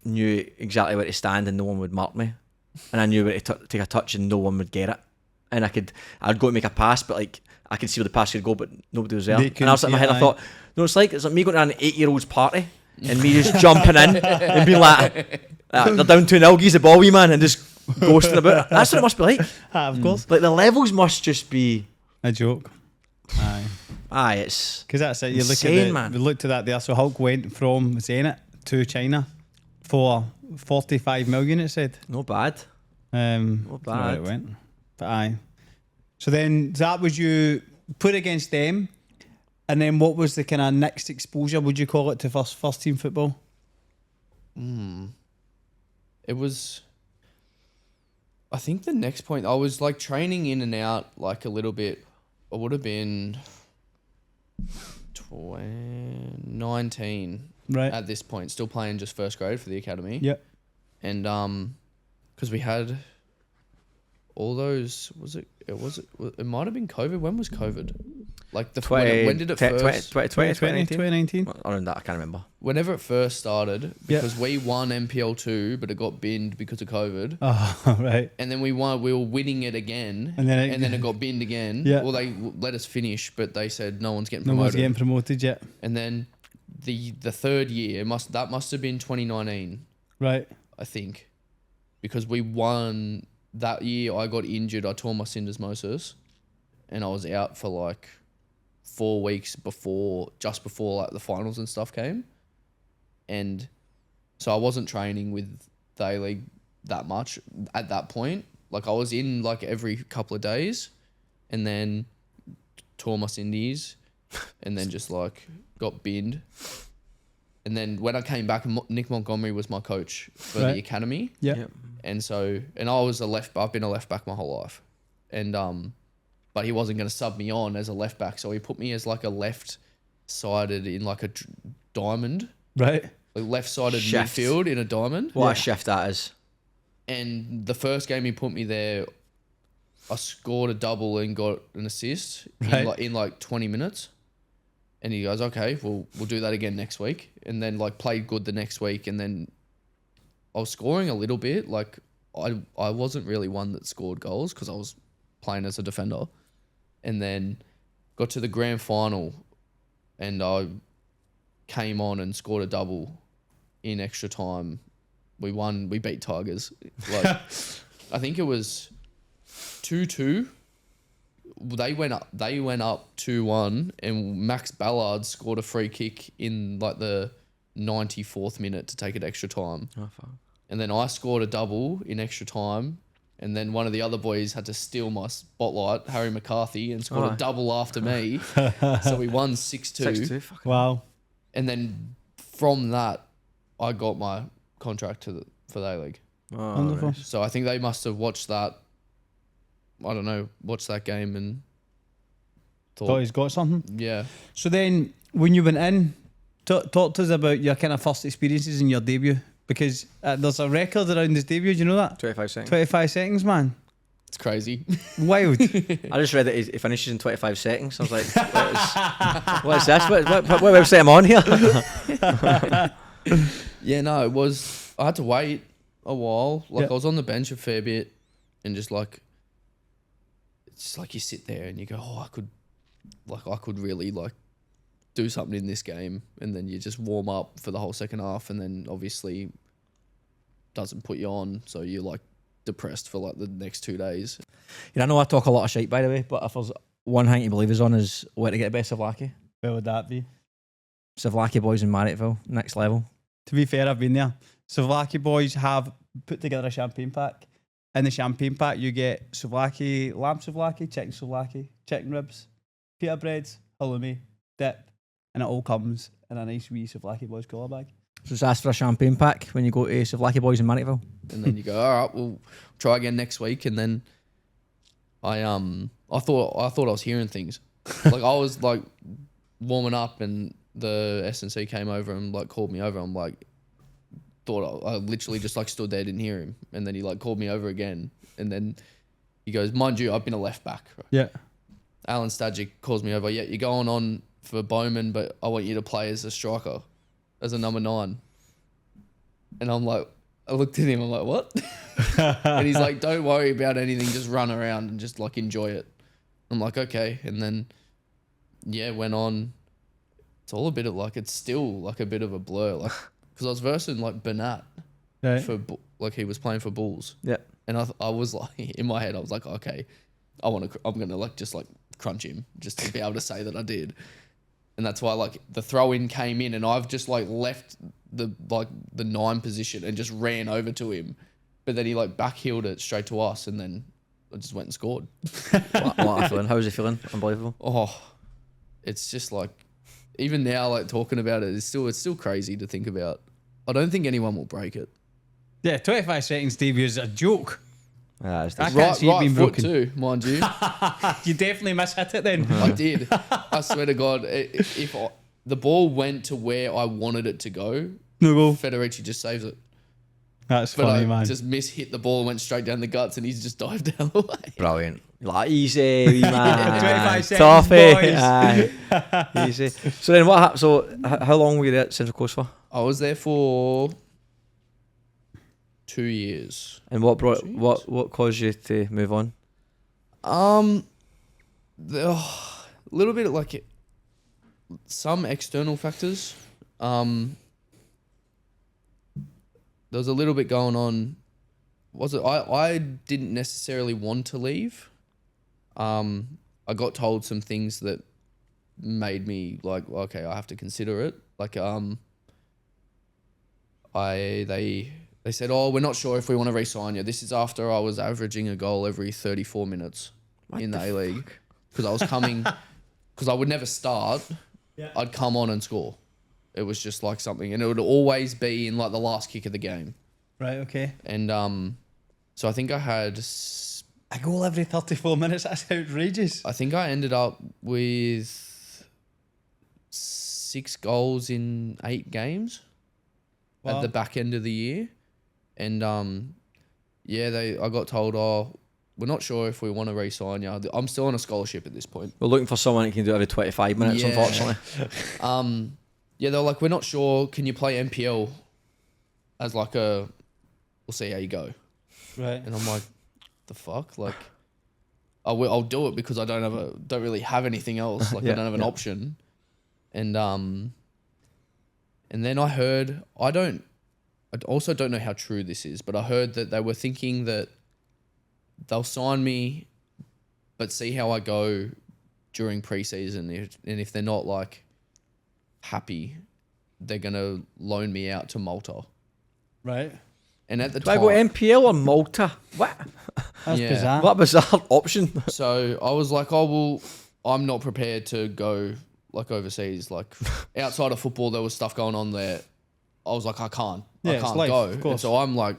knew exactly where to stand and no one would mark me, and I knew where to take a touch and no one would get it. And I'd go to make a pass, but like I could see where the pass could go, but nobody was there. They And I was couldn't like, in my see head, it, I thought, no, it's like me going to an 8-year-old's party and me just jumping in and being like, they're down to an Ilgies the ball, wee man, and just ghosting about. That's what it must be like. Of course. Like the levels must just be A joke. Aye. aye, it's Because that's it. You look insane, at man. We looked at that there. So Hulk went from Zenit to China for 45 million. It said. not bad. Not bad. It went, but aye. So then that was you put against them, and then what was the kind of next exposure? Would you call it to first team football? It was. I think the next point I was like training in and out like a little bit. I would have been 19 Right. at this point, still playing just first grade for the academy. Yep. And because we had all those, it might have been COVID. When was COVID? Like when did it first? 2019. Around that, I can't remember. Whenever it first started, because we won MPL2, but it got binned because of COVID. Oh, right. And then we won. We were winning it again, And then it got binned again. Yeah. Well, they let us finish, but they said no one's getting No promoted. one's getting promoted yet. And then the third year must have been 2019, Right. I think, because we won that year. I got injured. I tore my syndesmosis, and I was out for like 4 weeks just before like the finals and stuff came, and so I wasn't training with the A-League that much at that point. Like I was in like every couple of days, and then tore my syndes, and then just like got binned. And then when I came back, Nick Montgomery was my coach for the academy. Yeah. Yep. And so, and I was I've been a left back my whole life. And, but he wasn't going to sub me on as a left back. So he put me as like a left sided in like a diamond, Right. like left sided Shift. midfield in a diamond. What a shift that is. And the first game he put me there, I scored a double and got an assist in like 20 minutes. And he goes, okay, we'll do that again next week. And then like played good the next week. And then I was scoring a little bit. Like I wasn't really one that scored goals because I was playing as a defender. And then got to the grand final and I came on and scored a double in extra time. We won. We beat Tigers. Like I think it was 2-2. They went up 2-1 and Max Ballard scored a free kick in like the 94th minute to take it extra time. Oh, fuck. And then I scored a double in extra time. And then one of the other boys had to steal my spotlight, Harry McCarthy, and scored a double after me. So we won 6-2. 6-2, fucking Wow. And then from that, I got my contract for the A-League. Oh, Wonderful. nice. So I think they must have watched that. I don't know, watched that game and Thought he's got something. yeah. So then, when you went in, talk to us about your kind of first experiences in your debut, because there's a record around his debut. Do you know that? 25 seconds. 25 seconds, man. It's crazy. Wild. I just read that it finishes in 25 seconds. I was like, what is this? What website am I on here? Yeah, no, it was. I had to wait a while. Like Yeah. I was on the bench a fair bit, and just like, it's just like you sit there and you go, oh, I could really like do something in this game, and then you just warm up for the whole second half, and then obviously doesn't put you on, so you're like depressed for like the next 2 days. You know, I know I talk a lot of shite, by the way, but if there's one thing to believe is on is where to get the best Savlaki. Where would that be? Savlaki boys in Marriottville, next level. To be fair, I've been there. Savlaki boys have put together a champagne pack. In the champagne pack, you get souvlaki, lamb souvlaki, chicken ribs, pita breads, halloumi, dip, and it all comes in a nice wee souvlaki boys cooler bag. So just ask for a champagne pack when you go to Savlaki boys in Marriottville. And then you go, all right, we'll try again next week. And then I thought I was hearing things. Like I was like warming up, and the S&C came over and like called me over. I'm like, I literally just like stood there, didn't hear him, and then he like called me over again, and then he goes, mind you, I've been a left back. Yeah. Alan Stajic calls me over. Yeah, you're going on for Bowman, but I want you to play as a striker, as a number 9. And I'm like, I looked at him, I'm like, what? And he's like, don't worry about anything, just run around and just like enjoy it. I'm like, okay. And then, yeah, went on. It's all a bit of like, it's still like a bit of a blur. Like, because I was versing like Bernat Right. like he was playing for Bulls. Yeah. And I was like, in my head, I was like, okay, I'm gonna like just like crunch him just to be able to say that I did. And that's why like the throw in came in, and I've just like left the 9 position and just ran over to him, but then he like backheeled it straight to us, and then I just went and scored. What a feeling. How was he feeling? Unbelievable. Oh, it's just like, even now, like talking about it, it's still crazy to think about. I don't think anyone will break it. Yeah, 25 seconds, Stevie, is a joke. Yeah, it's I decent. can't see it Right being foot broken. too, mind you. You definitely mishit it then. I did. I swear to God, if the ball went to where I wanted it to go, No go. Federici just saves it. That's But funny, I man. just hit the ball and went straight down the guts, and he's just dived down the way. Brilliant. Like, easy, wee man. 25 seconds, Toffee. boys. Aye. Easy. So then what happened? So how long were you there at Central Coast for? I was there for 2 years. And what caused you to move on? A little bit like some external factors. There was a little bit going on. I didn't necessarily want to leave. I got told some things that made me like, okay, I have to consider it. Like, they said, oh, we're not sure if we want to re-sign you. This is after I was averaging a goal every 34 minutes in the A-League. Because I was coming, because I would never start. Yeah. I'd come on and score. It was just like something. And it would always be in like the last kick of the game. Right, okay. And so I think I had... A goal every 34 minutes, that's outrageous. I think I ended up with 6 goals in 8 games Wow. at the back end of the year. And I got told, oh, we're not sure if we want to re-sign you. I'm still on a scholarship at this point. We're looking for someone who can do it every 25 minutes, Yeah. unfortunately. Yeah, they're like, we're not sure. Can you play NPL as like we'll see how you go. Right. And I'm like, the fuck? Like, I'll do it because I don't really have anything else. Like, I don't have an option. And then I heard, I also don't know how true this is, but I heard that they were thinking that they'll sign me, but see how I go during preseason. And if they're not like happy, they're gonna loan me out to Malta. Right. And at the Do I time, go NPL or Malta? What? That's Yeah. bizarre. What a bizarre option. so I was like, oh well, I'm not prepared to go like overseas. Like outside of football, there was stuff going on there. I was like, I can't it's life, go. of course. And so I'm like,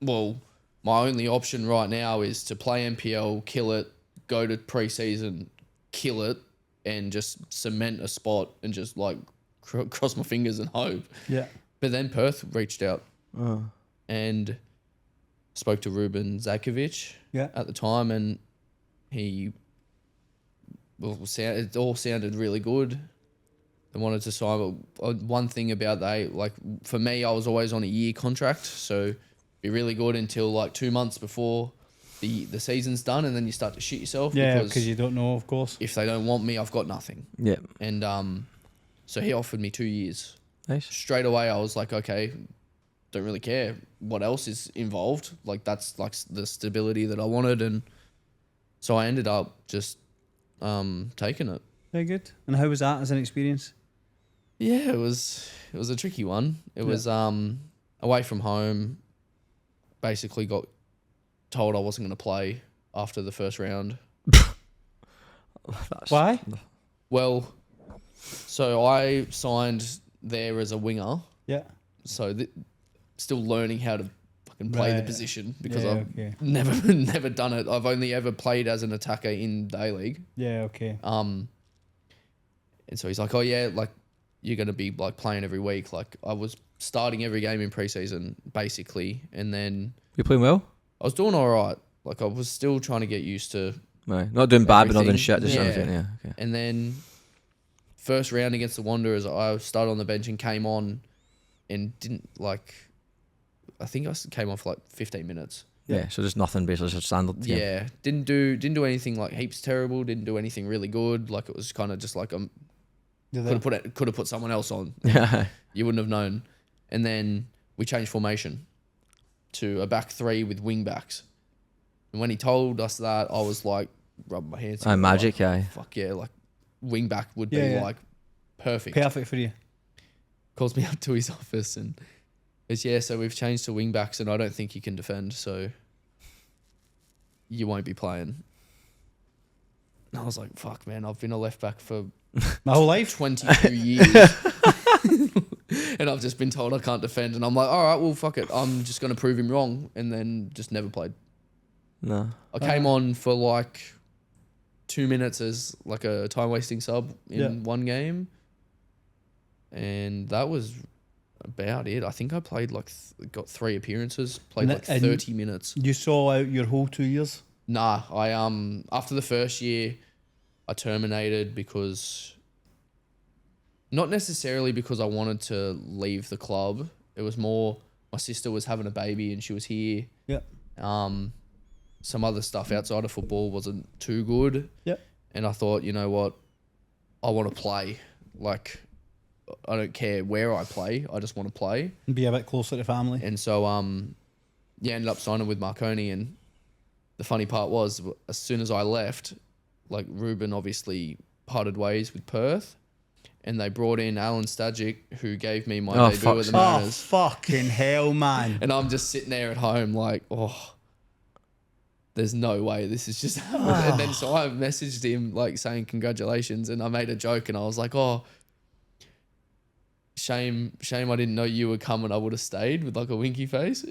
well, my only option right now is to play NPL, kill it, go to preseason, kill it, and just cement a spot and just like cross my fingers and hope. Yeah. But then Perth reached out and spoke to Ruben Zakovic at the time, and it all sounded really good. They wanted to sign, but one thing about like for me, I was always on a year contract, so be really good until like 2 months before the season's done, and then you start to shit yourself. Yeah, because you don't know, of course. if they don't want me, I've got nothing. Yeah. And so he offered me 2 years. Nice. Straight away, I was like, okay, don't really care what else is involved. Like that's like the stability that I wanted, and so I ended up just taking it. Very good. And how was that as an experience? Yeah, it was a tricky one. It was away from home. Basically got told I wasn't going to play after the first round. Why? Well, so I signed there as a winger. Yeah. So still learning how to fucking play the Right. position because Yeah, I've okay. never done it. I've only ever played as an attacker in the A-League. Yeah, okay. And so he's like, oh yeah, like you're going to be like playing every week. Like I was starting every game in preseason basically. And then You playing well? I was doing all right. Like I was still trying to get used to, Right. Not doing bad, but not doing Everything. shit. Just Yeah. everything. Yeah. Okay. and then first round against the Wanderers, I started on the bench and came on and didn't like, I think I came on for like 15 minutes. Yeah. So just nothing basically, just standard. game. Yeah. Didn't do anything like heaps terrible. Didn't do anything really good. Like it was kind of just like, could have put someone else on. Yeah. You wouldn't have known. And then we changed formation to a back 3 with wing backs. And when he told us that, I was like, rubbing my hands. Magic, like, fuck yeah, like wing back would be like perfect. Perfect for you. Calls me up to his office and goes, so we've changed to wing backs and I don't think you can defend, so you won't be playing. And I was like, fuck, man, I've been a left back for my whole life, 22 years. And I've just been told I can't defend. And I'm like, all right, well, fuck it. I'm just going to prove him wrong. And then just never played. No. I came on for like 2 minutes as like a time-wasting sub in one game. And that was about it. I think I played got 3 appearances, played like 30 minutes. You saw out your whole 2 years? Nah, I after the first year, I terminated because, not necessarily because I wanted to leave the club. It was more my sister was having a baby and she was here. Yeah. Some other stuff outside of football wasn't too good. Yeah. And I thought, you know what, I want to play. Like, I don't care where I play. I just want to play. And be a bit closer to family. And so, ended up signing with Marconi. And the funny part was, as soon as I left, like Ruben obviously parted ways with Perth, and they brought in Alan Stajic, who gave me my debut with the Mariners. Oh, fucking hell, man. And I'm just sitting there at home like, there's no way this is just happening. And then so I messaged him like saying congratulations, and I made a joke and I was like, shame I didn't know you were coming. I would have stayed with like a winky face.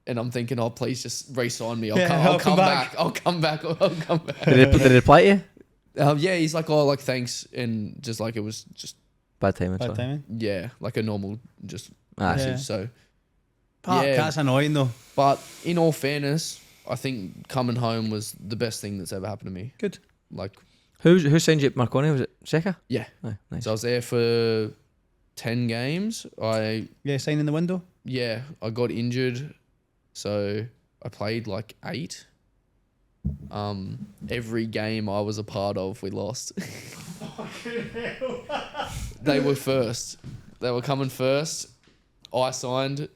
And I'm thinking, please just re-sign me. I'll come back. I'll come back. Did they reply to you? He's like, like thanks, and just like it was just bad timing. Bad timing. Yeah, like a normal just message. So that's annoying though. But in all fairness, I think coming home was the best thing that's ever happened to me. Good. Like, who signed you at Marconi? Was it Seca? Yeah. Oh, nice. So I was there for 10 games. Sign in the window. Yeah, I got injured. So I played like 8. Every game I was a part of, we lost. They were first. They were coming first. I signed.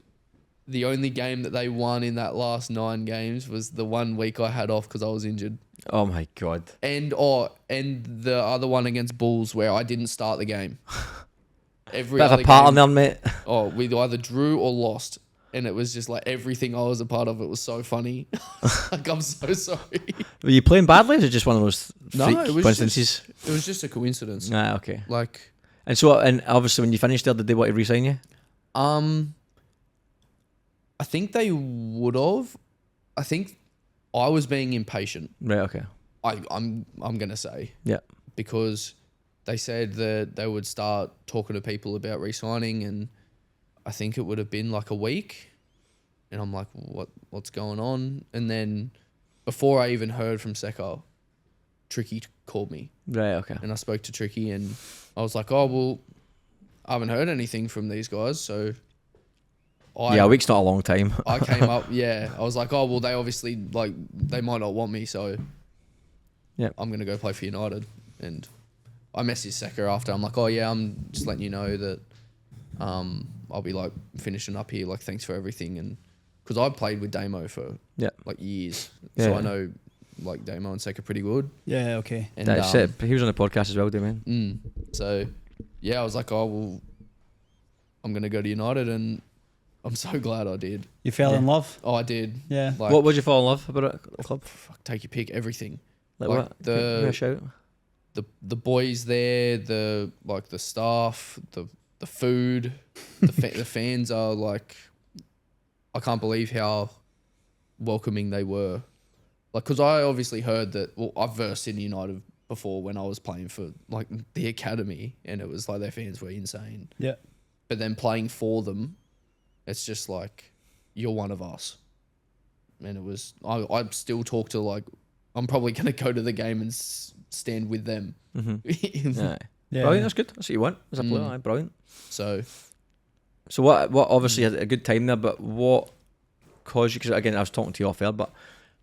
The only game that they won in that last 9 games was the 1 week I had off because I was injured. Oh my God. And the other one against Bulls where I didn't start the game. Every bit other of a part on game, them, mate. We either drew or lost. And it was just like everything I was a part of. It was so funny. Like, I'm so sorry. Were you playing badly? Or was it just one of those freak it was coincidences? It was just a coincidence. Okay. Like, and obviously when you finished there, did they want to re-sign you? I think they would have. I think I was being impatient. Right. Okay. I'm gonna say. Yeah. Because they said that they would start talking to people about re-signing, and I think it would have been like a week, and I'm like, what's going on? And then before I even heard from Seca, Tricky called me. Right, okay. And I spoke to Tricky, and I was like, I haven't heard anything from these guys, so a week's not a long time. I came up, I was like, they obviously, like, they might not want me, so I'm going to go play for United. And I messaged Seca after, I'm like, I'm just letting you know that I'll be like finishing up here, like thanks for everything. And because I played with Damo for like years, so I know like Damo and Seca pretty good. Yeah, okay. And that's it. He was on the podcast as well, man. So I was like, I'm gonna go to United, and I'm so glad I did. You fell in love? Oh, I did. Yeah. Like, what would you fall in love about a club? Fuck, take your pick. Everything. Like what? Give me a shout. The boys there, the staff, the food, the fans are like, I can't believe how welcoming they were. Like, because I obviously heard that, I've versed in United before when I was playing for like the academy, and it was like their fans were insane. Yeah. But then playing for them, it's just like, you're one of us. And it was, I still talk to, like, I'm probably going to go to the game and stand with them. Yeah. Brilliant, that's good. That's what you want as a player. Brilliant. So what obviously had a good time there, but what caused you, because again I was talking to you off air, but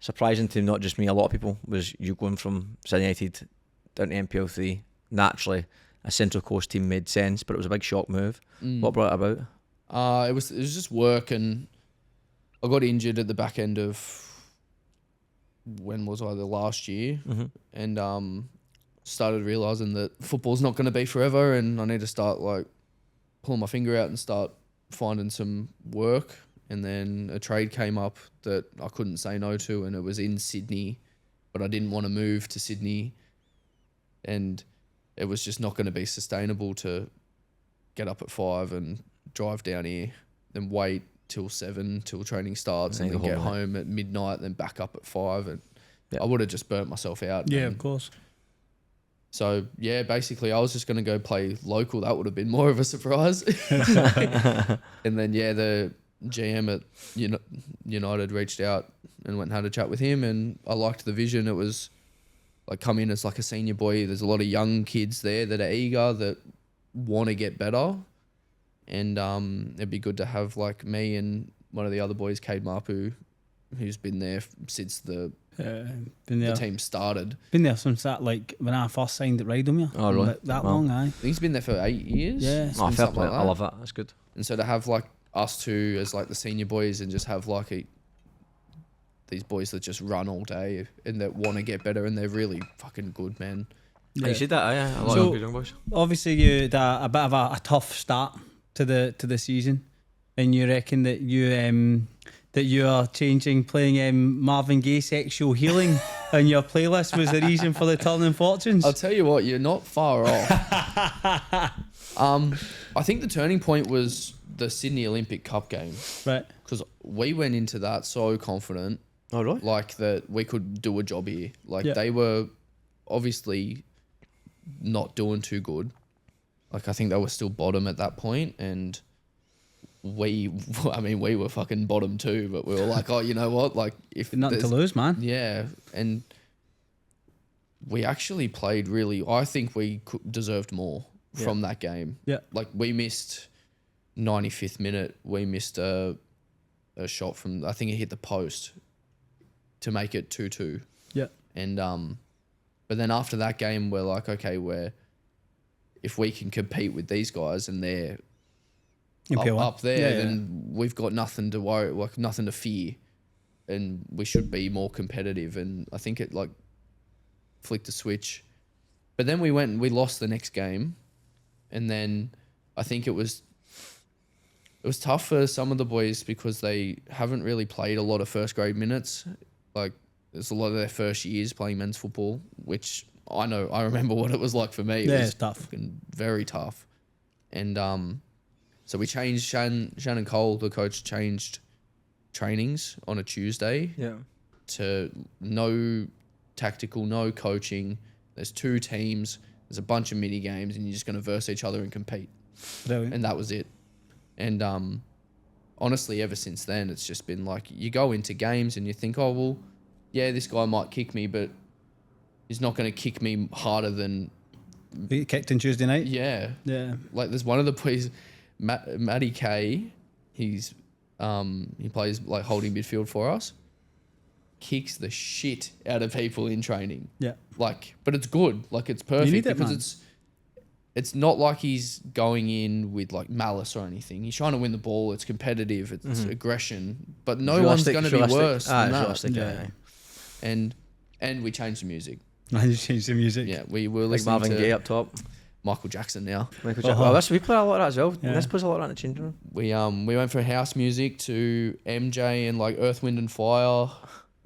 surprising to not just me, a lot of people, was you going from City United down to MPL3. Naturally a Central Coast team made sense, but it was a big shock move. What brought it about? It was just work, and I got injured at the back end of when was I? The last year, Mm-hmm. and started realizing that football's not going to be forever, and I need to start like pulling my finger out and start finding some work. And then a trade came up that I couldn't say no to, and it was in Sydney, but I didn't want to move to Sydney, and it was just not going to be sustainable to get up at 5 and drive down here, then wait till 7 till training starts, and then get home at midnight, then back up at 5, and I would have just burnt myself out. Yeah, of course. So yeah, basically I was just going to go play local. That would have been more of a surprise. And then the GM at United reached out and went and had a chat with him, and I liked the vision. It was like, come in as like a senior boy. There's a lot of young kids there that are eager, that want to get better, and it'd be good to have like me and one of the other boys, Cade Marpu, who's been there since the team started. Been there since that, like when I first signed at Rydom. Oh, really? That long, aye. I think he's been there for 8 years. Yeah. Oh, fair play. Like I love that. That's good. And so to have like us two as like the senior boys, and just have like these boys that just run all day and that want to get better, and they're really fucking good, man. Yeah. You said that, yeah. A lot of good young boys. Obviously, you had a bit of a tough start to the season, and you reckon that you are changing, playing Marvin Gaye Sexual Healing on your playlist was the reason for the turn in fortunes? I'll tell you what, you're not far off. I think the turning point was the Sydney Olympic Cup game. Right. Because we went into that so confident. Oh, really? Like that we could do a job here. Like they were obviously not doing too good. Like I think they were still bottom at that point, and we were fucking bottom too, but we were like, oh, you know what? Like if nothing to lose, man. Yeah, and we actually played really. I think we deserved more from that game. Yeah, like we missed 95th minute. We missed a shot from, I think it hit the post to make it 2-2. Yeah, and but then after that game, we're like, okay, if we can compete with these guys and they're up there, then we've got nothing to worry, like nothing to fear, and we should be more competitive. And I think it like flicked a switch. But then we went and we lost the next game, and then I think it was tough for some of the boys because they haven't really played a lot of first grade minutes. Like it's a lot of their first years playing men's football, which I remember what it was like for me. It was it's tough. fucking very tough. And so we changed, Shannon Cole, the coach, changed trainings on a Tuesday to no tactical, no coaching. There's 2 teams, there's a bunch of mini games, and you're just going to verse each other and compete. Brilliant. And that was it. And honestly, ever since then, it's just been like you go into games and you think, oh, well, yeah, this guy might kick me, but he's not going to kick me harder than... He kicked on Tuesday night? Yeah. Yeah. Like there's one of the boys... Matty K, he plays like holding midfield for us, kicks the shit out of people in training. Yeah. Like, but it's good. Like it's perfect need it, because man. it's not like he's going in with like malice or anything. He's trying to win the ball. It's competitive. It's aggression. But no one's going to be worse than that. And we changed the music. I just changed the music. Yeah, we were Like listening Marvin to Gaye up top. Michael Jackson now. Michael Jackson. Oh, we play a lot of that as well. Let's put a lot of that in the changing room. We went from house music to MJ and like Earth, Wind and Fire,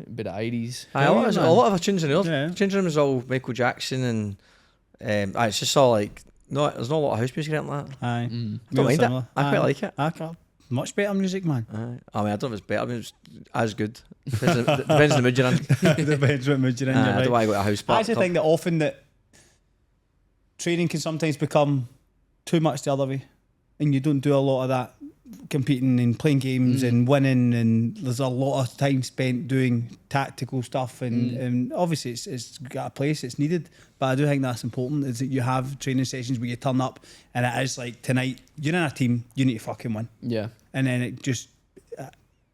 a bit of 80s. A lot of our tunes in the changing room is all Michael Jackson, and it's just all like there's not a lot of house music or anything like that. Aye. I don't mind it. I quite like it. Much better music, man. I mean, I don't know if it's better. I mean, it's as good. Depends on the mood you're in. Depends what mood you're in. I don't want to go to a house party. I actually think that often that training can sometimes become too much the other way, and you don't do a lot of that competing and playing games and winning, and there's a lot of time spent doing tactical stuff, and obviously it's got a place, it's needed, but I do think that's important, is that you have training sessions where you turn up and it is like, tonight you're in a team, you need to fucking win, and then it just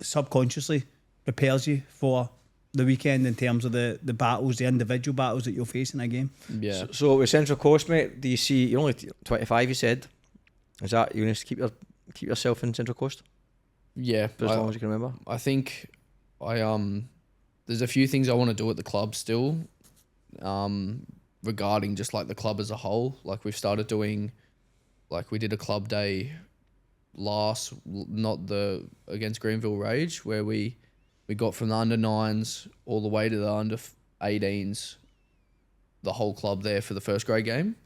subconsciously prepares you for the weekend in terms of the battles, the individual battles that you'll face in a game. So with Central Coast, mate, do you see, you're only 25, you said, is that you going to keep yourself in Central Coast? Yeah, for as long as you can remember. I think the there's a few things I want to do at the club still, regarding just like the club as a whole. Like we've started doing, like we did a club day against Greenville Rage, where we got from the under 9s all the way to the under 18s, the whole club there for the first grade game.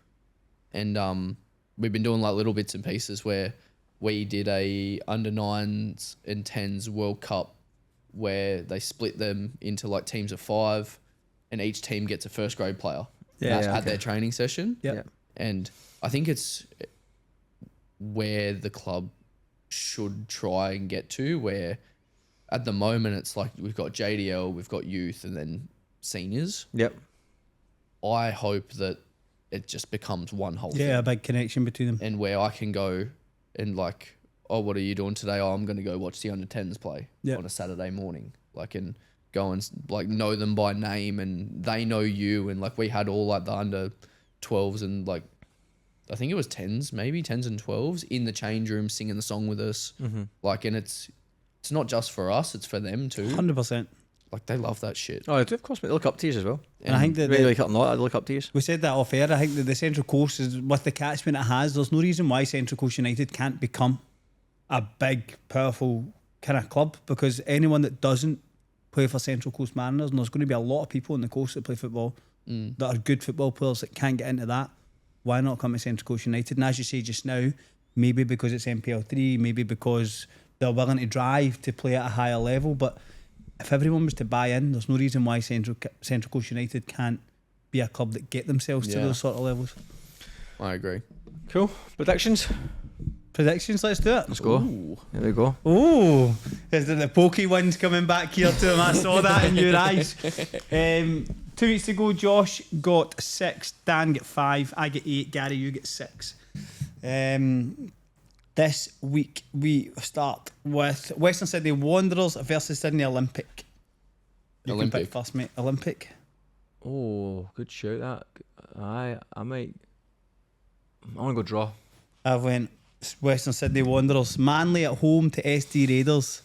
And we've been doing like little bits and pieces where we did a under 9s and 10s World Cup where they split them into like teams of 5 and each team gets a first grade player at their training session. Yeah. And I think it's where the club should try and get to, where at the moment it's like we've got JDL, we've got youth, and then seniors. Yep. I hope that it just becomes one whole thing. Yeah, a big connection between them. And where I can go and like, oh, what are you doing today? Oh, I'm going to go watch the under 10s play on a Saturday morning. Like, and go and like know them by name and they know you. And like we had all like the under 12s and like, I think it was 10s and 12s in the change room singing the song with us. Mm-hmm. Like, and it's not just for us, it's for them too. 100%. Like they love that shit. Oh, of course, mate. They look up to you as well. And I think that Really like it or not, I look up to you. we said that off air. I think that the Central Coast is, with the catchment it has, there's no reason why Central Coast United can't become a big, powerful kind of club, because anyone that doesn't play for Central Coast Mariners, and there's going to be a lot of people on the coast that play football that are good football players that can't get into that, why not come to Central Coast United? And as you say just now, maybe because it's MPL3, maybe because they're willing to drive to play at a higher level, but if everyone was to buy in, there's no reason why Central Coast United can't be a club that get themselves to those sort of levels. I agree. Cool. Predictions? Predictions, let's do it. Let's go. Ooh. Here we go. Oh, is it the pokey ones coming back here to him? I saw that in your eyes. 2 weeks ago, Josh got 6, Dan got 5, I get 8, Gary, you get 6. This week we start with Western Sydney Wanderers versus Sydney Olympic. You can pick first, mate. Olympic. Oh, good shout that. I want to go draw. I went Western Sydney Wanderers. Manly at home to SD Raiders.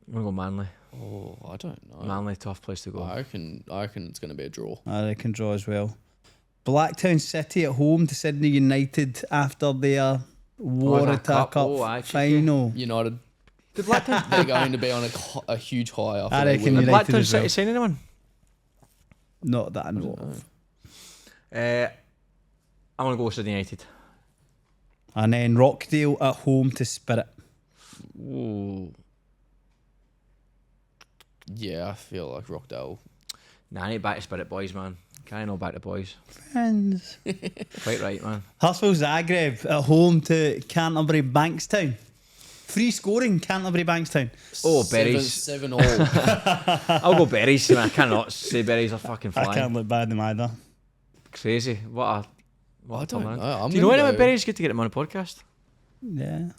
I'm going to go Manly. Oh, I don't know. Manly, tough place to go. I reckon it's going to be a draw. I reckon draw as well. Blacktown City at home to Sydney United after their Waratah Cup final. United. Did Blacktown? They're going to be on a huge high after I they reckon win. Did United Blacktown as well. City sign anyone? Not that I know of. I want to go with Sydney United. And then Rockdale at home to Spirit. Ooh. Yeah, I feel like Rockdale. Nah, I need back to Spirit boys, man. Can I know back to boys? Friends. Quite right, man. Hurstville Zagreb at home to Canterbury Bankstown. Free scoring, Canterbury Bankstown. Oh, berries. 7 all. I'll go berries, man. I cannot say berries are fucking flying. I can't look bad at them either. Crazy. What I a don't man. know. Do you know anything about berries? Good to get him on a podcast. Yeah.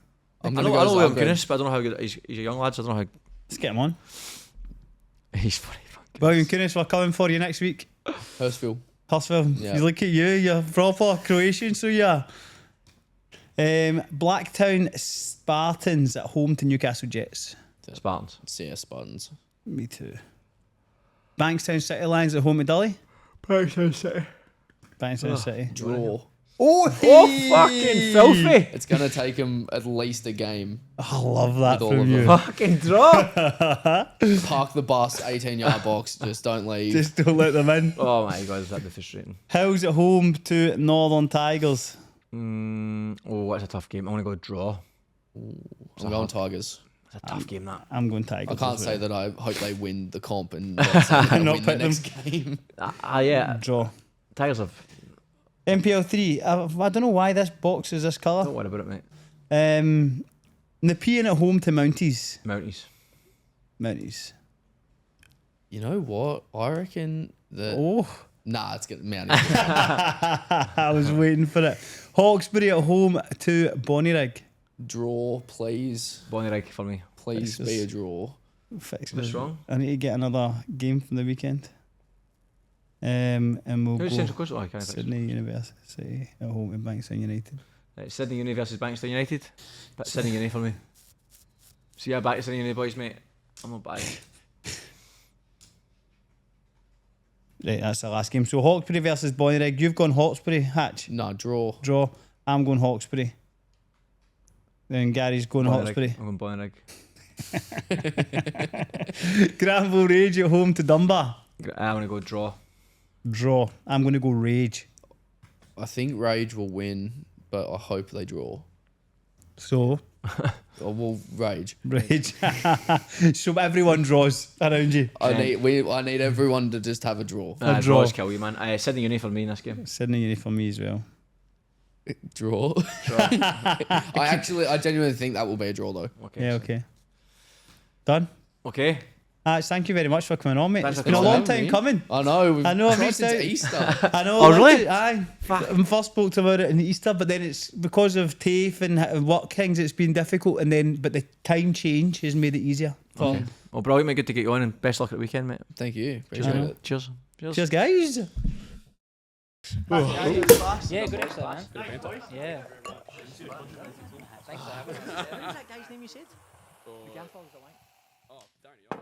I know William Cunis, but I don't know how good he's a young lad, so I don't know how Let's get him on. he's funny. William Cunis, we're coming for you next week. Hurstville. Hurstville, Yeah. you look at you, you're proper Croatian, so yeah. Blacktown Spartans at home to Newcastle Jets. Spartans. CS Spartans. Me too. Bankstown City Lions at home to Dully. Bankstown City. Bankstown City. Draw. Oh, fucking filthy. It's going to take them at least a game. I love that With all from of you. them. Fucking draw. Park the bus, 18-yard box. Just don't leave. Just don't let them in. Oh my god, that'd be frustrating. Hills at home to Northern Tigers. Oh, that's a tough game. I want to go draw. I'm going Tigers. It's a tough game, that. I'm going Tigers. I can't as say well. that I hope they win the comp and not say they'll Not win the pick them. next game. Yeah. Draw. Tigers have. MPL3. I don't know why this box is this colour. Don't worry about it, mate. Nepean at home to Mounties. Mounties. You know what? I reckon that... Oh. Nah, it's getting Mounties. I was waiting for it. Hawkesbury at home to Bonnyrigg. Draw, please. Bonnyrigg for me. Please be a draw. What's wrong? I need to get another game from the weekend. And we'll Who's go Central Coast? Oh, I can't Sydney University at home to Bankstown United. Right, Sydney Uni versus Bankstown United. But Sydney Uni for me. See ya back to Sydney Uni, boys, mate. I'm not buying. Right, that's the last game. So Hawkesbury versus Bonnyrigg. You've gone Hawkesbury, Hatch. No, draw. Draw. I'm going Hawkesbury. Then Gary's going Hawkesbury. I'm going Bonnyrigg. Granville Rage at home to Dunbar. I'm going to go draw. Draw. I'm going to go Rage. I think Rage will win, but I hope they draw. So? Or we'll Rage. Rage. So everyone draws around you. I need everyone to just have a draw. A draw. Draws kill you, man. Sydney Uni for me in this game. Sydney Uni for me as well. Draw. I genuinely think that will be a draw though. Okay. Yeah, okay. Done? Okay. Thank you very much for coming on, mate. Thanks It's for been a coming long time coming. I know. I know, I've I've reached since out. Easter. I know. Oh, really? Aye. I first spoke to about it in Easter, but then it's because of TAFE and work things, it's been difficult. But the time change has made it easier. Okay. Well, brilliant, mate. Good to get you on, and best luck at the weekend, mate. Thank you. Appreciate it. Cheers. Cheers, guys. Yeah, good exercise, man. Yeah. Thanks for having us. What was that guy's name you said? The gaffer was the white. Oh, Danny.